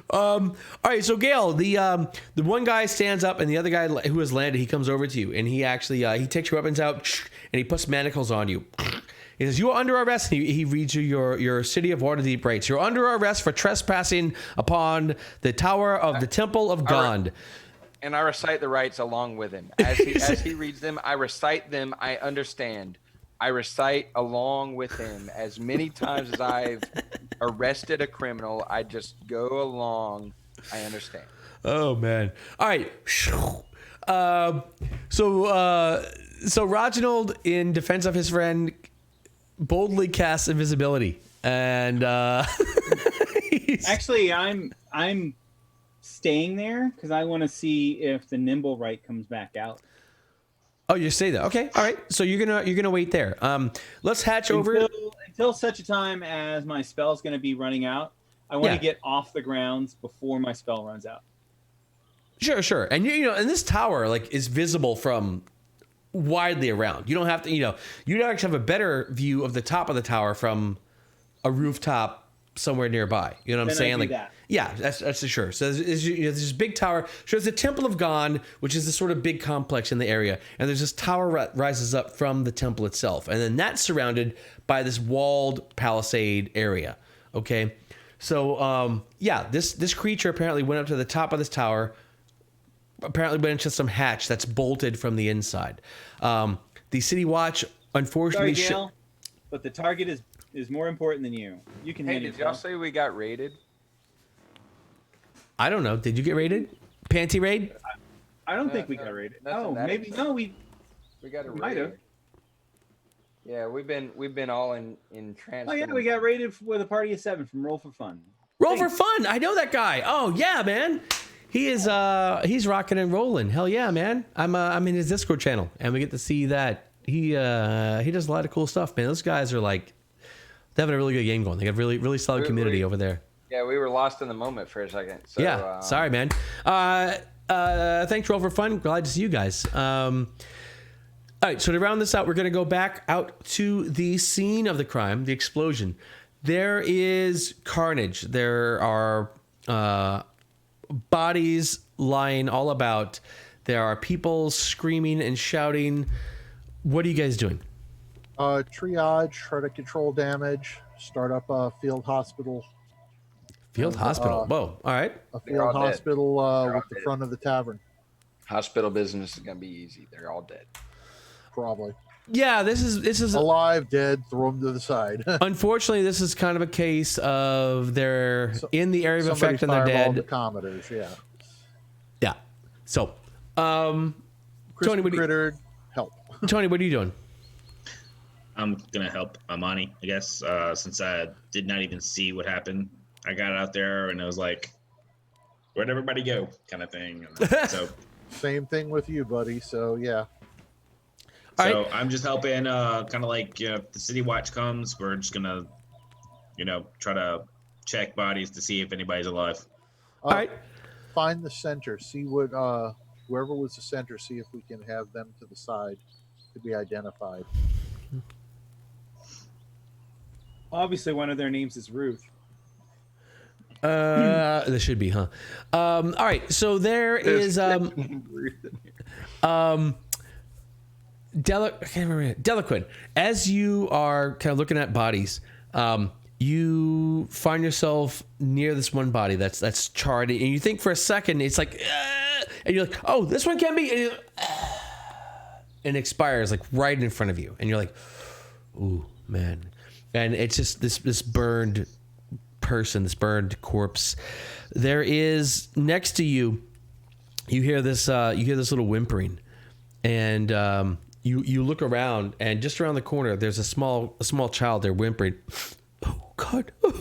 All right, so Gale, the one guy stands up, and the other guy who has landed, he comes over to you, and he actually he takes your weapons out, and he puts manacles on you. He says, "You are under arrest." He reads you your City of Waterdeep rights. You're under arrest for trespassing upon the tower of the Temple of Gond. And I recite the rights along with him. As he reads them, I recite them. I understand. I recite along with him. As many times as I've arrested a criminal, I just go along. I understand. Oh, man. All right. So Reginald, in defense of his friend, boldly casts invisibility. And actually, I'm staying there because I want to see if the Nimblewright comes back out. Oh, you say that. Okay. All right. So you're gonna wait there. Let's hatch over. Until such a time as my spell's going to be running out. I want to get off the grounds before my spell runs out. Sure. And and this tower is visible from widely around. You don't have to, you actually have a better view of the top of the tower from a rooftop somewhere nearby. You know what I'm saying? Yeah, that's for sure. So there's this big tower. So there's the Temple of God, which is this sort of big complex in the area, and there's this tower rises up from the temple itself, and then that's surrounded by this walled palisade area. Okay, so this creature apparently went up to the top of this tower. Apparently went into some hatch that's bolted from the inside. The City Watch, unfortunately, sorry, Gale, but the target is more important than you. You can. Hey, did y'all say we got raided? I don't know. Did you get raided? Panty raid? I don't think we got raided. Oh, maybe extent. No. We got a might have. Yeah, we've been all in trance. Oh yeah, we got raided with a party of 7 from Roll for Fun. Roll for Fun. I know that guy. Oh yeah, man. He is he's rocking and rolling. Hell yeah, man. I'm in his Discord channel, and we get to see that he does a lot of cool stuff, man. Those guys are they're having a really good game going. They got really solid community over there. Yeah, we were lost in the moment for a second. So, yeah, sorry, man. Thanks, Roll for Fun. Glad to see you guys. All right, so to round this out, we're going to go back out to the scene of the crime, the explosion. There is carnage. There are bodies lying all about. There are people screaming and shouting. What are you guys doing? Triage, try to control damage, start up a field hospital. Field hospital. Whoa. All right. A field hospital with the front of the tavern. Hospital business is gonna be easy. They're all dead. Probably. Yeah, this is alive, dead, throw them to the side. Unfortunately, this is kind of a case of they're in the area of effect and they're dead. The commenters, yeah. Yeah. So, Tony, help. Tony, what are you doing? I'm gonna help Amani, I guess, since I did not even see what happened. I got out there and it was like, where'd everybody go, kind of thing. So same thing with you, buddy. So yeah. So I'm just helping, kind of like if the City Watch comes, we're just gonna, try to check bodies to see if anybody's alive. All right. Find the center. See what whoever was the center. See if we can have them to the side to be identified. Obviously, one of their names is Ruth. There should be, huh? All right. So there is Delaquin. As you are kind of looking at bodies, you find yourself near this one body that's charred, and you think for a second it's like, and you're like, oh, this one can be, and it expires right in front of you, and you're like, ooh, man, and it's just this burned person, this burned corpse. There is next to you. You hear this little whimpering, and you look around, and just around the corner, there's a small child there whimpering. Oh God! All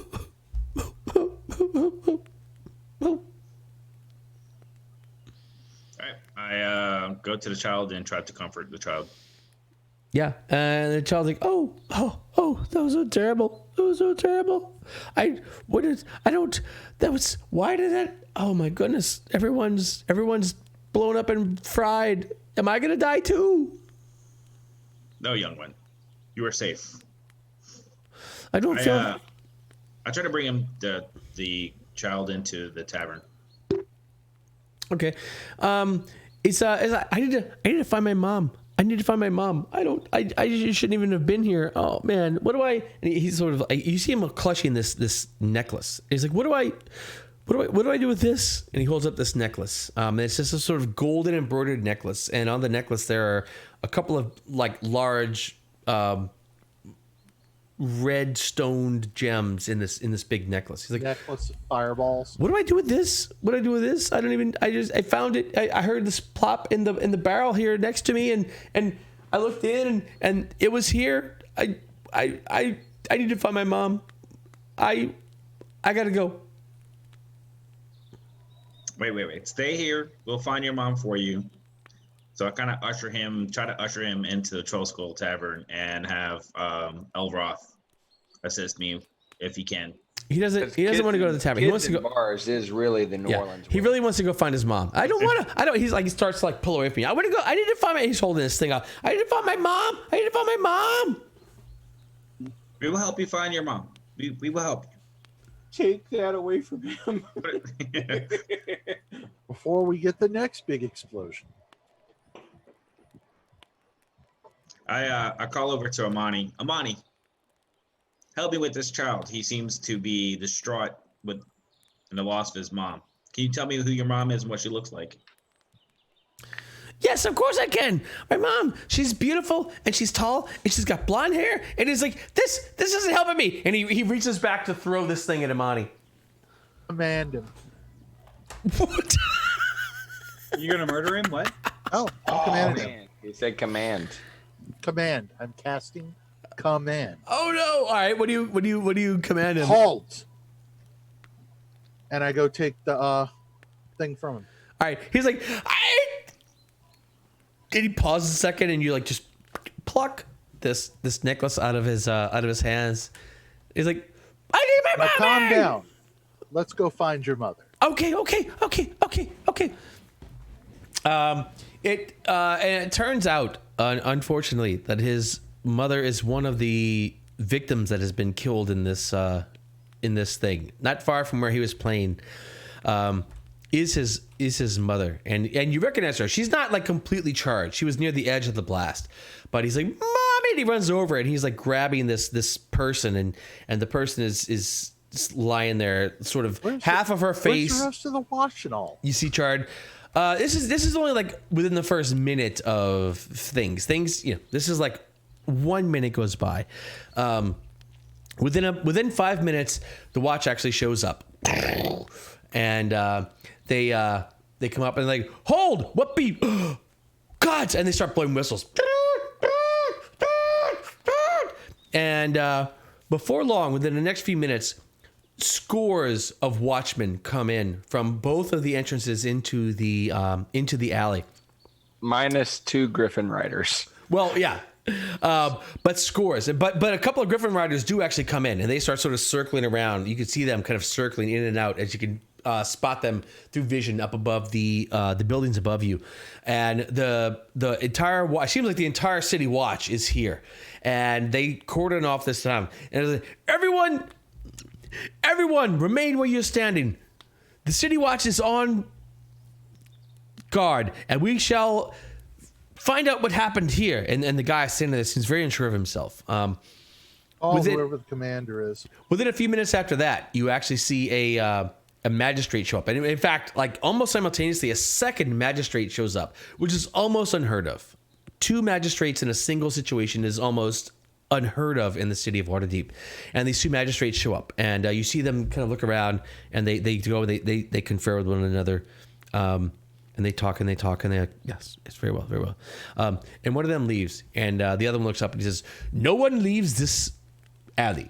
right, I go to the child and try to comfort the child. Yeah, and the child's like, oh, that was so terrible. That was so terrible. Why did that? Oh my goodness, everyone's blown up and fried. Am I gonna die too? No, young one, you are safe. I don't feel. I try to bring him the child into the tavern. Okay, it's I need to find my mom. I need to find my mom. I shouldn't even have been here. Oh man, what do I? And he's sort of you see him clutching this necklace. He's like, what do I do with this? And he holds up this necklace. And it's just a sort of golden embroidered necklace. And on the necklace there are a couple of large red stoned gems in this big necklace. He's like, necklace of fireballs. What do I do with this? What do I do with this? I found it. I heard this plop in the barrel here next to me, and I looked in and it was here. I need to find my mom. I gotta go. Wait. Stay here. We'll find your mom for you. So I kind of try to usher him into the Troll Skull Tavern and have Elroth assist me if he can. He doesn't want to go to the tavern. He wants to go. Bars is really the New Orleans. He way. really wants to go find his mom. I don't want to. I don't. He's like, he starts to like pull away from me. I want to go. I need to find my. He's holding this thing up. I need to find my mom. I need to find my mom. We will help you find your mom. We will help you. Take that away from him. Before we get the next big explosion. I call over to Amani. Amani, help me with this child. He seems to be distraught with the loss of his mom. Can you tell me who your mom is and what she looks like? Yes, of course I can. My mom, she's beautiful and she's tall and she's got blonde hair. And he's like, this isn't helping me. And he reaches back to throw this thing at Amani. Command him. What? You gonna murder him? What? Oh, I'm commanding him. He said command. Command. I'm casting command. Oh no! All right, what do you command him? Halt. And I go take the thing from him. All right, he's like, and he pauses a second, and you like just pluck this necklace out of his hands. He's like, I need my Now mom. calm down. Let's go find your mother. Okay. And it turns out, unfortunately, that his mother is one of the victims that has been killed in this thing. Not far from where he was playing, is his mother, and you recognize her. She's not like completely charged. She was near the edge of the blast, but he's like, "Mommy!" And he runs over and he's like grabbing this person, and the person is just lying there, sort of half of her face. Where's the rest of the wash and all? You see charred. This is only like within the first minute of things. This is like 1 minute goes by. Within 5 minutes, the watch actually shows up, and they come up and like, hold, what be, gods, and they start blowing whistles, and before long, within the next few minutes, scores of watchmen come in from both of the entrances into the alley. Minus 2 Griffin Riders. Well, yeah, but scores. But a couple of Griffin Riders do actually come in, and they start sort of circling around. You can see them kind of circling in and out as you can spot them through vision up above the buildings above you, and the entire watch. Seems like the entire city watch is here, and they cordon off this town. And like, Everyone, remain where you're standing. The city watch is on guard, and we shall find out what happened here. And the guy standing there seems very unsure of himself. Whoever the commander is. Within a few minutes after that, you actually see a magistrate show up. And in fact, like almost simultaneously, a second magistrate shows up, which is almost unheard of. 2 magistrates in a single situation is almost unheard of in the city of Waterdeep. And these 2 magistrates show up, and you see them kind of look around, and they go, they confer with one another, and they talk, and they're like, yes, it's very well. And one of them leaves, and the other one looks up and he says, no one leaves this alley.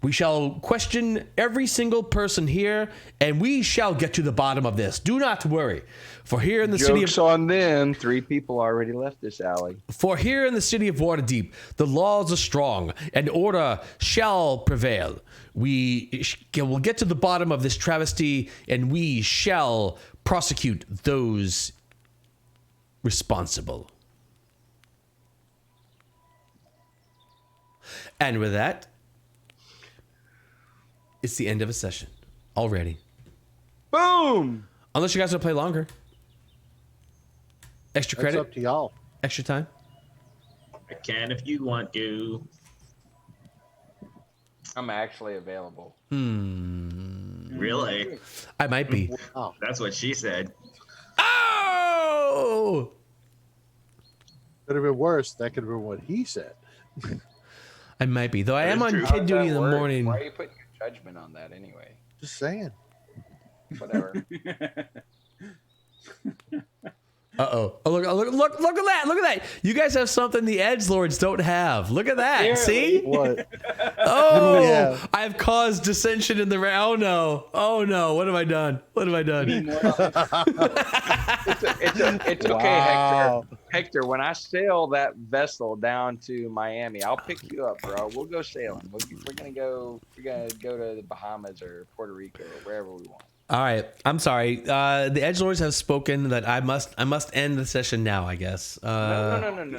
We shall question every single person here, and we shall get to the bottom of this. Do not worry. For here in the city of on them. 3 people already left this alley. For here in the city of Waterdeep, the laws are strong, and order shall prevail. We will get to the bottom of this travesty, and we shall prosecute those responsible. And with that, it's the end of a session already. Boom! Unless you guys want to play longer. Extra That's credit? up to y'all. Extra time? I can if you want to. I'm actually available. Really? I might be. Oh, That's what she said. Oh! could have been worse. That could have been what he said. I might be. Though I That am is on true. kid How does duty that in the work? morning. Why are you putting your judgment on that anyway? Just saying. Whatever. Uh-oh. Oh, look at that. Look at that. You guys have something the Edgelords don't have. Look at that. Apparently. See? What? Oh, Yeah. I've caused dissension in the round. Oh no. Oh no. What have I done? What have I done? It's okay, Wow. Hector. Hector, when I sail that vessel down to Miami, I'll pick you up, bro. We'll go sailing. We're gonna go to the Bahamas or Puerto Rico or wherever we want. All right. I'm sorry. The Edgelords have spoken that I must end the session now, I guess. No.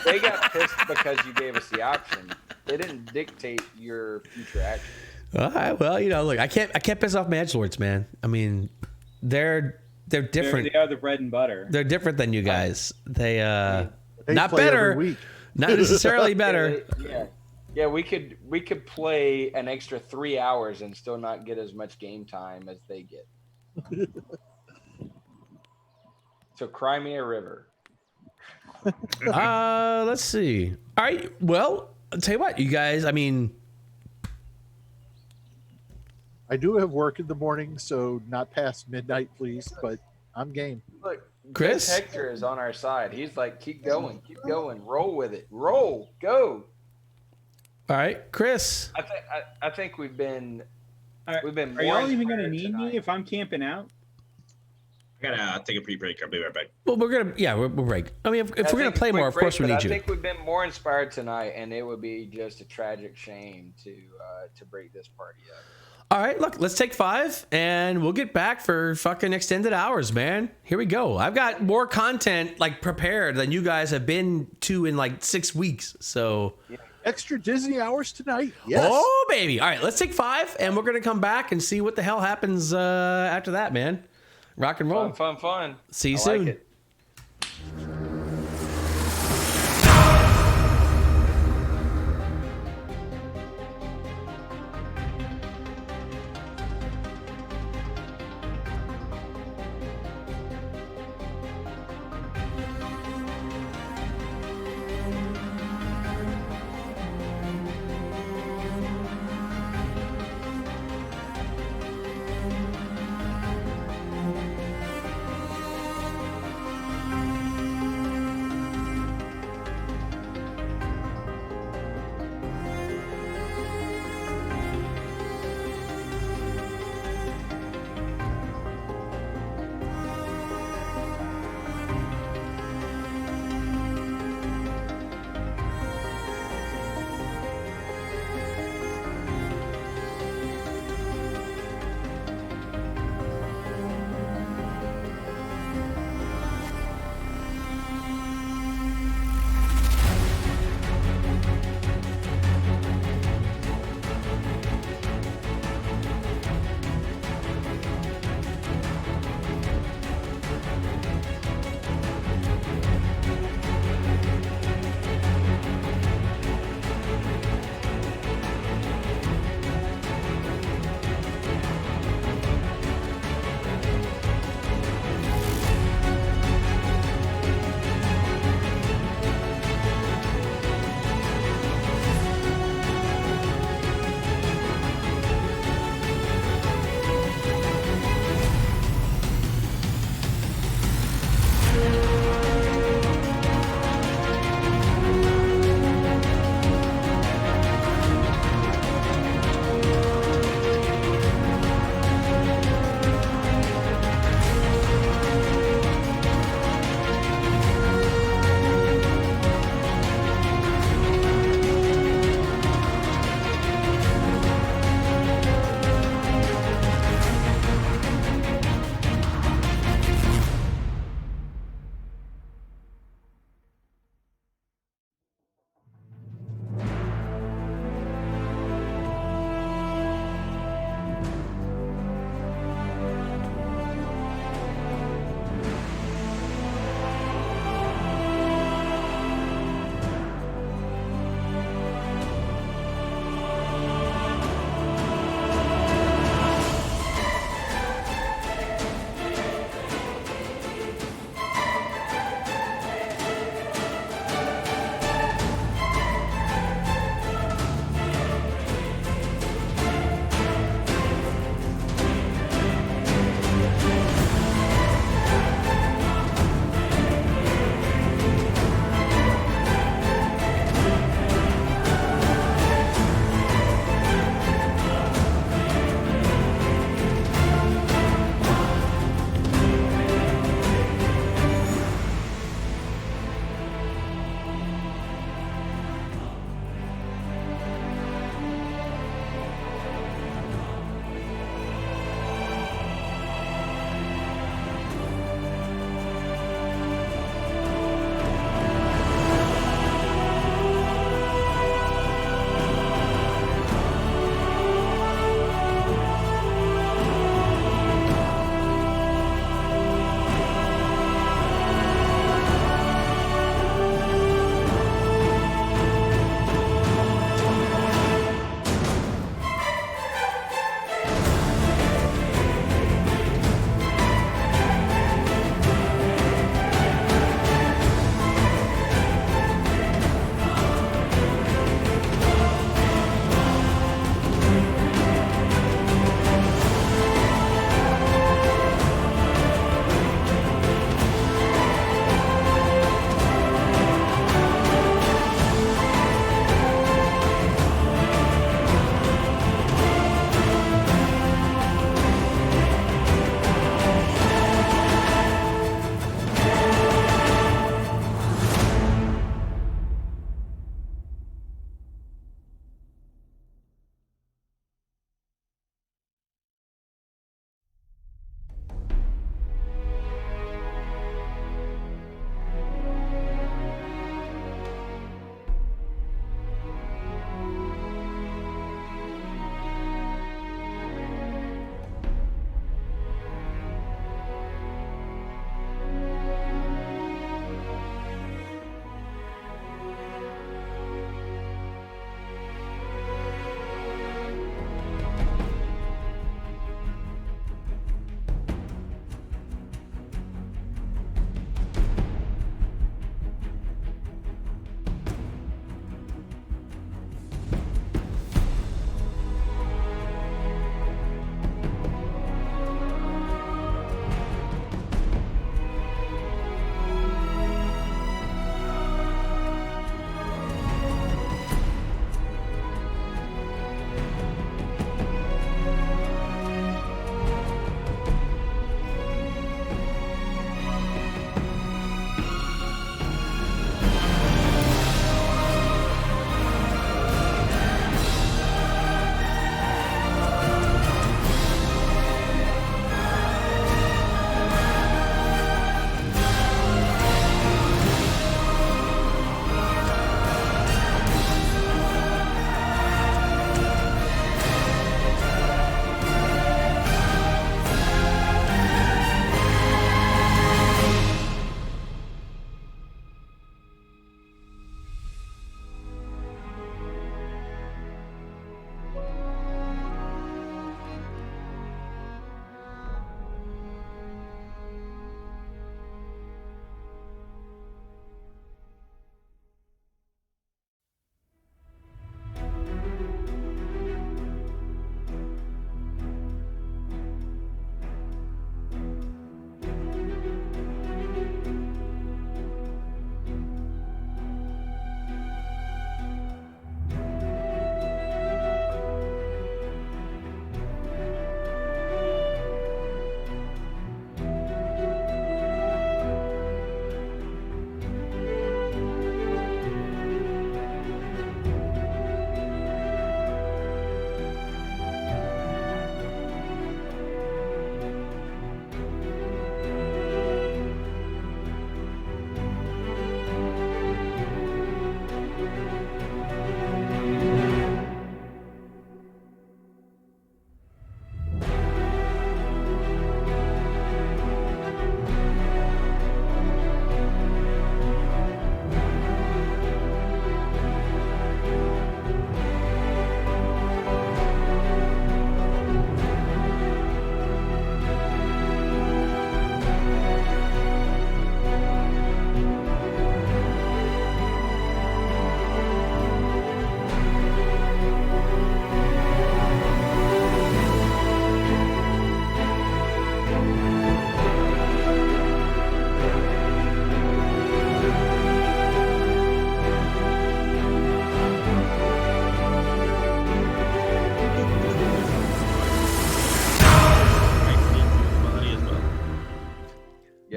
They got pissed because you gave us the option. They didn't dictate your future action. All right. Well, look, I can't piss off my Edgelords, man. I mean, they're different. They are the bread and butter. They're different than you guys. They They not play better, every week. not necessarily better. Yeah, we could play an extra 3 hours and still not get as much game time as they get. So cry me a river. Let's see. All right. Well, I'll tell you what, you guys. I mean, I do have work in the morning, so not past midnight, please. But I'm game. Look, Chris? Hector is on our side. He's like, keep going, roll with it, go. all right, Chris. I think we've been Are more y'all even gonna inspired need tonight. me if I'm camping out? I gotta take a pre-break. I'll be right back. Well, we'll break. I mean, if we're gonna play more, of course we need I you. think we've been more inspired tonight, and it would be just a tragic shame to break this party up. All right, look, let's take 5, and we'll get back for fucking extended hours, man. Here we go. I've got more content like prepared than you guys have been to in like 6 weeks. So, Extra Disney hours tonight. Yes. oh baby. All right, let's take 5, and we're gonna come back and see what the hell happens after that, man. Rock and roll. Fun. See you I soon. like it.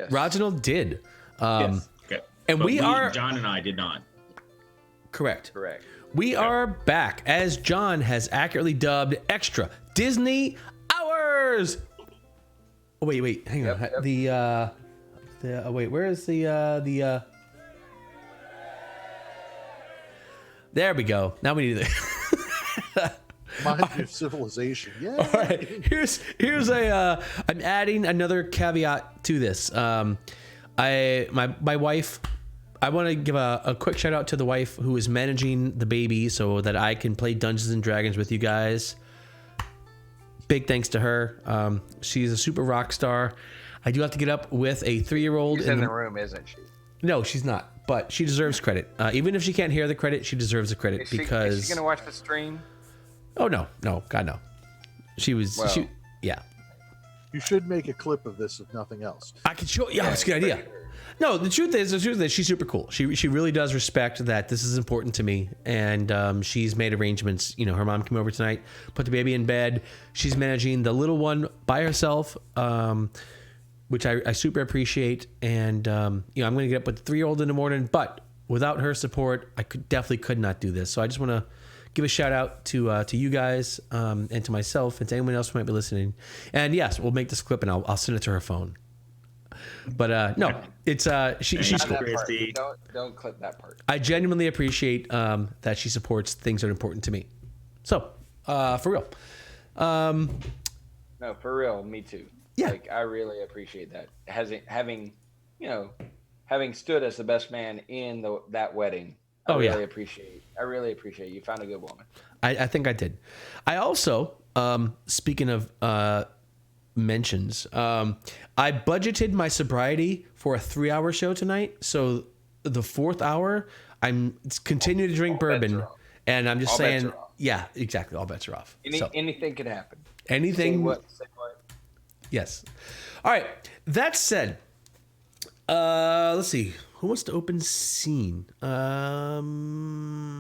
Yes. Reginald did. Yes. Okay. And But we are John and I did not. correct. Correct. We are back, as John has accurately dubbed, extra Disney hours. Oh, wait, hang on. Yep. Wait, where is the there we go. Now we need the Mind your civilization. Yeah. All right, here's I'm adding another caveat to this. My wife, I want to give a quick shout out to the wife who is managing the baby so that I can play Dungeons and Dragons with you guys. Big thanks to her. She's a super rock star. I do have to get up with a 3-year-old. She's in the room, isn't she? No, she's not. But she deserves credit. Even if she can't hear the credit, she deserves the credit Is because. she gonna watch the stream? Oh no, God no. She was. Well. Yeah. You should make a clip of this, if nothing else. I can show. Yeah, that's a good idea. No, the truth is she's super cool. She really does respect that this is important to me, and she's made arrangements. You know, her mom came over tonight, put the baby in bed. She's managing the little one by herself, which I super appreciate. And I'm going to get up with the 3-year-old in the morning, but without her support, I definitely could not do this. So I just want to give a shout out to you guys and to myself and to anyone else who might be listening. And yes, we'll make this clip and I'll send it to her phone. But no, it's she's Not cool. that part. Christy. Don't clip that part. I genuinely appreciate that she supports things that are important to me. So for real. No, for real, me too. Yeah. Like I really appreciate that. Having stood as the best man in that wedding. I really appreciate you found a good woman. I think I did. I also, speaking of mentions, I budgeted my sobriety for a 3-hour show tonight. So the 4th hour, I'm continuing to drink All bets bourbon, are off. and I'm just All bets saying, are off. yeah, exactly. All bets are off. So, Anything could happen. anything. Say what? Yes. All right. That said, let's see. Who wants to open scene?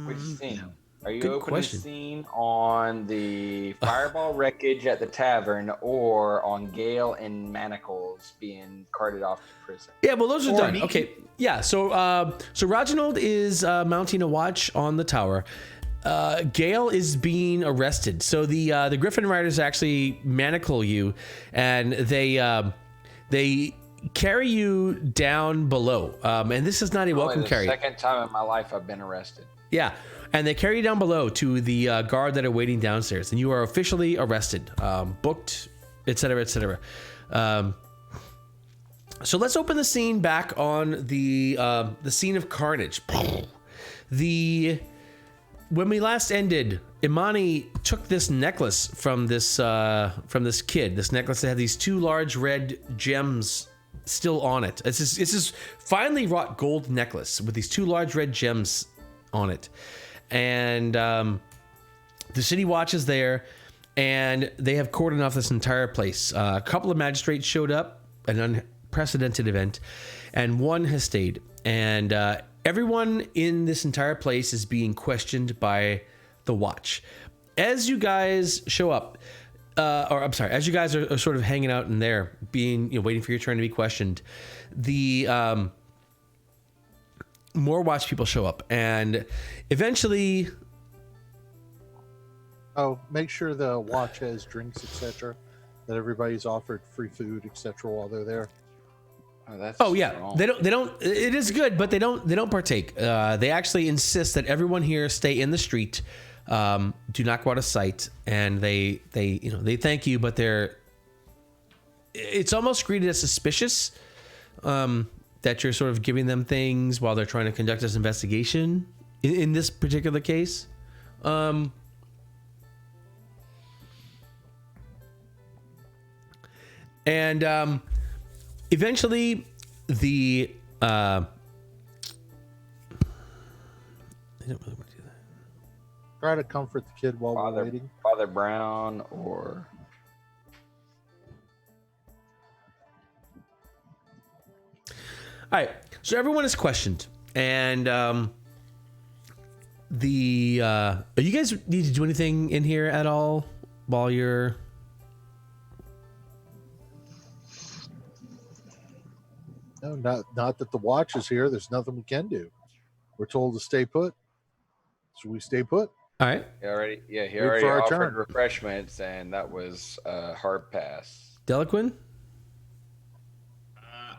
Which scene? Are you Good opening question. scene on the fireball wreckage at the tavern or on Gale and Manacles being carted off to prison? Yeah, well, those are Or done. me. Okay. Yeah. So Reginald is mounting a watch on the tower. Gale is being arrested. So the Griffin Riders actually manacle you, and they carry you down below. And this is not a welcome Only the carry. second time in my life I've been arrested. Yeah. And they carry you down below to the guard that are waiting downstairs, and you are officially arrested, booked, etc., etc. So let's open the scene back on the scene of carnage. When we last ended, Imani took this necklace from this kid. This necklace that had these 2 large red gems still on it. It's this finely wrought gold necklace with these 2 large red gems on it. And the city watch is there, and they have cordoned off this entire place. A couple of magistrates showed up, an unprecedented event, and one has stayed. And everyone in this entire place is being questioned by the watch. As you guys show up, as you guys are sort of hanging out in there, waiting for your turn to be questioned, the more watch people show up, and eventually, Make sure the watch has drinks, etc. That everybody's offered free food, etc. While they're there. Oh, that's yeah, wrong. they don't. It is good, but they don't partake. They actually insist that everyone here stay in the street, do not go out of sight, and they thank you, but it's almost greeted as suspicious. That you're sort of giving them things while they're trying to conduct this investigation in this particular case. And eventually the I don't really want to do that. Try to comfort the kid while we're waiting. Father Brown or All right, so everyone is questioned, and you guys need to do anything in here at all while you're? No, not that the watch is here. There's nothing we can do. We're told to stay put. So we stay put. All right, He already Wait already for our offered turn. refreshments, and that was a hard pass. Delaquin.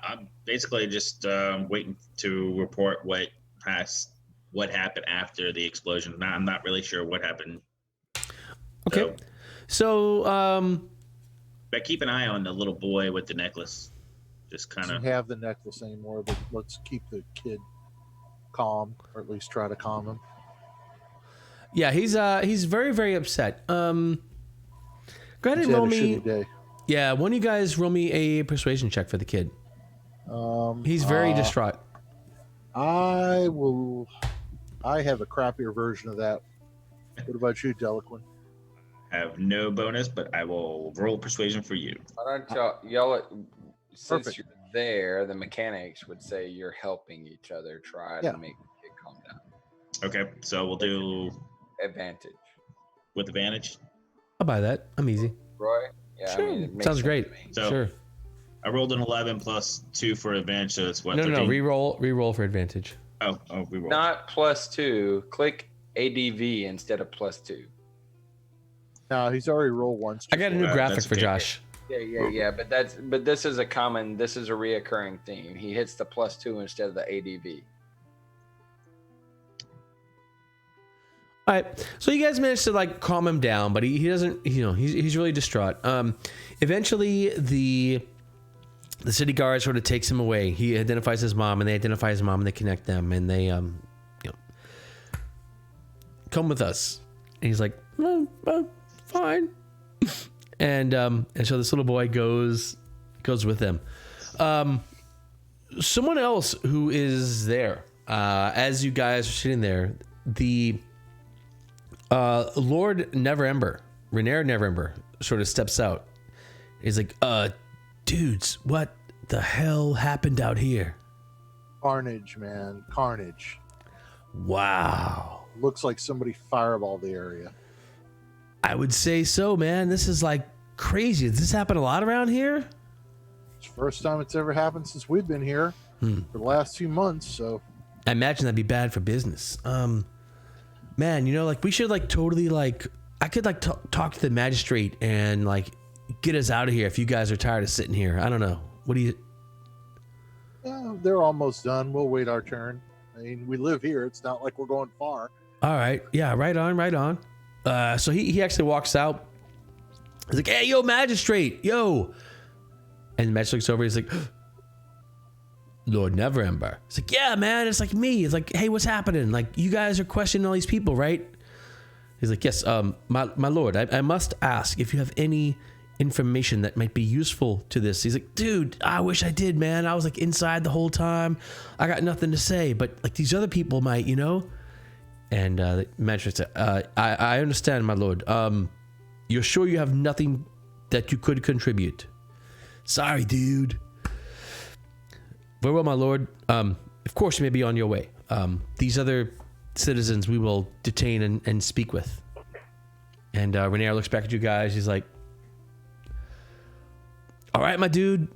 I'm basically just waiting to report what happened after the explosion. I'm not really sure what happened. Okay. So, But keep an eye on the little boy with the necklace. Just kind Doesn't of. have the necklace anymore, but let's keep the kid calm, or at least try to calm him. yeah, he's very, very upset. Go ahead He's and had roll a me. shitty day. Yeah, one of you guys roll me a persuasion check for the kid. He's very distraught. I have a crappier version of that. What about you, Delaquin? Have no bonus, but I will roll persuasion for you. Why don't y'all since Perfect. you're there, the mechanics would say you're helping each other try Yeah. to make the kid calm down. Okay, so we'll do Advantage. with advantage. I'll buy that. I'm easy. Roy? Yeah, Sure. it makes Sounds sense great. to me. So Sure. I rolled an 11 plus 2 for advantage, so it's what? No, 13? re-roll for advantage. Oh, we rolled. Not +2. Click ADV instead of +2. No, he's already rolled once. I got a new Uh, graphic that's for okay. Josh. Yeah. But this is a reoccurring theme. He hits the +2 instead of the ADV. All right, so you guys managed to like calm him down, but he doesn't. He's really distraught. Eventually the city guard sort of takes him away. He identifies his mom, and they identify his mom, and they connect them, and they come with us. And he's like, fine. and so this little boy goes with them. Someone else who is there, as you guys are sitting there, the Lord Neverember, Renair Neverember, sort of steps out. He's like, dudes, what the hell happened out here? Carnage, man. Carnage. Wow. Looks like somebody fireballed the area. I would say so, man. This is like crazy. Does this happen a lot around here? It's the first time it's ever happened since we've been here for the last few months, so I imagine that'd be bad for business. Man, we should totally I could talk to the magistrate and get us out of here if you guys are tired of sitting here. I don't know. What do you? yeah, they're almost done. We'll wait our turn. I mean, we live here. It's not like we're going far. All right. Yeah, right on. So he actually walks out. He's like, hey, yo, magistrate, yo. And the magistrate looks over. He's like, Lord Neverember. It's like, yeah, man, it's like me. It's like, hey, what's happening? Like, you guys are questioning all these people, right? He's like, yes, my lord, I must ask if you have any information that might be useful to this. He's like, dude, I wish I did, man. I was inside the whole time. I got nothing to say, but these other people might, And the magistrate said, I understand, my lord. You're sure you have nothing that you could contribute? Sorry, dude. Very well, my lord. Of course, you may be on your way. These other citizens we will detain and speak with. And Renair looks back at you guys. He's like, all right, my dude.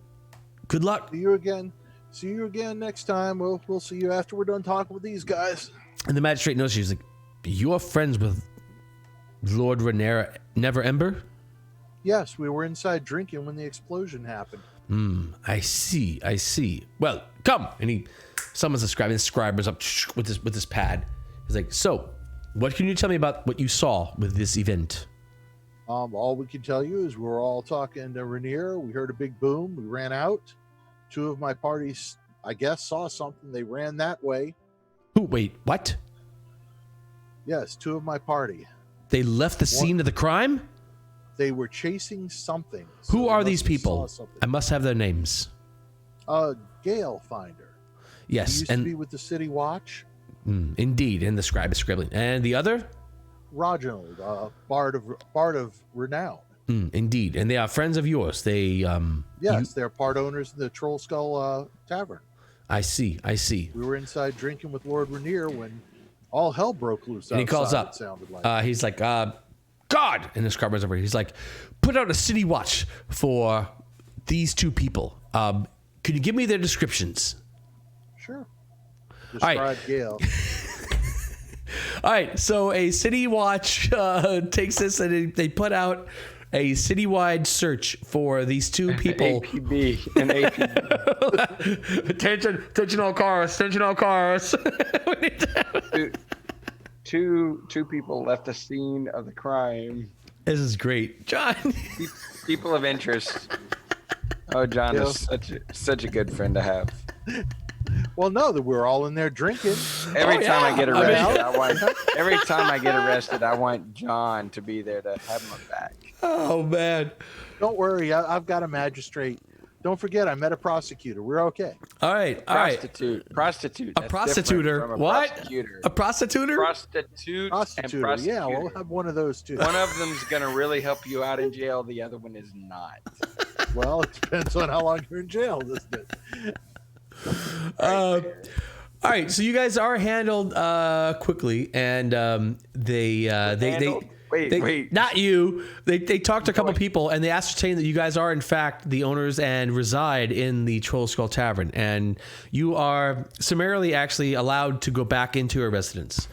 Good luck. See you again next time. We'll see you after we're done talking with these guys. And the magistrate knows. She's like, you're friends with Lord Renair Neverember? Yes, we were inside drinking when the explosion happened. I see. Well, come. And he summons the scribe, and the scribe is up with his pad. He's like, so, what can you tell me about what you saw with this event? All we can tell you is we were all talking to Rainier. We heard a big boom. We ran out. Two of my parties, I guess, saw something. They ran that way. Who? Wait, what? Yes, two of my party. They left the scene of the crime? They were chasing something. Who they are must these have people? saw something. I must have their names. Gale Finder. He Yes, used to be with the City Watch. Indeed, and the scribe is scribbling. And the other? Reginald, Bard of Renown. Indeed, and they are friends of yours. They, Yes, they're part owners in the Troll Skull Tavern. I see. We were inside drinking with Lord Rainier when all hell broke loose outside. And he calls up. It sounded like. He's like, God! And the scribe runs over. He's like, put out a city watch for these two people. Could you give me their descriptions? Sure. right. Describe Gale. All right, so a City Watch takes this and they put out a citywide search for these two people. APB. An APB. Attention all cars. Two people left the scene of the crime. This is great. John. People of interest. Oh, John is such a good friend to have. Well, no, that we're all in there drinking. Every time I get I mean- arrested, I want John to be there to have my back. Oh, man. Don't worry, I've got a magistrate. Don't forget, I met a prosecutor. We're okay. All right. Prostitute. A That's different prostituter. from a What? prosecutor. A prostituter? Prostitute. And Prostitutor. prosecutor. Yeah, we'll have one of those too. One of them's gonna really help you out in jail. The other one is not. Well, it depends on how long you're in jail, doesn't it? All right, so you guys are handled quickly, and they Wait. not you. They talked to a couple people, and they ascertained that you guys are in fact the owners and reside in the Troll Skull Tavern, and you are summarily actually allowed to go back into your residence.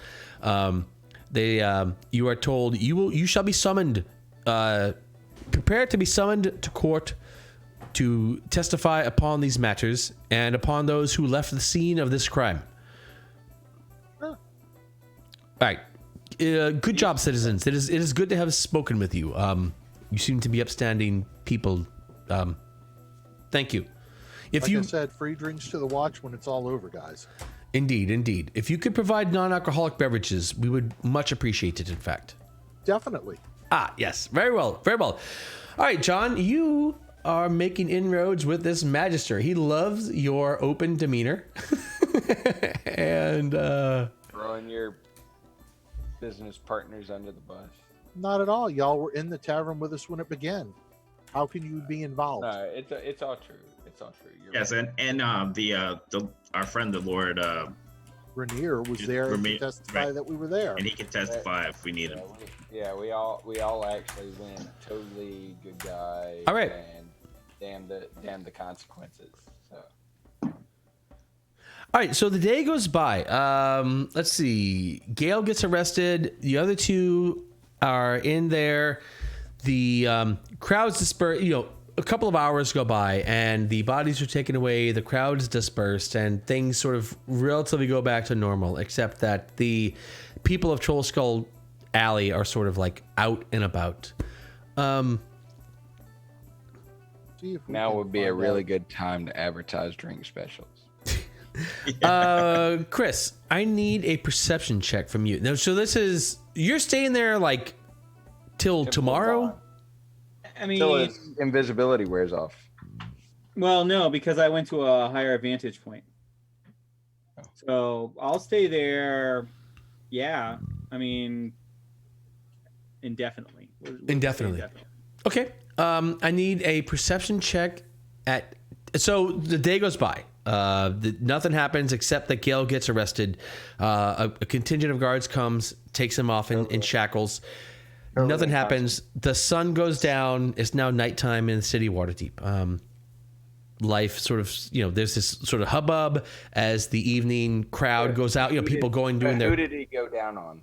You are told you shall be summoned, prepared to be summoned to court to testify upon these matters and upon those who left the scene of this crime. All right. Good job, citizens. It is good to have spoken with you. You seem to be upstanding people. Thank you. Like I said, free drinks to the watch when it's all over, guys. Indeed. If you could provide non-alcoholic beverages, we would much appreciate it, in fact. Definitely. Yes. Very well. All right, John, you are making inroads with this magister. He loves your open demeanor. And Throwing your business partners under the bus. Not at all. Y'all were in the tavern with us when it began. How can you be involved? No, it's all true. It's all true. You're Yes, right. and our friend the Lord, Rainier was there to testify right. that we were there. and he can testify if we need him. We all actually went totally good guy. All right. And damn the consequences. So. all right, so the day goes by. Let's see. Gale gets arrested. The other two are in there. The crowds disperse. A couple of hours go by, and the bodies are taken away. The crowds dispersed, and things sort of relatively go back to normal, except that the people of Troll Skull Alley are sort of like out and about. Now would be a really good time to advertise drink specials. Chris, I need a perception check from you. Now, so you're staying there like till tomorrow? I Until mean, his invisibility wears off. well, no, because I went to a higher vantage point. So I'll stay there. Yeah, I mean, indefinitely. We'll stay Indefinitely. Okay. I need a perception check so the day goes by. Nothing happens except that Gale gets arrested. A contingent of guards comes, takes him off in shackles. Nothing happens. The sun goes down. It's now nighttime in the city Waterdeep. Life sort of, there's this sort of hubbub as the evening crowd goes out. People doing their. Who did he go down on?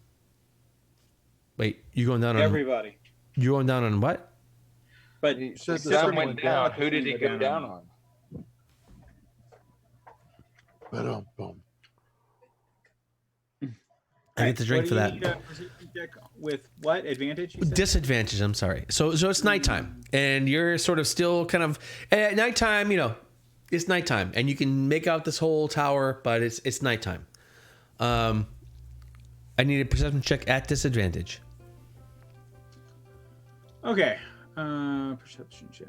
Wait, you going down on Everybody. You're going down on what? But said the Sun sun went went down. down. Who did he go down on? Ba-dum-bum. I get the drink what for do you that. need a perception check with what advantage? You said? Disadvantage. I'm sorry. So it's nighttime, and you're sort of still kind of at nighttime. It's nighttime, and you can make out this whole tower, but it's nighttime. I need a perception check at disadvantage. Okay. Perception check.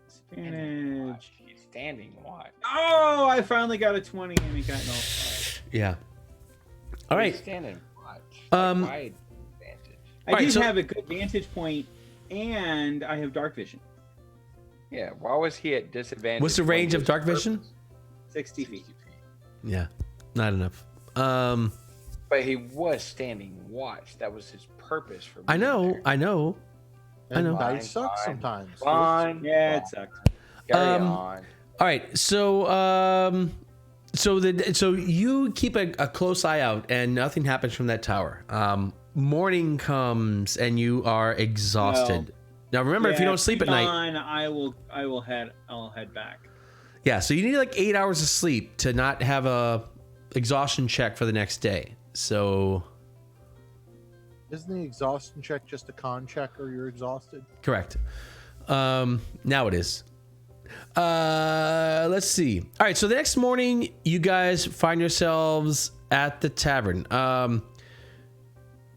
Disadvantage. He's standing watch. Oh, I finally got a 20 and it got nullified. Yeah. All right. He's standing watch. All Wide advantage. I right, do so- have a good vantage point, and I have dark vision. Yeah. Why was he at disadvantage? What's the range of dark vision? 60 feet. Yeah, not enough. But he was standing watch. That was his purpose for. I being know. there. I know. And know. dice suck Fine. sometimes. Fine. Yeah, it fine. sucked. Carry on. All right, so you keep a close eye out, and nothing happens from that tower. Morning comes, and you are exhausted. Now remember, if you don't sleep at night, I'll head back. yeah. So you need like 8 hours of sleep to not have a exhaustion check for the next day. So Isn't the exhaustion check just a con check, or you're exhausted? correct. Now it is. Let's see. All right, so the next morning, you guys find yourselves at the tavern.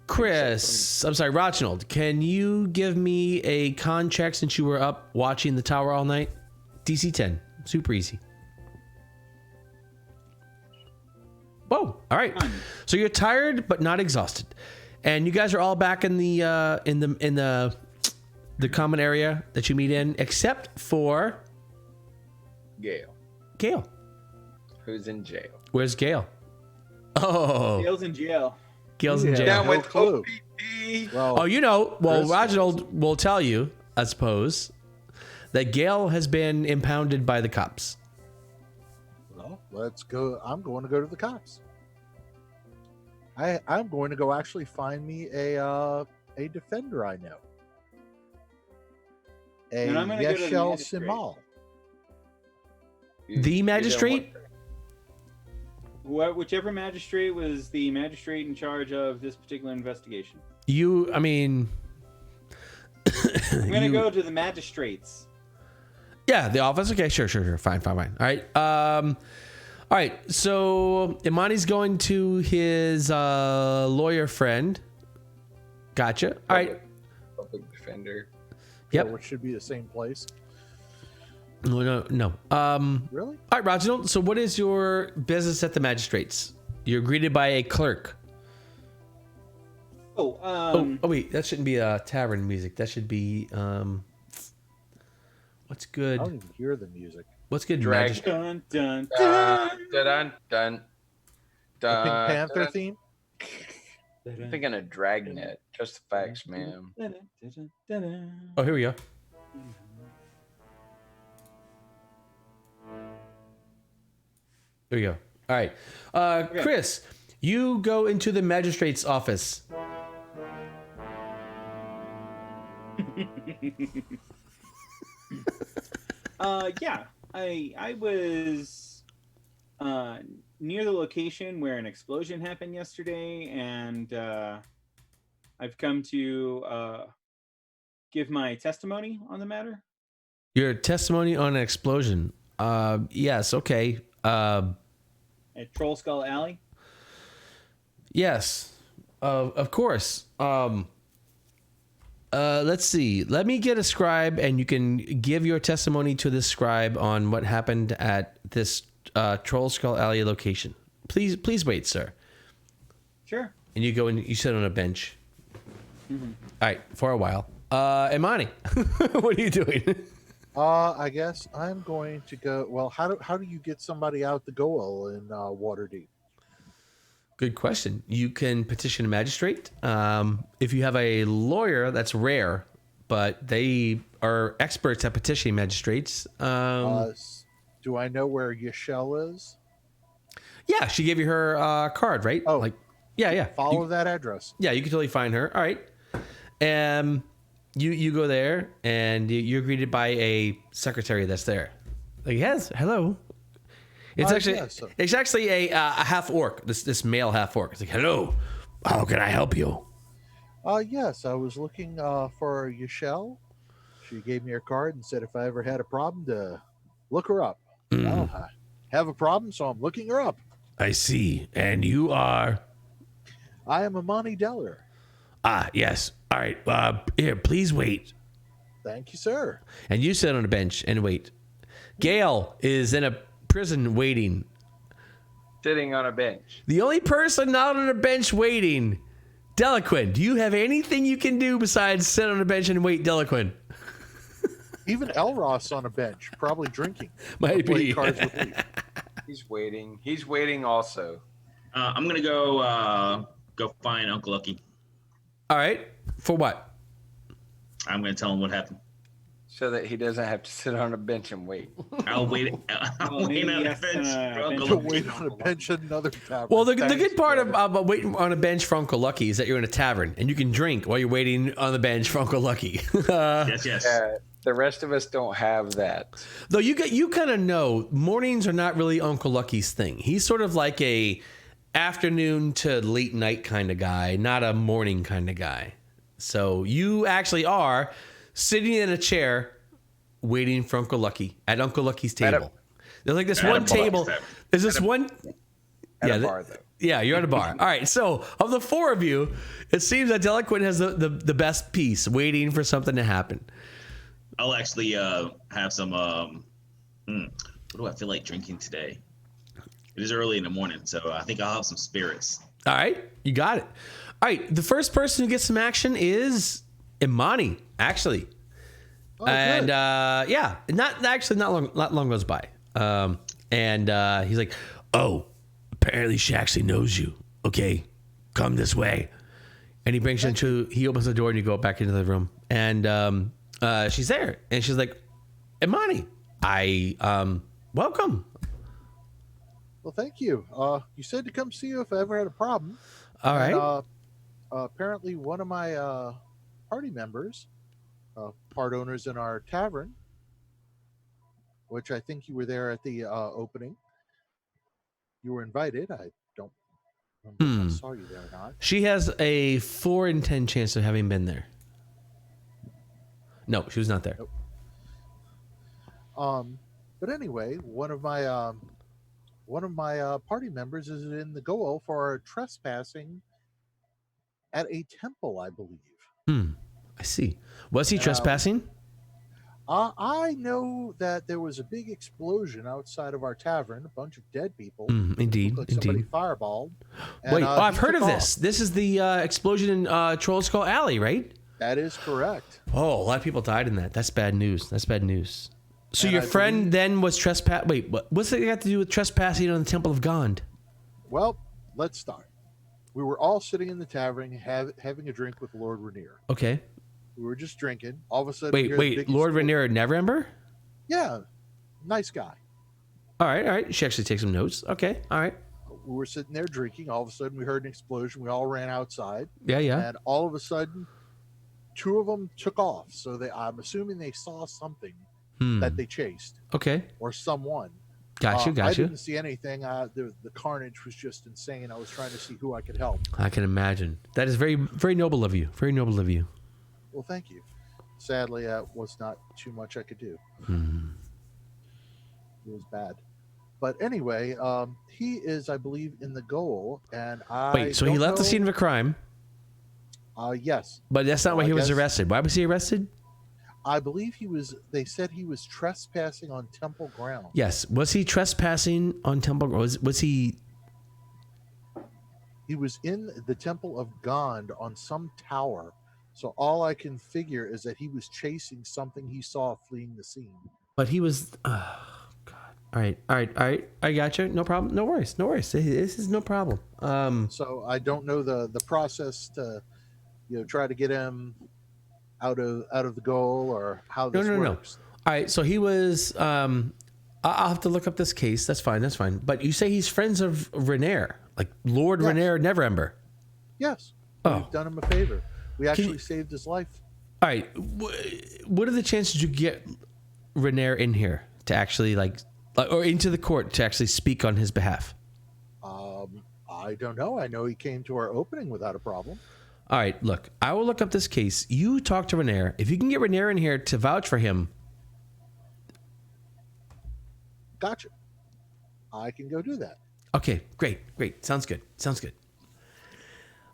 Reginald, can you give me a con check since you were up watching the tower all night? DC 10, super easy. Whoa! All right, so you're tired but not exhausted, and you guys are all back in the common area that you meet in, except for Gale. Who's in jail? Where's Gale? Oh, Gale's in jail. Gale's in Yeah. jail. Down no with clue. OPD. Well, Oh, you know, well, Chris- Reginald will tell you, I suppose, that Gale has been impounded by the cops. well, let's go. I'm going to go to the cops. I'm going to go actually find me a defender I know. A And I'm gonna go to the Yeshel magistrate. Simal. The magistrate? Whichever magistrate was the magistrate in charge of this particular investigation. I mean... I'm gonna go to the magistrates. Yeah, the office? Okay, sure. Fine. All right. All right, so Imani's going to his lawyer friend. Gotcha. All right. Public defender. Yep. Which should be the same place. No. Really? All right, Reginald. So, what is your business at the magistrates? You're greeted by a clerk. Oh, wait. That shouldn't be tavern music. That should be what's good? I don't even hear the music. What's good? Drag- Magistrate? Dun dun Dun, dun. dun. The Pink Dun, Panther dun. theme? I'm thinking of Dragnet. Just the facts, ma'am. Oh, here we go. There we go. All right, Chris, you go into the magistrate's office. Yeah, I was near the location where an explosion happened yesterday, and I've come to give my testimony on the matter. Your testimony on an explosion. Yes. Okay. At Troll Skull Alley. Yes. Of course. Let's see. Let me get a scribe, and you can give your testimony to this scribe on what happened at this Troll Skull Alley location. Please wait, sir. Sure. And you go and you sit on a bench. Mm-hmm. All right, for a while. Imani, what are you doing? I guess I'm going to go. Well, how do you get somebody out the goal in Waterdeep? Good question. You can petition a magistrate. If you have a lawyer, that's rare, but they are experts at petitioning magistrates. Do I know where Yeshel is? Yeah, she gave you her card, right? Oh. Like, yeah. Follow that address. Yeah, you can totally find her. All right. You go there, and you're greeted by a secretary that's there. Like, yes, hello. It's actually a half orc. This male half orc. It's like, hello. How can I help you? Yes, I was looking for Yeshel. She gave me her card and said if I ever had a problem to look her up. Well, I have a problem, so I'm looking her up. I see. And you are? I am Imani Deller. Ah, yes. All right. Here, please wait. Thank you, sir. And you sit on a bench and wait. Gale is in a prison waiting. Sitting on a bench. The only person not on a bench waiting. Delaquin, do you have anything you can do besides sit on a bench and wait, Delaquin? Even Elros on a bench, probably drinking. Might Playing be. cards with me. He's waiting. He's waiting also. I'm gonna go find Uncle Lucky. All right. For what? I'm gonna tell him what happened. so that he doesn't have to sit on a bench and wait. I'll wait. Well, I'll wait maybe on the yes, bench. for Uncle To bench. Lucky. wait on a bench at another tavern. Well, the Thanks, good part brother. about waiting on a bench for Uncle Lucky is that you're in a tavern and you can drink while you're waiting on the bench for Uncle Lucky. Yes, yes. The rest of us don't have that. Though you kind of know mornings are not really Uncle Lucky's thing. He's sort of like a afternoon to late night kind of guy, not a morning kind of guy. So you actually are sitting in a chair waiting for Uncle Lucky at Uncle Lucky's table. There's like this at a one bar. table. There's this one. At Yeah, a bar, though. Yeah, you're at a bar. All right. So of the four of you, it seems that Delaquin has the best piece, waiting for something to happen. I'll actually have some. What do I feel like drinking today? It is early in the morning, so I think I'll have some spirits. All right, you got it. All right, the first person who gets some action is Imani, actually. Oh, And good. not long goes by. And he's like, "Oh, apparently she actually knows you. Okay, come this way." And he brings you into. He opens the door and you go back into the room, and she's there, and she's like, "Imani, welcome." Well, thank you. You said to come see you if I ever had a problem. All right. And, apparently, one of my party members, part owners in our tavern, which I think you were there at the opening. You were invited. I don't remember if I saw you there or not. She has a 4 in 10 chance of having been there. No, she was not there. Nope. But anyway, one of my party members is in the goal for trespassing at a temple, I believe. I see. Was he trespassing? I know that there was a big explosion outside of our tavern, a bunch of dead people. Indeed, Looked like somebody indeed. fireballed. Wait, I've he heard took of this. off. This is the explosion in Troll Skull Alley, right? That is correct. Oh, a lot of people died in that. That's bad news. That's bad news. So And your I friend believe- then was trespass. Wait, what's it got to do with trespassing on the Temple of Gond? Well, let's start. We were all sitting in the tavern having a drink with Lord Rainier. Okay. We were just drinking. All of a sudden, we hear the Wait. big Lord explosion. Rainier Neverember? Yeah, nice guy. All right. She actually takes some notes. Okay. All right. We were sitting there drinking. All of a sudden, we heard an explosion. We all ran outside, Yeah. and all of a sudden, two of them took off. So I'm assuming they saw something that they chased Okay. or someone. Got I you. didn't see anything. The carnage was just insane. I was trying to see who I could help. I can imagine. That is very, very noble of you. Very noble of you. Well, thank you. Sadly, was not too much I could do. It was bad. But anyway, he is, I believe, in the goal, and I Wait, so he don't left the know- scene of a crime, Yes, but that's not why Well, he I was guess- arrested. Why was he arrested? I believe he was. They said he was trespassing on temple ground. Yes. Was he trespassing on Temple? Was he? He was in the Temple of Gond on some tower. So all I can figure is that he was chasing something he saw fleeing the scene. But he was. Oh God. All right. I got you. No problem. No worries. This is no problem. So I don't know the process to, try to get him out of the goal or how this No. works. All right. So he was. I'll have to look up this case. That's fine. But you say he's friends of Rainier, like Lord Yes. Rainier Neverember. Yes, Oh. we've done him a favor. We you- actually saved his life. All right. What are the chances you get Rainier in here to actually or into the court to actually speak on his behalf? I don't know. I know he came to our opening without a problem. All right, look, I will look up this case. You talk to Rainier. If you can get Rainier in here to vouch for him, Gotcha. I can go do that. okay, great. Sounds good.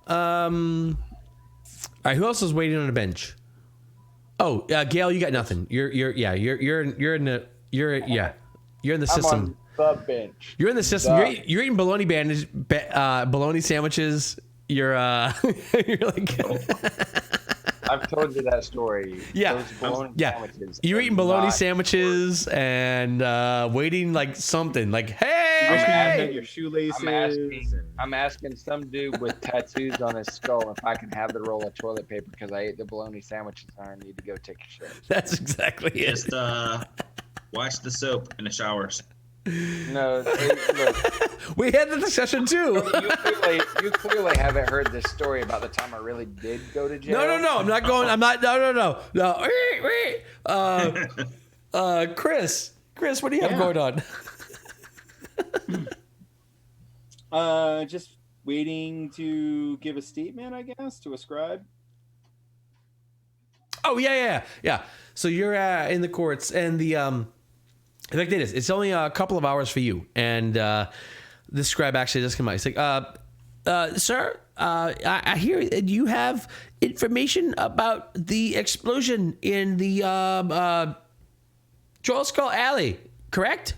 All right, who else is waiting on a bench? Oh, Gail, you got nothing. You're in the I'm system. on the bench. You're in the system. You're eating bologna sandwiches. You're you're like I've told you that story. Yeah. Those bologna Yeah. sandwiches. You're are eating bologna not- sandwiches and waiting like something like, You hey, wish you had hey! your shoelaces. I'm asking some dude with tattoos on his skull if I can have the roll of toilet paper because I ate the bologna sandwiches and I need to go take a shit. That's exactly it. Just wash the soap in the showers. No, look, We had the discussion too. you clearly haven't heard this story about the time I really did go to jail. No. I'm not going. I'm not. No. Chris, what do you have Yeah. going on? Just waiting to give a statement, I guess, to ascribe. Oh yeah. So you're in the courts, and the like it is. It's only a couple of hours for you, and this scribe actually just came out. He's like, sir, I hear that you have information about the explosion in the Troll Skull Alley, correct?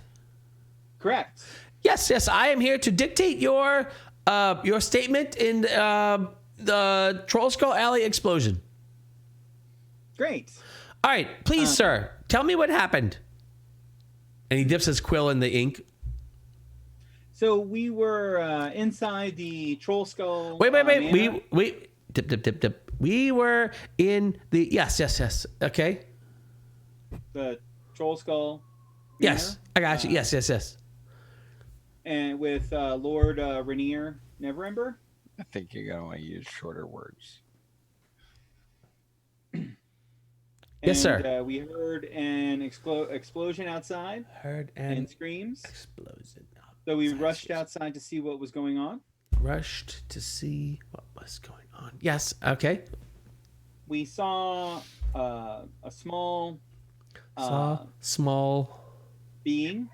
Correct. Yes. I am here to dictate your statement in the Troll Skull Alley explosion. Great. All right, please, sir, tell me what happened. And he dips his quill in the ink. So we were inside the Troll Skull. Wait. manor. We dip. We were in the yes. Okay. The Troll Skull. Yes, manor, I got you. Yes. And with Lord Rainier Neverember. I think you're gonna want to use shorter words. Yes, sir. And we heard an explosion outside Heard and an screams. explosion. So we rushed outside to see what was going on. Rushed to see what was going on. Yes. Okay. We saw a small Saw small being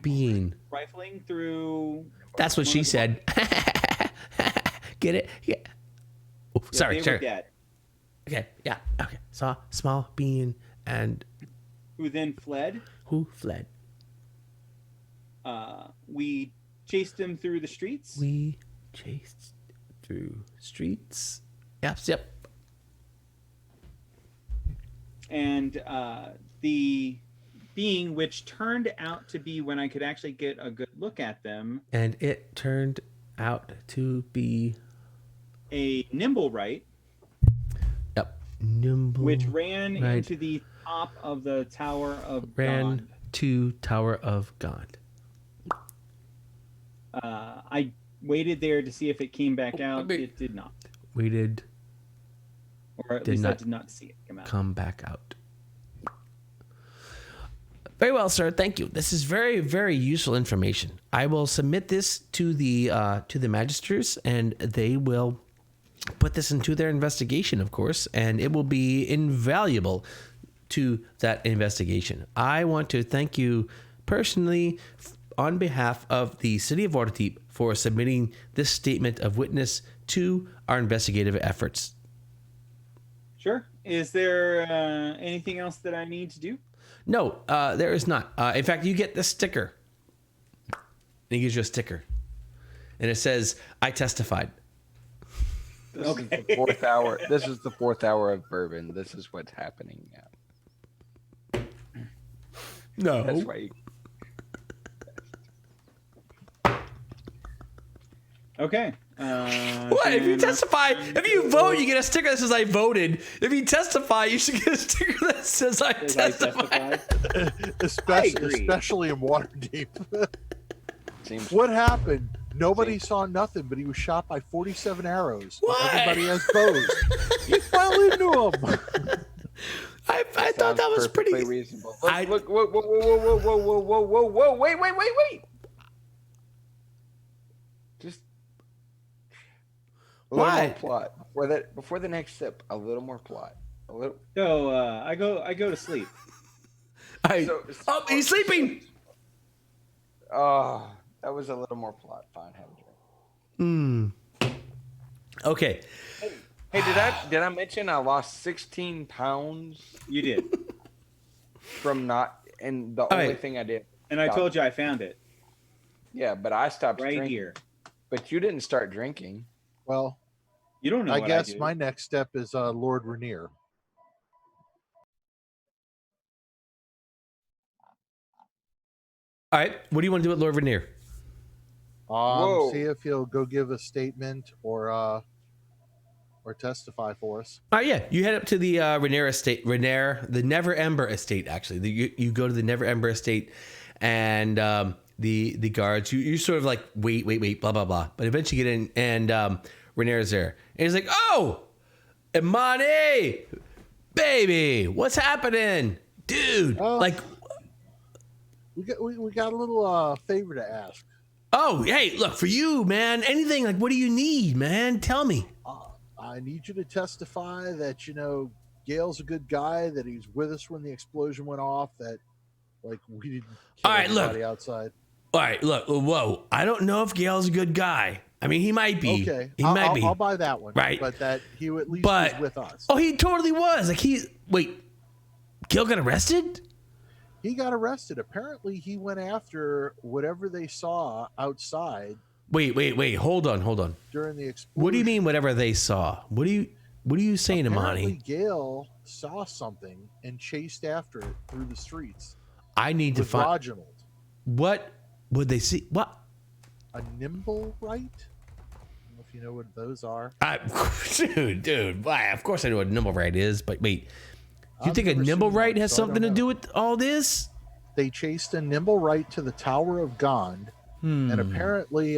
being. rifling through. That's what one she of the said. Get it? Yeah. Oh, Yeah, sorry. they were dead. Okay. Yeah. Okay. Saw small being and Who then fled. who fled. We chased him through the streets. We chased through streets. Yep. And the being, which turned out to be, when I could actually get a good look at them, And it turned out to be a nimble right, nimble. which ran Right. into the top of the Tower of ran God. to Tower of God. I waited there to see if it came back out. wait. It did not. We did Or at Did least I not did not see it come out. come back out. Very well, sir. Thank you. This is very, very useful information. I will submit this to the magistrates, and they will put this into their investigation, of course, and it will be invaluable to that investigation. I want to thank you personally on behalf of the City of Waterdeep for submitting this statement of witness to our investigative efforts. Sure. Is there anything else that I need to do? No, there is not. In fact, you get this sticker. And he gives you a sticker. And it says, I testified. This is the fourth hour. This is the fourth hour of bourbon. This is what's happening now. No. That's why you Okay. What? If you then- testify, if you vote, you get a sticker that says I voted. If you testify, you should get a sticker that says I As I testified. agree. especially in Waterdeep. seems What happened? Nobody saw nothing, but he was shot by 47 arrows. What? Everybody has bows. He fell into them. I thought that was sounds pretty. perfectly reasonable. Look, I- look, whoa, wait. Just a little more What? plot before the next sip. A little more plot. A little. So I go to sleep. Oh, he's sleeping. Oh, that was a little more plot. Fine, have a drink. Okay. Hey, did I mention I lost 16 pounds You did. from not? And the All only right. thing I did. And I told you I found it Yeah, but I stopped right drinking. here. But you didn't start drinking. Well, You don't know. I what guess I do. my next step is Lord Rainier. All right. What do you want to do with Lord Vernier? Whoa. See if he'll go give a statement or testify for us. All right, yeah. You head up to the Rainier estate, the Never Ember estate. Actually, you go to the Never Ember estate, and the guards. You sort of like wait, blah blah blah. But eventually you get in, and Rainier's there, and he's like, "Oh, Imani, baby, what's happening, dude? Oh. Like, We got a little favor to ask. oh, hey, look for you, man. Anything like, what do you need, man? Tell me." I need you to testify that Gail's a good guy, that he's with us when the explosion went off, that like we didn't kill All right, look. anybody outside. All right, look, whoa. I don't know if Gail's a good guy. I mean, he might be. Okay, He might be. I'll buy that one. Right. But that he at least But- was with us. Oh, he totally was. Like wait, Gail got arrested? He got arrested. Apparently, he went after whatever they saw outside Wait. Hold on. during the explosion. What do you mean? Whatever they saw? What are you saying, Apparently, Imani? Gail saw something and chased after it through the streets I need to with find Reginald. what would they see? What? A nimble right? I don't know if you know what those are. Dude. Why? Of course I know what nimble right is, but wait, you I've think a never nimble seen right one, has so I don't something to know. do with all this? They chased a nimble right to the Tower of Gond, and apparently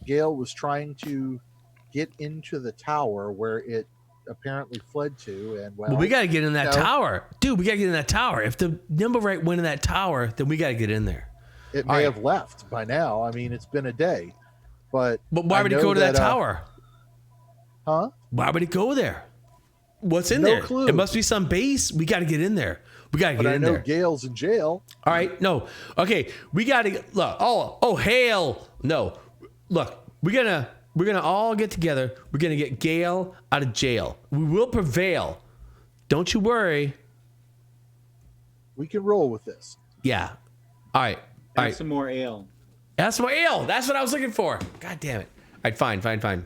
Gail was trying to get into the tower where it apparently fled to, and Well, we got to get in that no. tower. Dude, we got to get in that tower. If the nimble right went in that tower, then we got to get in there. it all may right. have left by now. I mean, it's been a day, but But why I would it know go to that that, tower? Huh? Why would it go there? What's in No there? clue. It must be some base. We got to get in there. We got to But get I in know there. Gail's in jail. All right. No. Okay. We got to look. Oh, hail. No. Look, we're gonna all get together. We're gonna get Gail out of jail. We will prevail. Don't you worry. We can roll with this. Yeah. All right. All Have right. some more ale. That's my ale. That's what I was looking for. God damn it. All right. Fine.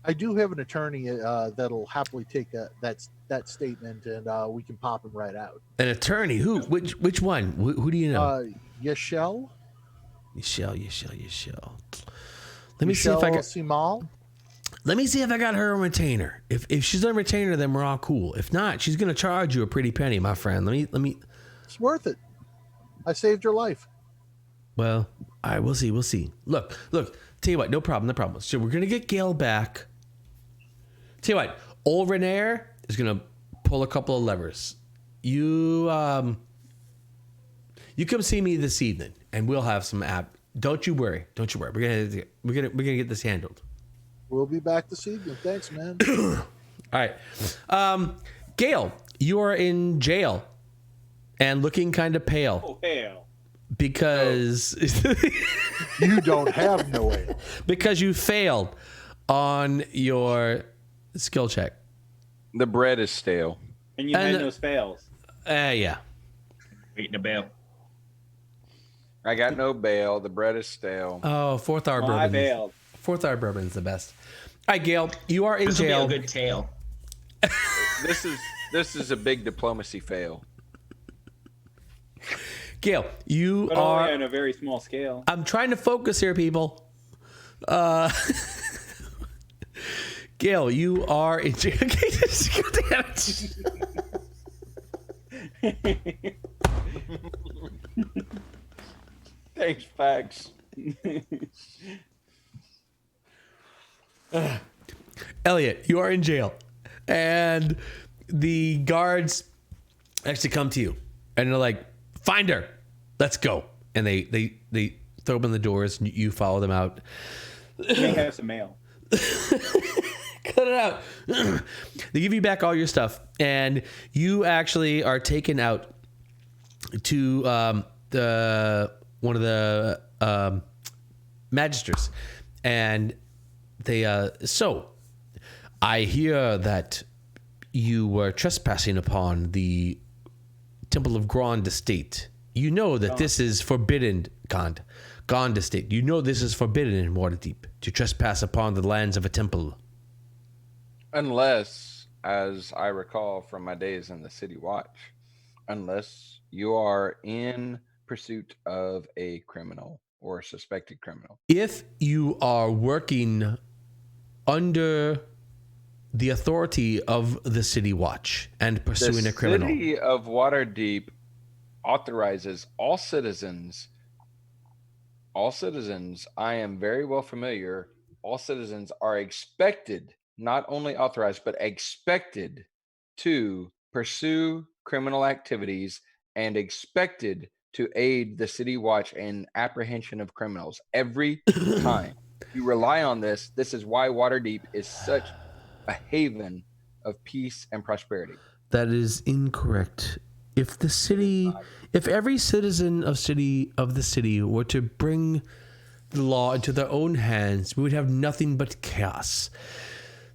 I do have an attorney that'll happily take that statement, and we can pop him right out. An attorney. Who? Which one? Who do you know? Yashel? Yashel. Let me see if I got. Simal? Let me see if I got her on retainer. If she's on retainer, then we're all cool. If not, she's gonna charge you a pretty penny, my friend. Let me. It's worth it. I saved your life. Well, all right, we'll see. Look. Tell you what, no problem. So we're gonna get Gail back. Tell you what, old Renair is gonna pull a couple of levers. You come see me this evening, and we'll have some app. Don't you worry. We're gonna get this handled. We'll be back this evening. Thanks, man. All right, Gail, you are in jail and looking kind of pale Oh, ale. because You don't have no ale. because you failed on your skill check. The bread is stale. And you had And- no spells. Yeah. Waiting a bail. I got no bail. The bread is stale. Oh, fourth hour Well, I bourbon. bailed. Fourth hour bourbon is the best. All right, Gail, you are in This will be jail. a good tale. This is a big diplomacy fail. Gail, you But are. only on a very small scale. I'm trying to focus here, people. Gail, you are in jail. God damn it. Thanks, facts. Elliot, you are in jail, and the guards actually come to you, and they're like, "Find her, let's go." And they throw open the doors, and you follow them out. You may have some mail. Cut it out. They give you back all your stuff, and you actually are taken out to the one of the magisters, and they so I hear that you were trespassing upon the Temple of Grand Estate. You know that this is forbidden, Gond Estate. You know this is forbidden in Waterdeep to trespass upon the lands of a temple. Unless, as I recall from my days in the City Watch, unless you are in pursuit of a criminal or a suspected criminal. If you are working under the authority of the City Watch and pursuing a criminal, The city of Waterdeep authorizes all citizens, I am very well familiar, all citizens are expected, not only authorized, but expected to pursue criminal activities and expected to aid the City Watch in apprehension of criminals every time. You rely on this. This is why Waterdeep is such a haven of peace and prosperity. that is incorrect. If the city, if every citizen of the city were to bring the law into their own hands, we would have nothing but chaos.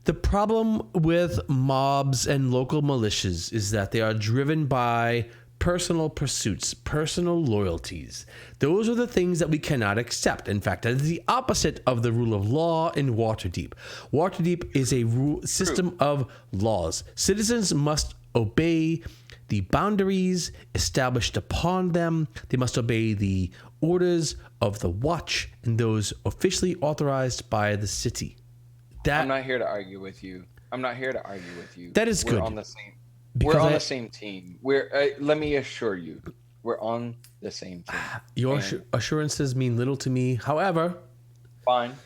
The problem with mobs and local militias is that they are driven by personal pursuits, personal loyalties. Those are the things that we cannot accept. In fact, that is the opposite of the rule of law in Waterdeep. Waterdeep is a system of laws. Citizens must obey the boundaries established upon them. They must obey the orders of the watch and those officially authorized by the city. I'm not here to argue with you. That is good. We're on the same. Because We're on the same team. Let me assure you, we're on the same team. Your assurances mean little to me. However, Fine.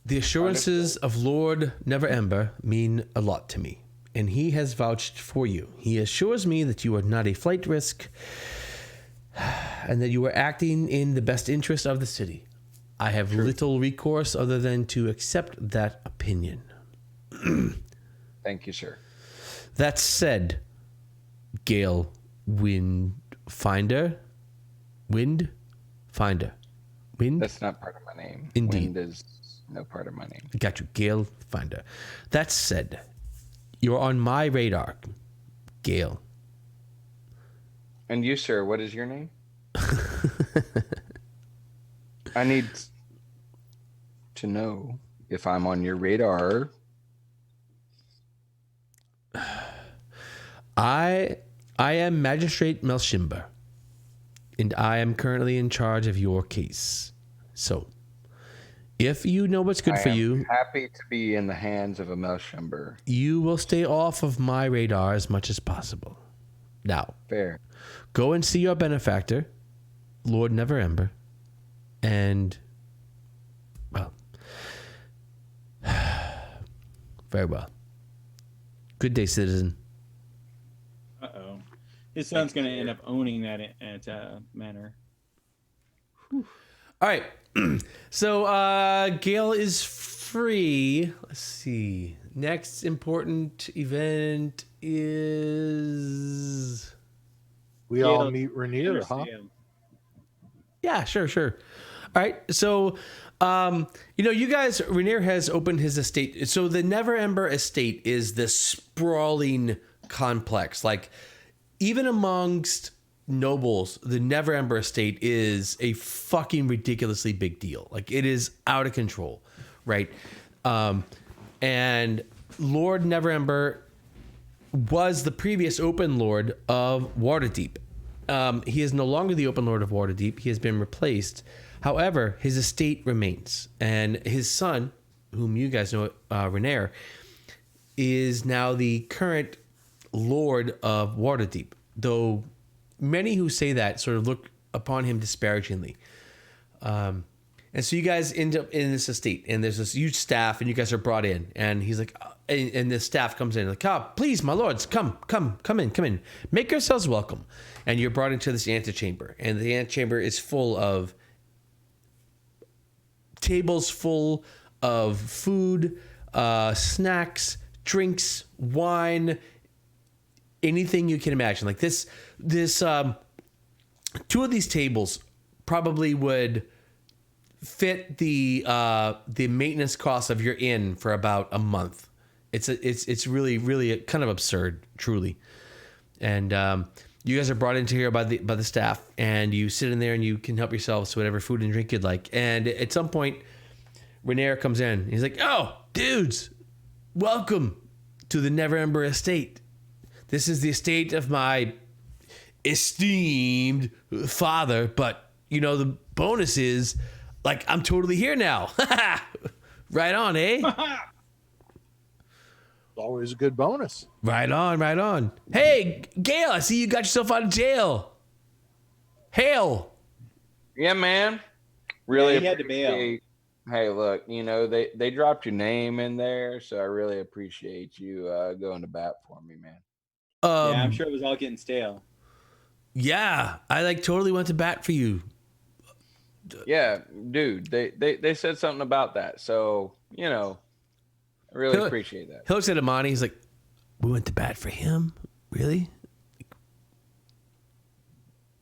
the assurances of Lord Neverember mean a lot to me, and he has vouched for you. He assures me that you are not a flight risk and that you are acting in the best interest of the city. I have little recourse other than to accept that opinion. Thank you, sir. That said, Gale Windfinder. Wind? That's not part of my name. Indeed. Wind is no part of my name. Got you, Gale Finder. That said, you're on my radar, Gale. And you, sir, what is your name? I need to know if I'm on your radar. I am Magistrate Melshimber, and I am currently in charge of your case. So, if you know what's good for you, happy to be in the hands of a Melshimber. you will stay off of my radar as much as possible. Now, Fair. go and see your benefactor, Lord Neverember, and, well, very well. Good day, citizen. Uh-oh. His son's going to end up owning that manor. All right. So Gale is free. Let's see. Next important event is... We all meet Rainier, huh? Understand. Yeah, sure. All right. So, you guys, Rainier has opened his estate. So the Neverember estate is this sprawling complex. Like, even amongst nobles, the Neverember estate is a fucking ridiculously big deal. Like, it is out of control, right? And Lord Neverember was the previous Open Lord of Waterdeep. He is no longer the Open Lord of Waterdeep. He has been replaced. However, his estate remains. And his son, whom you guys know, Rainier, is now the current Lord of Waterdeep. Though many who say that sort of look upon him disparagingly. And so you guys end up in this estate, and there's this huge staff, and you guys are brought in. And he's like, and the staff comes in, like, please, my lords, come in. Make yourselves welcome. And you're brought into this antechamber. And the antechamber is full of tables full of food, snacks, drinks, wine, anything you can imagine. Like this, two of these tables probably would fit the maintenance cost of your inn for about a month. It's really kind of absurd, truly. And you guys are brought into here by the staff, and you sit in there and you can help yourselves to whatever food and drink you'd like. And at some point, Rainier comes in. He's like, "Oh, dudes, welcome. to the Never Ember estate. This is the estate of my esteemed father, but you know, the bonus is like I'm totally here now. Right on, eh? Always a good bonus. Right on, right on. Hey, Gail, I see you got yourself out of jail. Hail. Yeah, man. Really he had to bail. appreciate. Hey, look, you know they dropped your name in there, so I really appreciate you going to bat for me, man. Yeah, I'm sure it was all getting stale. Yeah, I like totally went to bat for you. Yeah, dude, they said something about that, so you know, I really appreciate that. He looks at Imani. He's like, "We went to bat for him, really?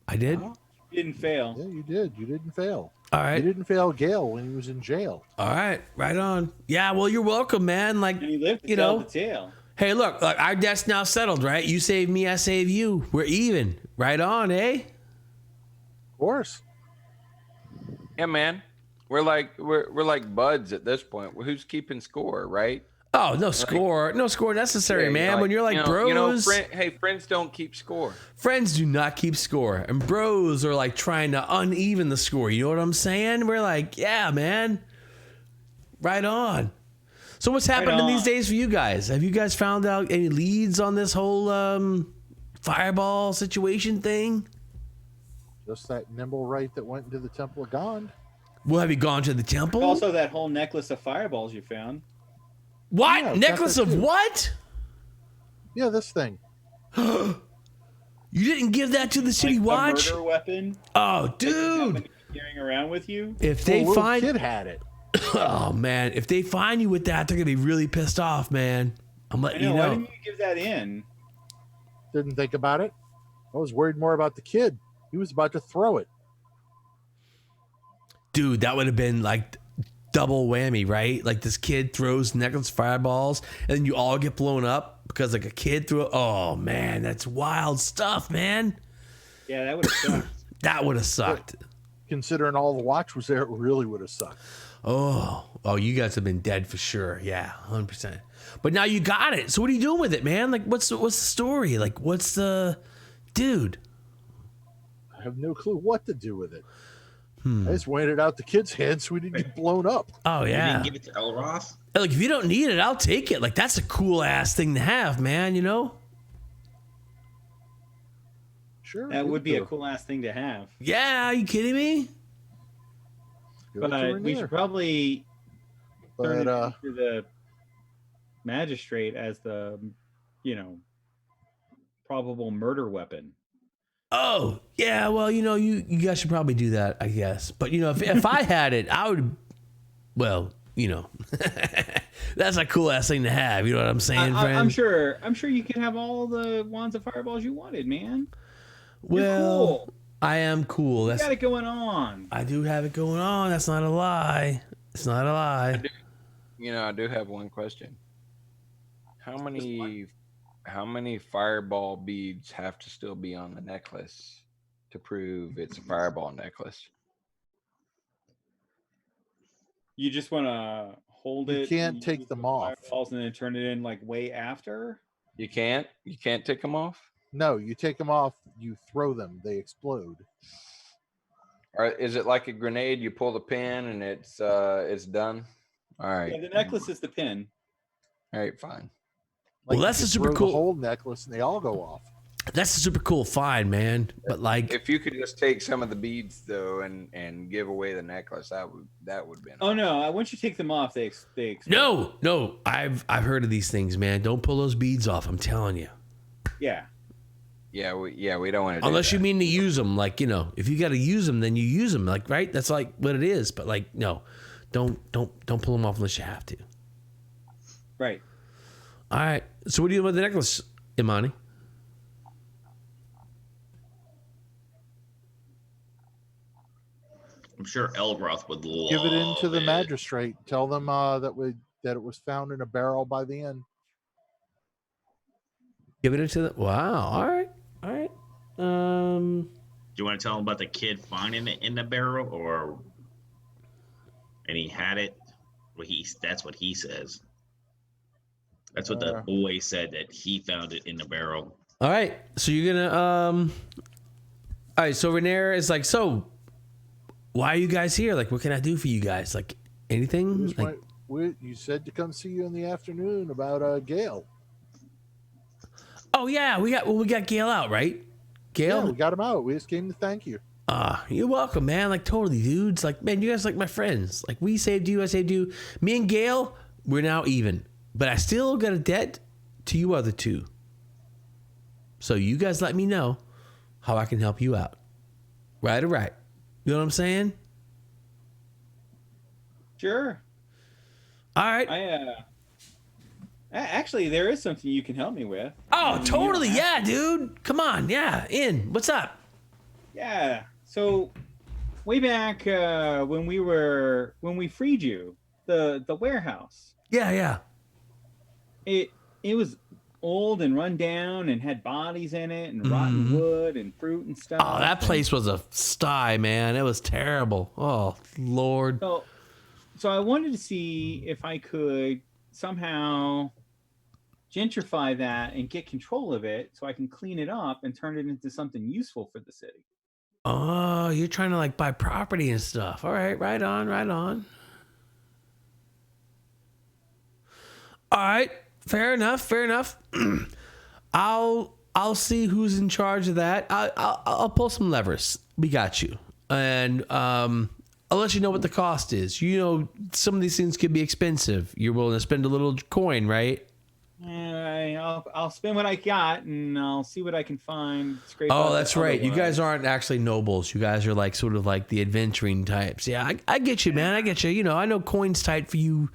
I did. You didn't fail. Yeah, you did. You didn't fail. All right. You didn't fail Gale when he was in jail. All right, right on. Yeah, well, you're welcome, man. Like, And he lived to you tell know, the tale. hey, look, like our debt's now settled, right? You save me, I save you. We're even. Right on, eh? Of course. Yeah, man, we're like buds at this point. Who's keeping score, right? Oh, no score necessary, Yeah, man. When you're like bros, friends don't keep score. friends do not keep score, and bros are like trying to uneven the score. You know what I'm saying? We're like, yeah, man, right on. So what's happening these days for you guys? Have you guys found out any leads on this whole fireball situation thing? Just that nimble right that went into the Temple of Gond. Well, have you gone to the temple? Also, that whole necklace of fireballs you found. What? Yeah, Necklace got that of too. what? Yeah, this thing. You didn't give that to the city Like watch? a murder weapon. Oh, that you happen dude. to be carrying around with you. If The they little find kid had it. Oh man, if they find you with that, they're gonna be really pissed off, man. I'm I letting know. you Why know. didn't you give that in? Didn't think about it. I was worried more about the kid. He was about to throw it. Dude, that would have been like double whammy, right? Like this kid throws necklace fireballs and then you all get blown up because like a kid threw it. Oh man, that's wild stuff, man. Yeah, that would have sucked. That would have sucked. Considering all the watch was there, it really would have sucked. Oh, you guys have been dead for sure. Yeah, 100%. But now you got it. So what are you doing with it, man? Like what's the story? Like what's the dude? I have no clue what to do with it. I just waited out the kid's hands so we didn't get blown up. Oh You yeah. didn't give it to Elroth? Like if you don't need it, I'll take it. Like that's a cool ass thing to have, man, you know? Sure. That give would it be to a her. cool ass thing to have. Yeah, are you kidding me? Give it to But we Rainier. should probably turn But it into the magistrate as the, probable murder weapon. Oh, yeah, well, you guys should probably do that, I guess. But if I had it, I would that's a cool ass thing to have, you know what I'm saying, friend? I'm sure you can have all the wands of fireballs you wanted, man. You're Well, cool. I am cool. You got it going on. I do have it going on. That's not a lie. It's not a lie. I do have one question. How many fireball beads have to still be on the necklace to prove it's a fireball necklace? You just want to hold You it. can't and take use them the off. fireballs and then turn it in like way after. You can't take them off? no, you take them off, you throw them, they explode. Or is it like a grenade? You pull the pin and it's done? All right. Yeah, the necklace is the pin. All right, fine. Well, you that's a could super throw cool- the whole necklace and they all go off. That's a super cool find, man. But like, If you could just take some of the beads though and give away the necklace, that would be. Oh no! Once you take them off, they explode. no, I've heard of these things, man. Don't pull those beads off. I'm telling you. Yeah. Yeah, we don't want to. Unless you mean to use them, like if you got to use them, then you use them, like right. That's like what it is. But like, no, don't pull them off unless you have to. Right. All right. So what do you do with the necklace, Imani? I'm sure Elroth would love Give it into the it. magistrate. Tell them that it was found in a barrel by the inn. Give it into the. Wow. All right. Do you want to tell him about the kid finding it in the barrel, and he had it? That's what he says. That's what the boy said, that he found it in the barrel. All right, so you're gonna all right. So Renair is like, so why are you guys here? Like, what can I do for you guys? Like, anything? Like, You said to come see you in the afternoon about Gale. oh yeah, we got Gail out, right? Gail, Yeah, we got him out. We just came to thank you. you're welcome, man. Like, totally, dudes. Like, man, you guys are like my friends. Like, we saved you, I saved you. Me and Gail, we're now even, but I still got a debt to you other two. So you guys let me know how I can help you out. Right or right? You know what I'm saying? Sure. All right. Actually, there is something you can help me with. Oh, totally. Yeah, dude. Come on. Yeah. What's up? Yeah. So way back when we freed you, the warehouse. Yeah. It was old and run down and had bodies in it and rotten wood and fruit and stuff. Oh, that place was a sty, man. It was terrible. Oh, Lord. So I wanted to see if I could somehow gentrify that and get control of it so I can clean it up and turn it into something useful for the city. Oh, you're trying to like buy property and stuff. All right, right on. All right, fair enough. I'll see who's in charge of that. I'll pull some levers. We got you, and I'll let you know what the cost is. You know, some of these things could be expensive. You're willing to spend a little coin, right? I'll spend what I got and I'll see what I can find. Oh, that's right. You guys aren't actually nobles. You guys are like sort of like the adventuring types. Yeah, I get you, man. I get you. You know, I know coin's tight for you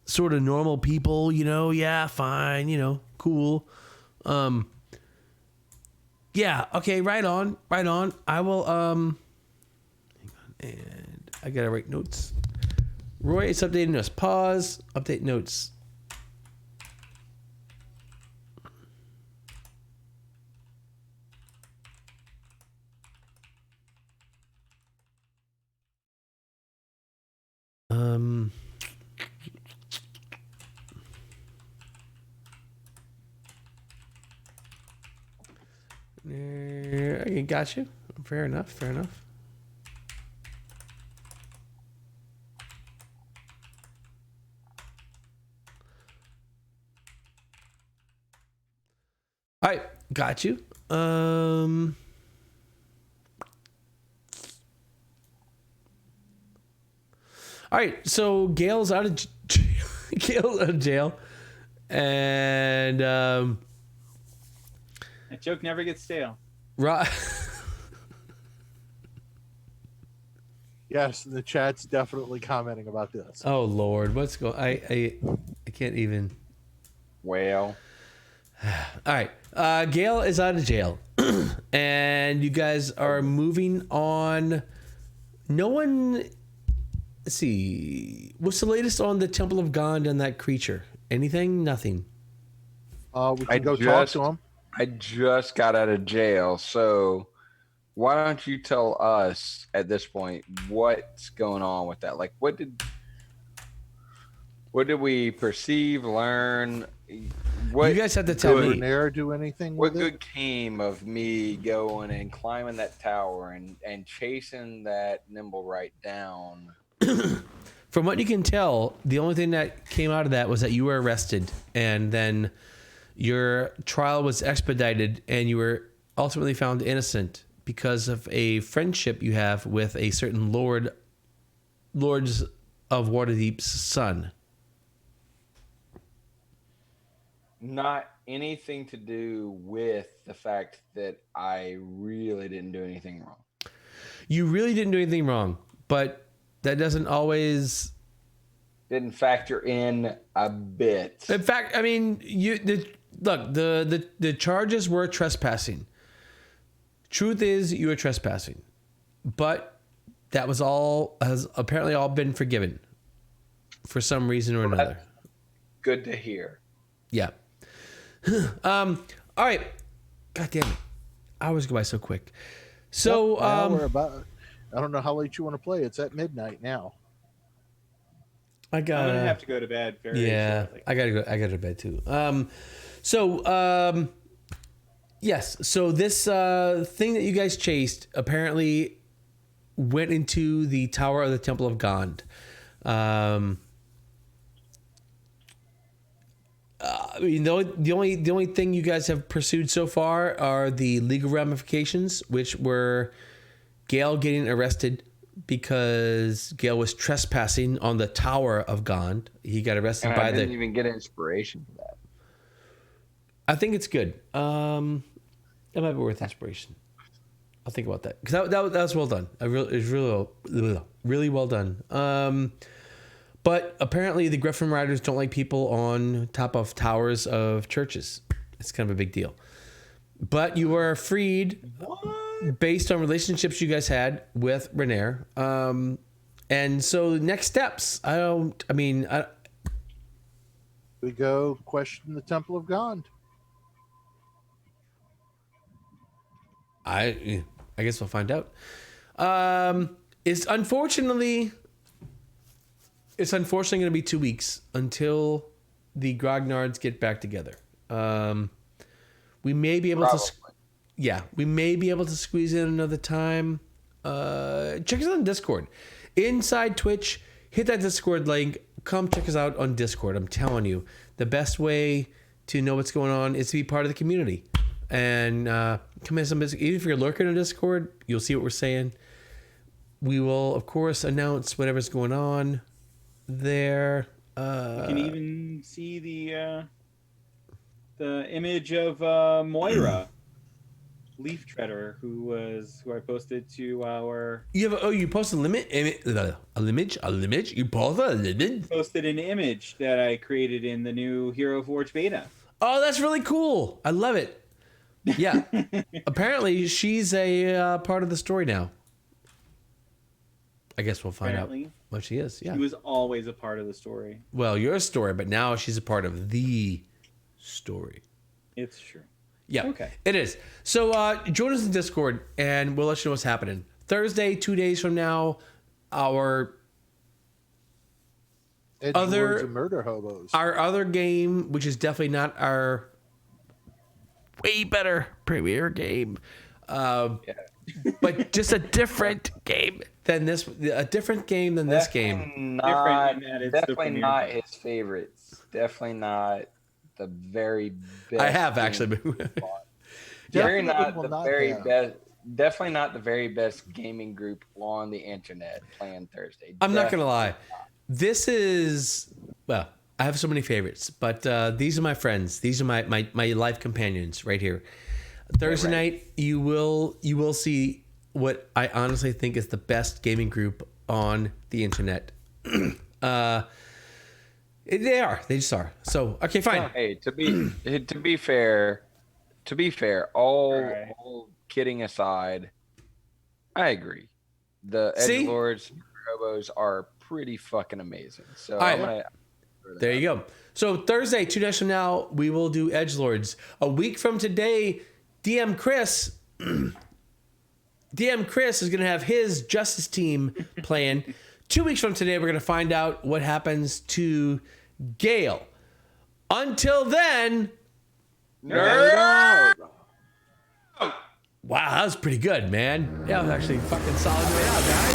sort of normal people, you know. Yeah, fine, you know, cool. Yeah, okay, right on. I will hang on, and I gotta write notes. Roy, it's updating us. Pause. Update notes. I got you. Fair enough. All right, got you. All right, so Gail's out of jail, and that joke never gets stale. Right. Yes, the chat's definitely commenting about this. Oh Lord, what's going? I can't even. Well. All right, Gail is out of jail, and you guys are moving on. No one. Let's see. What's the latest on the Temple of Gond and that creature? Anything? Nothing. We can go talk to him. I just got out of jail, so why don't you tell us at this point what's going on with that? Like, what did we perceive, learn? What you guys have to tell me. Do anything? What with good it? came of me going and climbing that tower and chasing that nimble right down? From what you can tell, the only thing that came out of that was that you were arrested, and then your trial was expedited, and you were ultimately found innocent because of a friendship you have with a certain Lords of Waterdeep's son. Not anything to do with the fact that I really didn't do anything wrong. You really didn't do anything wrong, but that doesn't always Didn't factor in a bit. In fact, I mean, the charges were trespassing. Truth is, you were trespassing, but that has apparently all been forgiven for some reason or another. Good to hear. Yeah. All right. God damn it! Hours go by so quick. So we're about. I don't know how late you want to play. It's at midnight now. I'm gonna have to go to bed very shortly. I gotta go. I gotta go to bed too. Yes. So this thing that you guys chased apparently went into the Tower of the Temple of Gond. I mean, the only thing you guys have pursued so far are the legal ramifications, which were Gale getting arrested because Gale was trespassing on the Tower of Gond. He got arrested And by I didn't even get inspiration for that. I think it's good. That might be worth inspiration. I'll think about that because that was well done. It was really well done. But apparently the Griffin Riders don't like people on top of towers of churches. It's kind of a big deal. But you were freed based on relationships you guys had with Renair. And so next steps. We go question the Temple of Gond. I guess we'll find out. It's unfortunately going to be 2 weeks until the Grognards get back together. We may be able we may be able to squeeze in another time. Check us out on Discord. Inside Twitch, hit that Discord link. Come check us out on Discord. I'm telling you, the best way to know what's going on is to be part of the community. And come in some even if you're lurking on Discord, you'll see what we're saying. We will, of course, announce whatever's going on there. You can even see the image of Moira, Leaf Treader, who I posted to our. You posted a image. You posted a image. Posted an image that I created in the new Hero Forge beta. Oh, that's really cool. I love it. Yeah. Apparently, she's a part of the story now. I guess we'll find out what she is. Yeah. She was always a part of the story. Well, your story, but now she's a part of the story. It's true. Yeah. Okay. It is. So join us in Discord, and we'll let you know what's happening. Thursday, 2 days from now, our Edgelords and Murder Hobos. Our other game, which is definitely not our way better premiere game, but just a different game than this. A different game than this game. Definitely not his favorites. Definitely not the very best. I have actually. Definitely not the very best. Definitely not the very best gaming group on the internet playing Thursday. I'm not gonna lie. This is I have so many favorites, but these are my friends. These are my life companions right here. Thursday night, you will see what I honestly think is the best gaming group on the internet. They just are. So okay, fine. Hey, to be fair, all kidding aside, I agree. The Edgelords Robos are pretty fucking amazing. So I'm gonna. There you go. So Thursday, 2 days from now, we will do Edgelords. A week from today, DM Chris is going to have his Justice team playing. 2 weeks from today, we're going to find out what happens to Gale. Until then, nerd. Wow, that was pretty good, man. Yeah, that was actually fucking solid. Right out, guys.